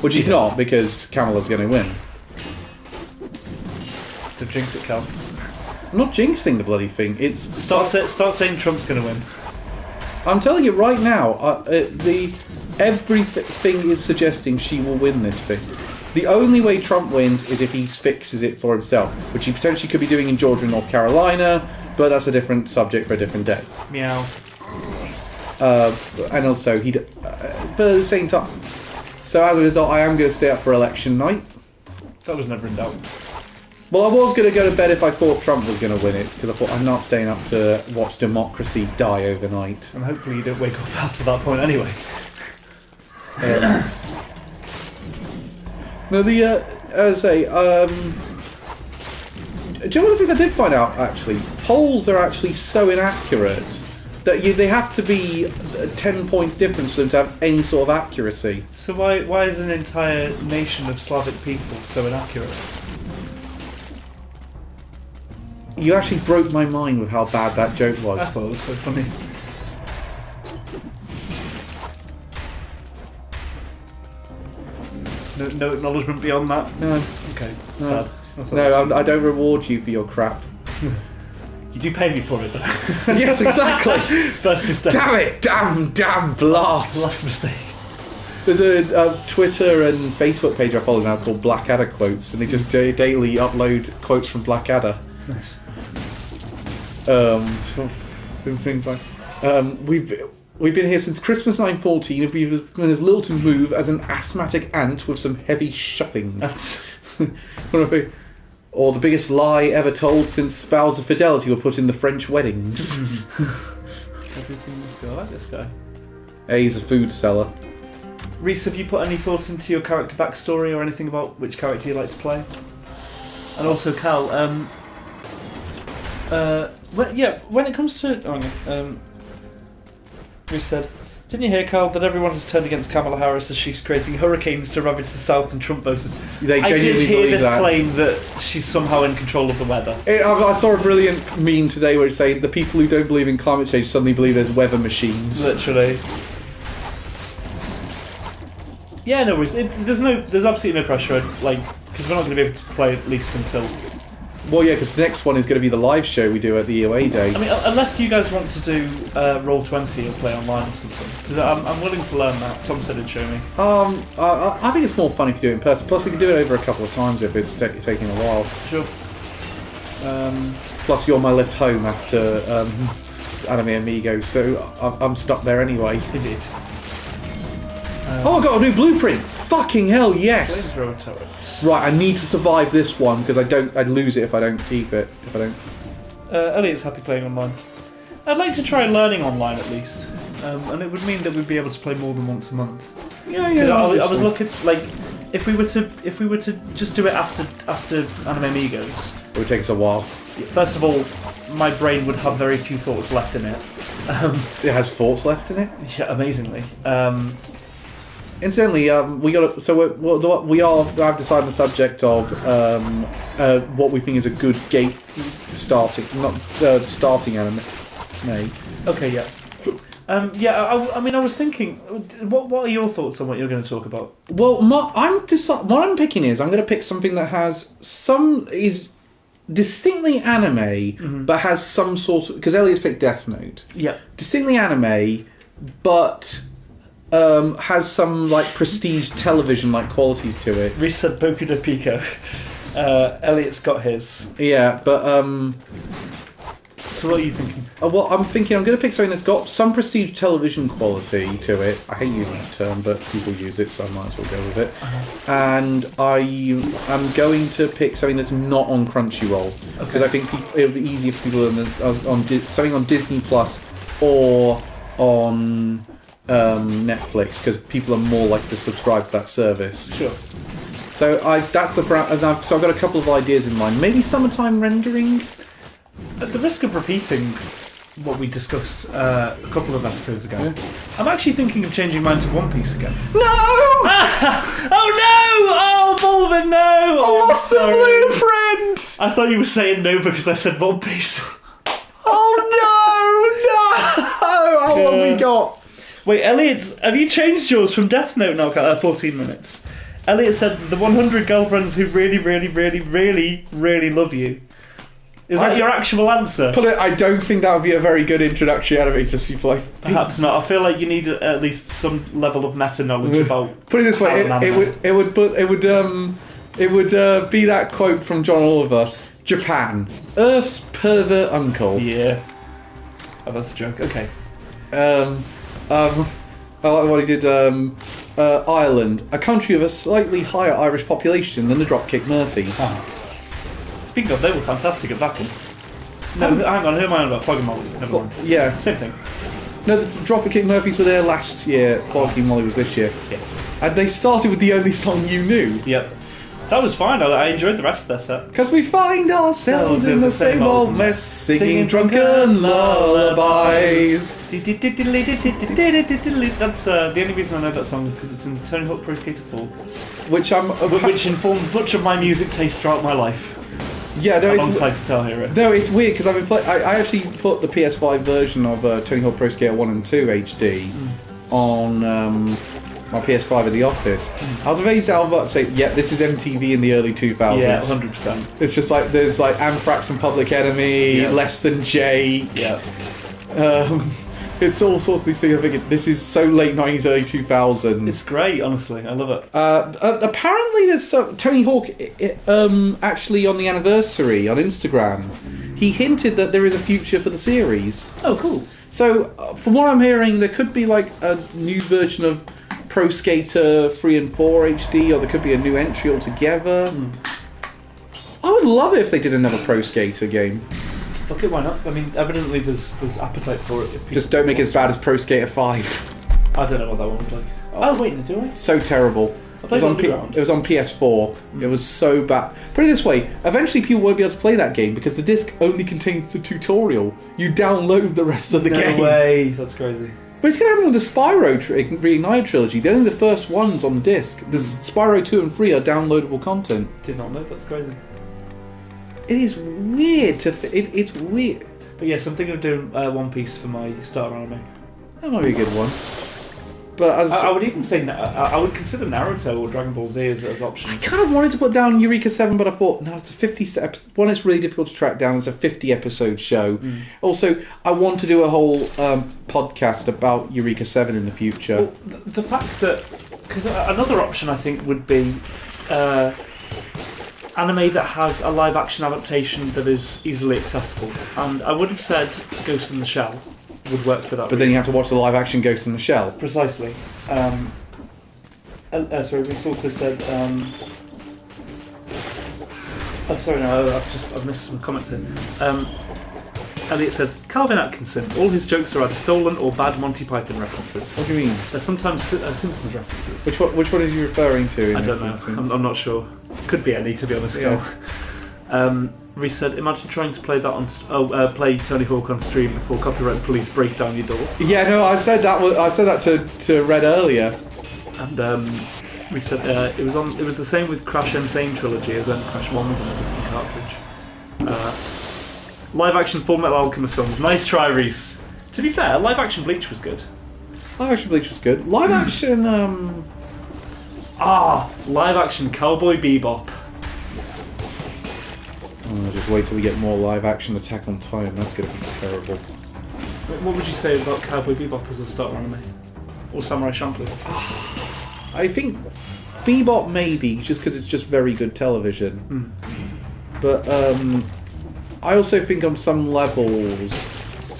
Speaker 1: which he's not, because Kamala's going to win.
Speaker 2: Don't jinx it, Cal.
Speaker 1: I'm not jinxing the bloody thing. It's
Speaker 2: Start saying Trump's going to win.
Speaker 1: I'm telling you right now, everything is suggesting she will win this thing. The only way Trump wins is if he fixes it for himself, which he potentially could be doing in Georgia and North Carolina, but that's a different subject for a different day.
Speaker 2: Meow.
Speaker 1: And also, but at the same time. So as a result, I am going to stay up for election night.
Speaker 2: That was never in doubt.
Speaker 1: Well, I was going to go to bed if I thought Trump was going to win it, because I thought I'm not staying up to watch democracy die overnight.
Speaker 2: And hopefully you don't wake up after that point anyway.
Speaker 1: No, as I say, do you know one of the things I did find out, actually? Polls are actually so inaccurate that they have to be 10 points difference for them to have any sort of accuracy.
Speaker 2: So why is an entire nation of Slavic people so inaccurate?
Speaker 1: You actually broke my mind with how bad that joke was.
Speaker 2: I thought it was so funny. No acknowledgement beyond that?
Speaker 1: No.
Speaker 2: Okay,
Speaker 1: No.
Speaker 2: sad.
Speaker 1: No, I don't reward you for your crap.
Speaker 2: You do pay me for it, though.
Speaker 1: Yes, exactly.
Speaker 2: First mistake.
Speaker 1: Damn it! Damn blast!
Speaker 2: Last mistake.
Speaker 1: There's a Twitter and Facebook page I follow now called Blackadder Quotes, and they just daily upload quotes from Blackadder.
Speaker 2: Nice.
Speaker 1: Things like, we've been here since Christmas 914. We've been as little to move as an asthmatic ant with some heavy shopping.
Speaker 2: That's...
Speaker 1: Or the biggest lie ever told since vows of fidelity were put in the French weddings.
Speaker 2: Everything is good. I like this guy.
Speaker 1: He's a food seller.
Speaker 2: Reese, have you put any thoughts into your character backstory or anything about which character you like to play? And also, Cal, when it comes to... Reese said, Didn't you hear, Carl, that everyone has turned against Kamala Harris as she's creating hurricanes to ravage the South and Trump voters?
Speaker 1: They
Speaker 2: I did
Speaker 1: genuinely
Speaker 2: hear
Speaker 1: believe
Speaker 2: this
Speaker 1: that.
Speaker 2: claim that she's somehow in control of the weather.
Speaker 1: I saw a brilliant meme today where it's saying the people who don't believe in climate change suddenly believe there's weather machines.
Speaker 2: Literally. Yeah, no worries. There's absolutely no pressure, like, because we're not going to be able to play at least until...
Speaker 1: Well, yeah, because the next one is going to be the live show we do at the EOA Day.
Speaker 2: I mean, unless you guys want to do Roll20 or play online or something, because I'm willing to learn that. Tom said he'd show me.
Speaker 1: I think it's more fun if you do it in person. Plus, we can do it over a couple of times if it's taking a while.
Speaker 2: Sure.
Speaker 1: Plus, you're my lift home after Anime Amigos, so I'm stuck there anyway.
Speaker 2: Indeed.
Speaker 1: Oh, I got a new blueprint! Fucking hell, yes!
Speaker 2: Flamethrower turret.
Speaker 1: Right, I need to survive this one because I'd lose it if I don't keep it. If I don't.
Speaker 2: Elliot's happy playing online. I'd like to try learning online at least, and it would mean that we'd be able to play more than once a month.
Speaker 1: Yeah.
Speaker 2: I was looking like if we were to just do it after Anime Amigos.
Speaker 1: It would take us a while.
Speaker 2: First of all, my brain would have very few thoughts left in it.
Speaker 1: It has thoughts left in it.
Speaker 2: Yeah, amazingly.
Speaker 1: Incidentally, I've decided the subject of what we think is a good gate starting anime.
Speaker 2: Okay, yeah. I mean, I was thinking, what are your thoughts on what you're going to talk about?
Speaker 1: Well, what I'm picking is I'm going to pick something that is distinctly anime, but has some sort of, because Elliot's picked Death Note.
Speaker 2: Yeah.
Speaker 1: Distinctly anime, but has some like prestige television like qualities to it.
Speaker 2: Reese said Boku no Pico. Elliot's got his.
Speaker 1: Yeah, but
Speaker 2: So what are you thinking?
Speaker 1: well, I'm going to pick something that's got some prestige television quality to it. I hate using that term, but people use it, so I might as well go with it. And I am going to pick something that's not on Crunchyroll, because I think it would be easier for people something on Disney Plus or on Netflix, because people are more likely to subscribe to that service.
Speaker 2: Sure.
Speaker 1: So I've got a couple of ideas in mind. Maybe summertime rendering.
Speaker 2: At the risk of repeating what we discussed a couple of episodes ago,
Speaker 1: Yeah.
Speaker 2: I'm actually thinking of changing mine to One Piece again.
Speaker 1: No!
Speaker 2: Oh no! Oh, Bulvin, no!
Speaker 1: I lost the
Speaker 2: sorry.
Speaker 1: blueprint!
Speaker 2: I thought you were saying no because I said One Piece.
Speaker 1: Oh no! How long have we got?
Speaker 2: Wait, Elliot, have you changed yours from Death Note now? 14 minutes. Elliot said the 100 girlfriends who really, really, really, really, really love you. Is that your actual answer?
Speaker 1: I don't think that would be a very good introductory anime for people.
Speaker 2: Perhaps not. I feel like you need at least some level of meta knowledge about.
Speaker 1: Put it this way, it would be that quote from John Oliver: Japan, Earth's pervert uncle.
Speaker 2: Yeah. Oh, that's a joke. Okay.
Speaker 1: I like what he did. Ireland, a country of a slightly higher Irish population than the Dropkick Murphys.
Speaker 2: Speaking of, they were fantastic at that one. No, hang on, who am I on about? Plug and Molly. Never mind.
Speaker 1: Yeah.
Speaker 2: Same thing.
Speaker 1: No, the Dropkick Murphys were there last year. Plug and Molly was this year.
Speaker 2: Yeah.
Speaker 1: And they started with the only song you knew.
Speaker 2: Yep. That was fine. I enjoyed the rest of their set.
Speaker 1: Because we find ourselves in the same old mess, singing drunken lullabies.
Speaker 2: That's the only reason I know that song is because it's in Tony Hawk Pro Skater 4,
Speaker 1: Which
Speaker 2: informed much of my music taste throughout my life.
Speaker 1: Yeah, no,
Speaker 2: alongside Guitar Hero.
Speaker 1: No, it's weird because I've been I actually put the PS5 version of Tony Hawk Pro Skater 1 and 2 HD on my PS5 at the office. I was amazed how about to say, yeah, this is MTV in the early 2000s.
Speaker 2: Yeah, 100%.
Speaker 1: It's just like there's like Anthrax and Public Enemy, Less Than Jake.
Speaker 2: Yeah.
Speaker 1: It's all sorts of these things. I think this is so late 90s, early 2000s.
Speaker 2: It's great, honestly. I love it.
Speaker 1: Apparently, there's Tony Hawk. Actually, on the anniversary on Instagram, he hinted that there is a future for the series.
Speaker 2: Oh, cool.
Speaker 1: So, from what I'm hearing, there could be like a new version of Pro Skater 3 and 4 HD, or there could be a new entry altogether. I would love it if they did another Pro Skater game.
Speaker 2: Okay, why not? I mean, evidently there's appetite for it.
Speaker 1: Just don't make it as bad as Pro Skater 5.
Speaker 2: I don't know what that one was like. Oh wait, do I?
Speaker 1: So terrible. It was on PS4. It was so bad. Put it this way, eventually people won't be able to play that game because the disc only contains the tutorial. You download the rest of the game.
Speaker 2: No way, that's crazy.
Speaker 1: But it's going to happen with the Spyro Reignited trilogy. They're only the first ones on the disc. The Spyro 2 and 3 are downloadable content.
Speaker 2: Did not know. That's crazy.
Speaker 1: It is weird to... It's weird.
Speaker 2: But yes, I'm thinking of doing One Piece for my starter anime.
Speaker 1: That might be a good one. But as
Speaker 2: I would even say I would consider Naruto or Dragon Ball Z as
Speaker 1: I
Speaker 2: options.
Speaker 1: kind of wanted to put down Eureka 7, but I thought, no, it's a 50 episode. One, it's really difficult to track down. It's a 50 episode show. Also, I want to do a whole podcast about Eureka 7 in the future.
Speaker 2: Well, the fact that... Because another option, I think, would be anime that has a live-action adaptation that is easily accessible. And I would have said Ghost in the Shell would work for that.
Speaker 1: But then you have to watch the live-action Ghost in the Shell.
Speaker 2: Precisely. Sorry, Reese also said... oh, sorry, no, I've missed some comments here. Elliot said, Calvin Atkinson, all his jokes are either stolen or bad Monty Python references.
Speaker 1: What do you mean?
Speaker 2: They're sometimes Simpsons references.
Speaker 1: Which one is he referring to in
Speaker 2: I don't know. I'm not sure. Could be any, to be honest.
Speaker 1: Yeah.
Speaker 2: Reese said, imagine trying to play that on play Tony Hawk on stream before copyright police break down your door.
Speaker 1: Yeah, no, I said that to Red earlier.
Speaker 2: And Reese said it was the same with Crash Insane trilogy as then Crash 1 was on a disc cartridge. Live action Full Metal Alchemist films. Nice try, Reese. To be fair, live action Bleach was good.
Speaker 1: Live action Bleach was good. Live action
Speaker 2: live action Cowboy Bebop.
Speaker 1: Just wait till we get more live action Attack on Titan. That's going to be terrible.
Speaker 2: What would you say about Cowboy Bebop as a starter anime? Or Samurai Champloo?
Speaker 1: I think Bebop maybe, just because it's just very good television. But I also think on some levels,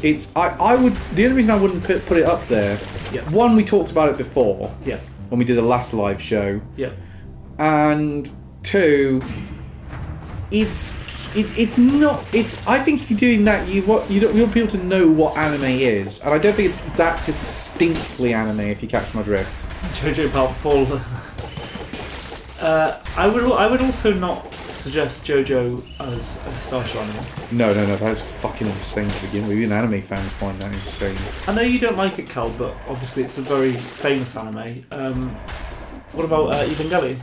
Speaker 1: it's I would the only reason I wouldn't put it up there.
Speaker 2: Yeah.
Speaker 1: One, we talked about it before.
Speaker 2: Yeah.
Speaker 1: When we did the last live show.
Speaker 2: Yeah.
Speaker 1: And two, it's not. I think if you're doing that, you want people to know what anime is, and I don't think it's that distinctly anime. If you catch my drift.
Speaker 2: JoJo Fall. I would also not suggest JoJo as a starter anime.
Speaker 1: No, that's fucking insane to begin with. Even anime fans find that insane.
Speaker 2: I know you don't like it, Cal, but obviously it's a very famous anime. What about Evangelion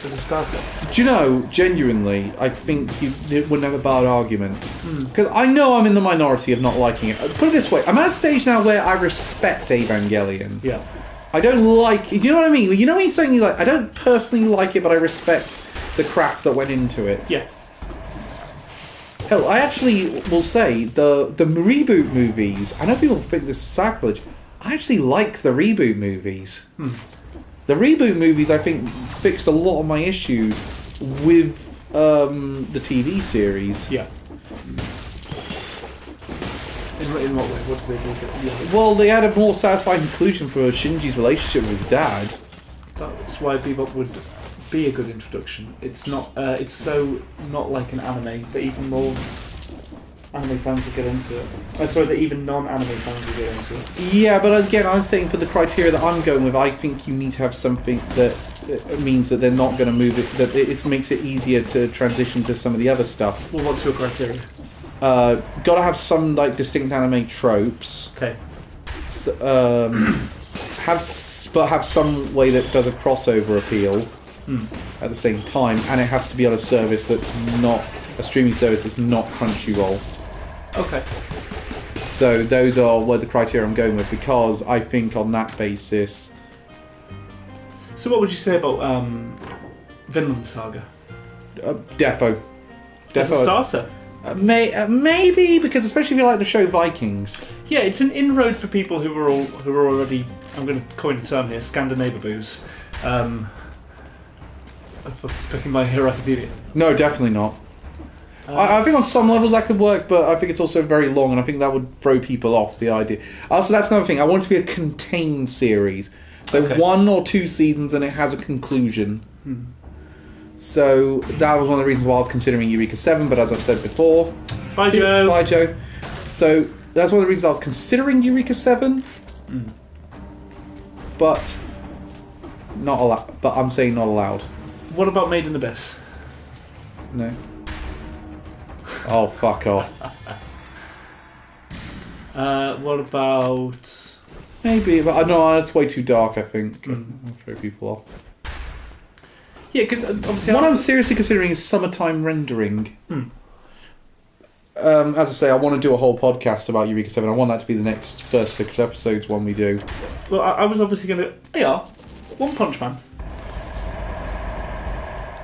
Speaker 2: as a starter?
Speaker 1: Do you know, genuinely, I think you wouldn't have a bad argument. Because I know I'm in the minority of not liking it. Put it this way, I'm at a stage now where I respect Evangelion.
Speaker 2: Yeah.
Speaker 1: I don't like... You know what I mean? You know when you're saying, I don't personally like it, but I respect the craft that went into it.
Speaker 2: Yeah.
Speaker 1: Hell, I actually will say, the reboot movies, I know people think this is sacrilege, I actually like the reboot movies. The reboot movies, I think, fixed a lot of my issues with the TV series.
Speaker 2: Yeah. In what way? What did they do?
Speaker 1: Well, they had a more satisfying conclusion for Shinji's relationship with his dad.
Speaker 2: That's why Bebop would be a good introduction. It's not. It's so not like an anime that even more anime fans would get into it. Sorry, that even non-anime fans would get into it.
Speaker 1: Yeah, but again, I was saying for the criteria that I'm going with, I think you need to have something that means that they're not going to move it. That it makes it easier to transition to some of the other stuff.
Speaker 2: Well, what's your criteria?
Speaker 1: Gotta have some distinct anime tropes.
Speaker 2: Okay.
Speaker 1: Have some way that does a crossover appeal at the same time, and it has to be on a service that's not a streaming service that's not Crunchyroll.
Speaker 2: Okay.
Speaker 1: So those are the criteria I'm going with, because I think on that basis.
Speaker 2: So what would you say about Vinland Saga?
Speaker 1: Defo.
Speaker 2: As a starter?
Speaker 1: Maybe, because especially if you like the show Vikings.
Speaker 2: Yeah, it's an inroad for people who are already, I'm going to coin a term here, Scandinavabooze. Speaking my Hero Academia.
Speaker 1: No, definitely not. I think on some levels that could work, but I think it's also very long, and I think that would throw people off the idea. Also, that's another thing. I want it to be a contained series. So 1 or 2 seasons, and it has a conclusion. So that was one of the reasons why I was considering Eureka 7, but as I've said before...
Speaker 2: Bye, Joe.
Speaker 1: Bye, Joe. So that's one of the reasons I was considering Eureka 7, but not allowed. But I'm saying not allowed.
Speaker 2: What about Made in Abyss?
Speaker 1: No. Oh, fuck off.
Speaker 2: What about
Speaker 1: Maybe, but no, that's way too dark, I think. I'll throw people off.
Speaker 2: Yeah, because obviously...
Speaker 1: What I'm seriously considering is summertime rendering. As I say, I want to do a whole podcast about Eureka 7. I want that to be the next first 6 episodes when we do.
Speaker 2: Well, I was obviously going to... Yeah, One Punch Man.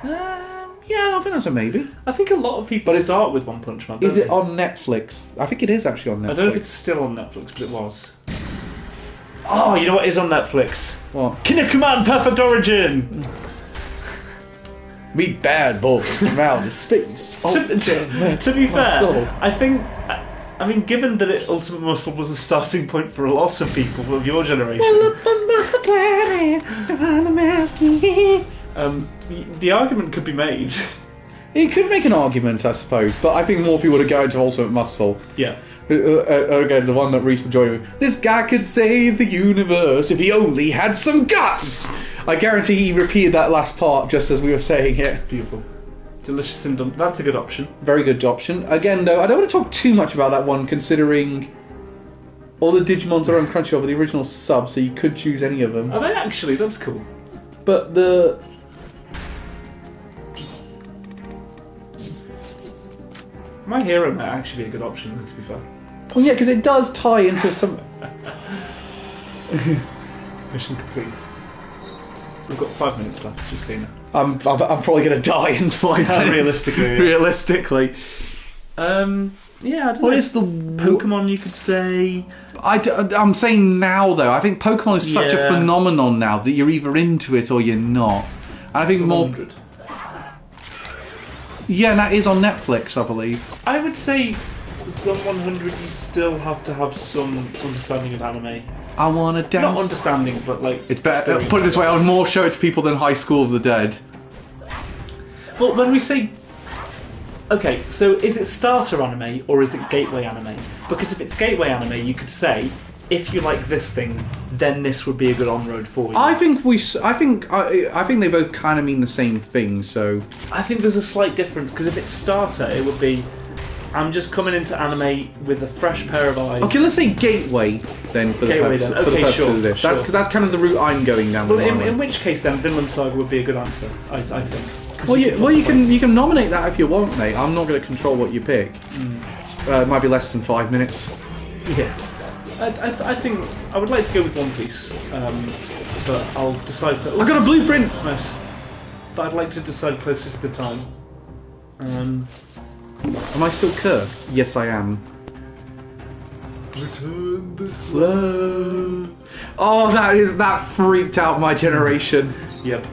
Speaker 1: Yeah, I think that's a maybe.
Speaker 2: I think a lot of people start with One Punch Man, don't
Speaker 1: Is it
Speaker 2: they?
Speaker 1: on Netflix? I think it is actually on Netflix.
Speaker 2: I don't know if it's still on Netflix, but it was. Oh, you know what is on Netflix?
Speaker 1: What?
Speaker 2: Kinnikuman Perfect
Speaker 1: Meet bad boys from outer space.
Speaker 2: To be fair,
Speaker 1: soul.
Speaker 2: I think... I mean, given that Ultimate Muscle was a starting point for a lot of people of your generation... the argument could be made.
Speaker 1: You could make an argument, I suppose, but I think more people would go into Ultimate Muscle.
Speaker 2: Yeah.
Speaker 1: Again, the one that Reese would join with. This guy could save the universe if he only had some guts! I guarantee he repeated that last part just as we were saying it.
Speaker 2: Beautiful. Delicious and dumb. That's a good option.
Speaker 1: Very good option. Again, though, I don't want to talk too much about that one, considering all the Digimons are on Crunchyroll with the original sub, so you could choose any of them.
Speaker 2: Are they actually? That's cool.
Speaker 1: But the...
Speaker 2: My Hero might actually be a good option, to be fair.
Speaker 1: Well, yeah, because it does tie into some...
Speaker 2: Mission complete. We've got 5 minutes left, just so you know.
Speaker 1: I'm probably going to die in 5 minutes.
Speaker 2: Realistically. Yeah.
Speaker 1: Realistically.
Speaker 2: Yeah, I don't know.
Speaker 1: What is the...
Speaker 2: Pokemon, you could say...
Speaker 1: I'm saying now, though. I think Pokemon is such a phenomenon now that you're either into it or you're not. And I think more...
Speaker 2: 100.
Speaker 1: Yeah, and that is on Netflix, I believe.
Speaker 2: I would say Zone 100 you still have to have some understanding of anime.
Speaker 1: I want to dance.
Speaker 2: Not understanding, but like...
Speaker 1: It's better. Put it this way, I would more show it to people than High School of the Dead.
Speaker 2: Well, when we say... Okay, so is it starter anime or is it gateway anime? Because if it's gateway anime, you could say, if you like this thing, then this would be a good on-road for you.
Speaker 1: I think they both kind of mean the same thing. So
Speaker 2: I think there's a slight difference because if it's starter, it would be, I'm just coming into anime with a fresh pair of eyes.
Speaker 1: okay, let's say gateway then for the purpose of this.
Speaker 2: Sure.
Speaker 1: Because that's kind of the route I'm going down.
Speaker 2: Well, in which case then Vinland Saga would be a good answer, I think.
Speaker 1: Well, you can nominate that if you want, mate. I'm not going to control what you pick. It might be less than 5 minutes.
Speaker 2: Yeah. I think I would like to go with One Piece, but I'll decide.
Speaker 1: I got a blueprint.
Speaker 2: Nice. But I'd like to decide closest to the time.
Speaker 1: Am I still cursed? Yes, I am. Return the slave. Oh, that freaked out my generation.
Speaker 2: Yep.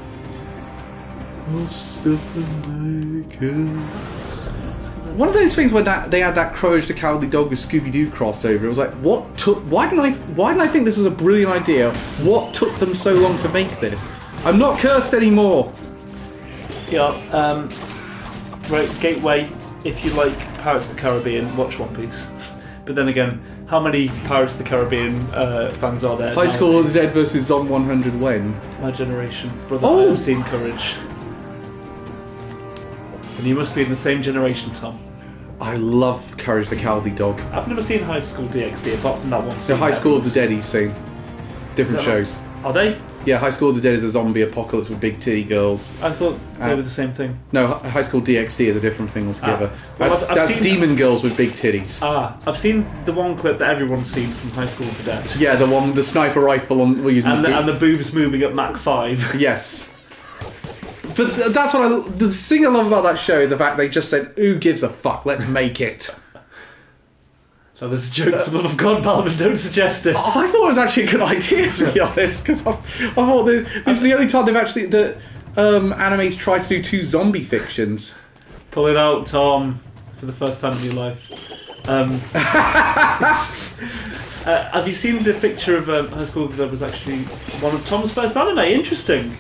Speaker 1: One of those things where they had that Courage the Cowardly Dog with Scooby-Doo crossover. It was like, why didn't I think this was a brilliant idea? What took them so long to make this? I'm not cursed anymore.
Speaker 2: Yeah. Right. Gateway. If you like Pirates of the Caribbean, watch One Piece. But then again, how many Pirates of the Caribbean fans are there?
Speaker 1: High School of the Dead versus Zon 100 when?
Speaker 2: My generation, brother. I have seen Courage. And you must be in the same generation, Tom.
Speaker 1: I love Courage the Cowardly Dog.
Speaker 2: I've never seen High School DxD apart from that one.
Speaker 1: The High School of the Dead he's seen. Different shows.
Speaker 2: Are they?
Speaker 1: Yeah, High School of the Dead is a zombie apocalypse with big titty girls.
Speaker 2: I thought they were the same thing.
Speaker 1: No, High School DxD is a different thing altogether.
Speaker 2: Well,
Speaker 1: that's
Speaker 2: seen
Speaker 1: demon girls with big titties.
Speaker 2: I've seen the one clip that everyone's seen from High School of the Dead.
Speaker 1: Yeah, the one with the sniper rifle on we're using.
Speaker 2: And the boobs moving at Mach 5.
Speaker 1: Yes. But that's what the thing I love about that show is the fact they just said, "Who gives a fuck? Let's make it."
Speaker 2: So there's a joke for the love of God, Balvin, don't suggest it.
Speaker 1: I thought it was actually a good idea, to be honest, because I thought this is the only time they've actually animes tried to do 2 zombie fictions.
Speaker 2: Pull it out, Tom, for the first time in your life. Have you seen the picture of High School that was actually one of Tom's first anime? Interesting.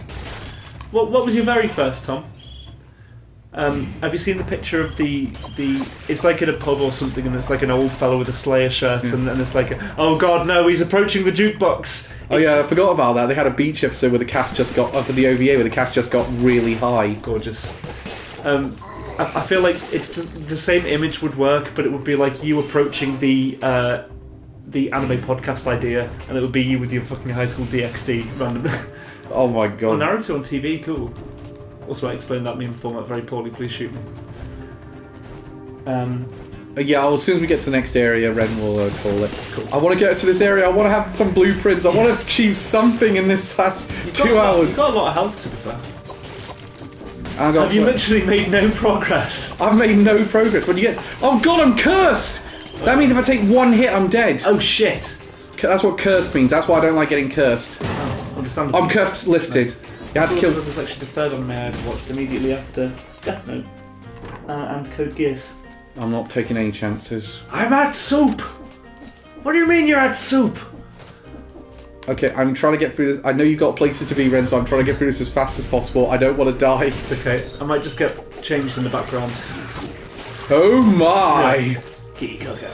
Speaker 2: What was your very first, Tom? Have you seen the picture of the? It's like in a pub or something, and it's like an old fellow with a Slayer shirt, and it's like, oh god, no, he's approaching the jukebox.
Speaker 1: Oh yeah, I forgot about that. They had a beach episode where the cast just got for the OVA, where the cast just got really high.
Speaker 2: Gorgeous. I feel like it's the same image would work, but it would be like you approaching the the anime podcast idea, and it would be you with your fucking high school DxD random.
Speaker 1: Oh my
Speaker 2: Oh,
Speaker 1: god.
Speaker 2: Naruto on TV, cool. Also, I explained that meme format very poorly. Please shoot me.
Speaker 1: Yeah, well, as soon as we get to the next area, Ren will call it.
Speaker 2: Cool.
Speaker 1: I want to get to this area. I want to have some blueprints. I want to achieve something in this last 2 hours.
Speaker 2: You've got a lot of health, to be fair.
Speaker 1: Have
Speaker 2: You literally made no progress.
Speaker 1: I've made no progress. When you get, oh god, I'm cursed. That means if I take one hit, I'm dead.
Speaker 2: Oh shit.
Speaker 1: That's what cursed means. That's why I don't like getting cursed.
Speaker 2: Understandable.
Speaker 1: I'm cursed lifted. You had to kill.
Speaker 2: This was actually the third anime I watched immediately after Death Note and Code Geass.
Speaker 1: I'm not taking any chances.
Speaker 2: I'm at soup. What do you mean you're at soup?
Speaker 1: Okay, I'm trying to get through this. I know you've got places to be, Ren, so I'm trying to get through this as fast as possible. I don't want to die.
Speaker 2: It's okay. I might just get changed in the background.
Speaker 1: Oh my!
Speaker 2: Kitty Coco.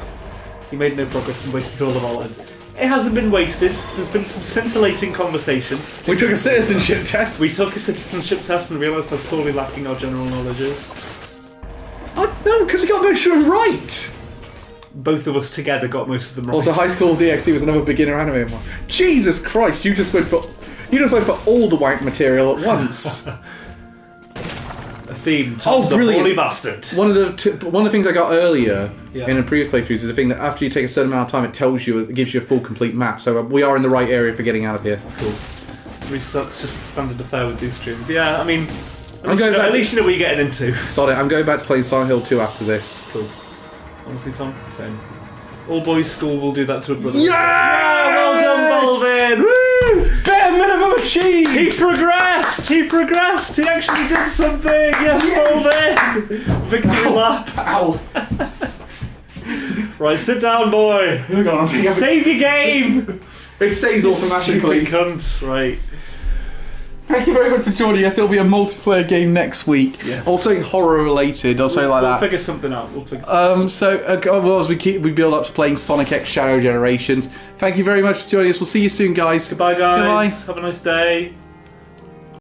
Speaker 2: You made no progress and wasted all of our lives. It hasn't been wasted. There's been some scintillating conversation.
Speaker 1: We took a citizenship test.
Speaker 2: We took a citizenship test and realised how sorely lacking our general knowledge is.
Speaker 1: Oh, no, because we got most of them right.
Speaker 2: Both of us together got most of them right.
Speaker 1: Also, High School DxD was another beginner anime one. Jesus Christ! You just went for all the wank material at once.
Speaker 2: A theme. Tom's
Speaker 1: brilliant.
Speaker 2: A holy bastard.
Speaker 1: One of the things I got earlier
Speaker 2: Yeah.
Speaker 1: in a previous playthroughs is the thing that after you take a certain amount of time, it gives you a full complete map. So we are in the right area for getting out of here.
Speaker 2: Cool. That's just the standard affair with these streams. Yeah, I mean,
Speaker 1: I'm
Speaker 2: at least you know what you're getting into.
Speaker 1: Sorry, I'm going back to playing Silent Hill 2 after this.
Speaker 2: Cool. Honestly, Tom, same. All boys school will do that to a brother.
Speaker 1: Yes!
Speaker 2: Yeah, well done, Balvin! Woo!
Speaker 1: Bare minimum achieved!
Speaker 2: He progressed! He progressed! He actually did something! Yes, Balvin! Victory lap!
Speaker 1: Ow!
Speaker 2: Right, sit down, boy!
Speaker 1: Hang on,
Speaker 2: Save your game!
Speaker 1: It saves automatically.
Speaker 2: Stupid cunt. Right.
Speaker 1: Thank you very much for joining us. It'll be a multiplayer game next week.
Speaker 2: Yeah.
Speaker 1: Also horror related. I'll say like
Speaker 2: We'll
Speaker 1: that.
Speaker 2: figure something out.
Speaker 1: As we build up to playing Sonic X Shadow Generations. Thank you very much for joining us. We'll see you soon, guys.
Speaker 2: Goodbye, guys.
Speaker 1: Goodbye.
Speaker 2: Have a nice day.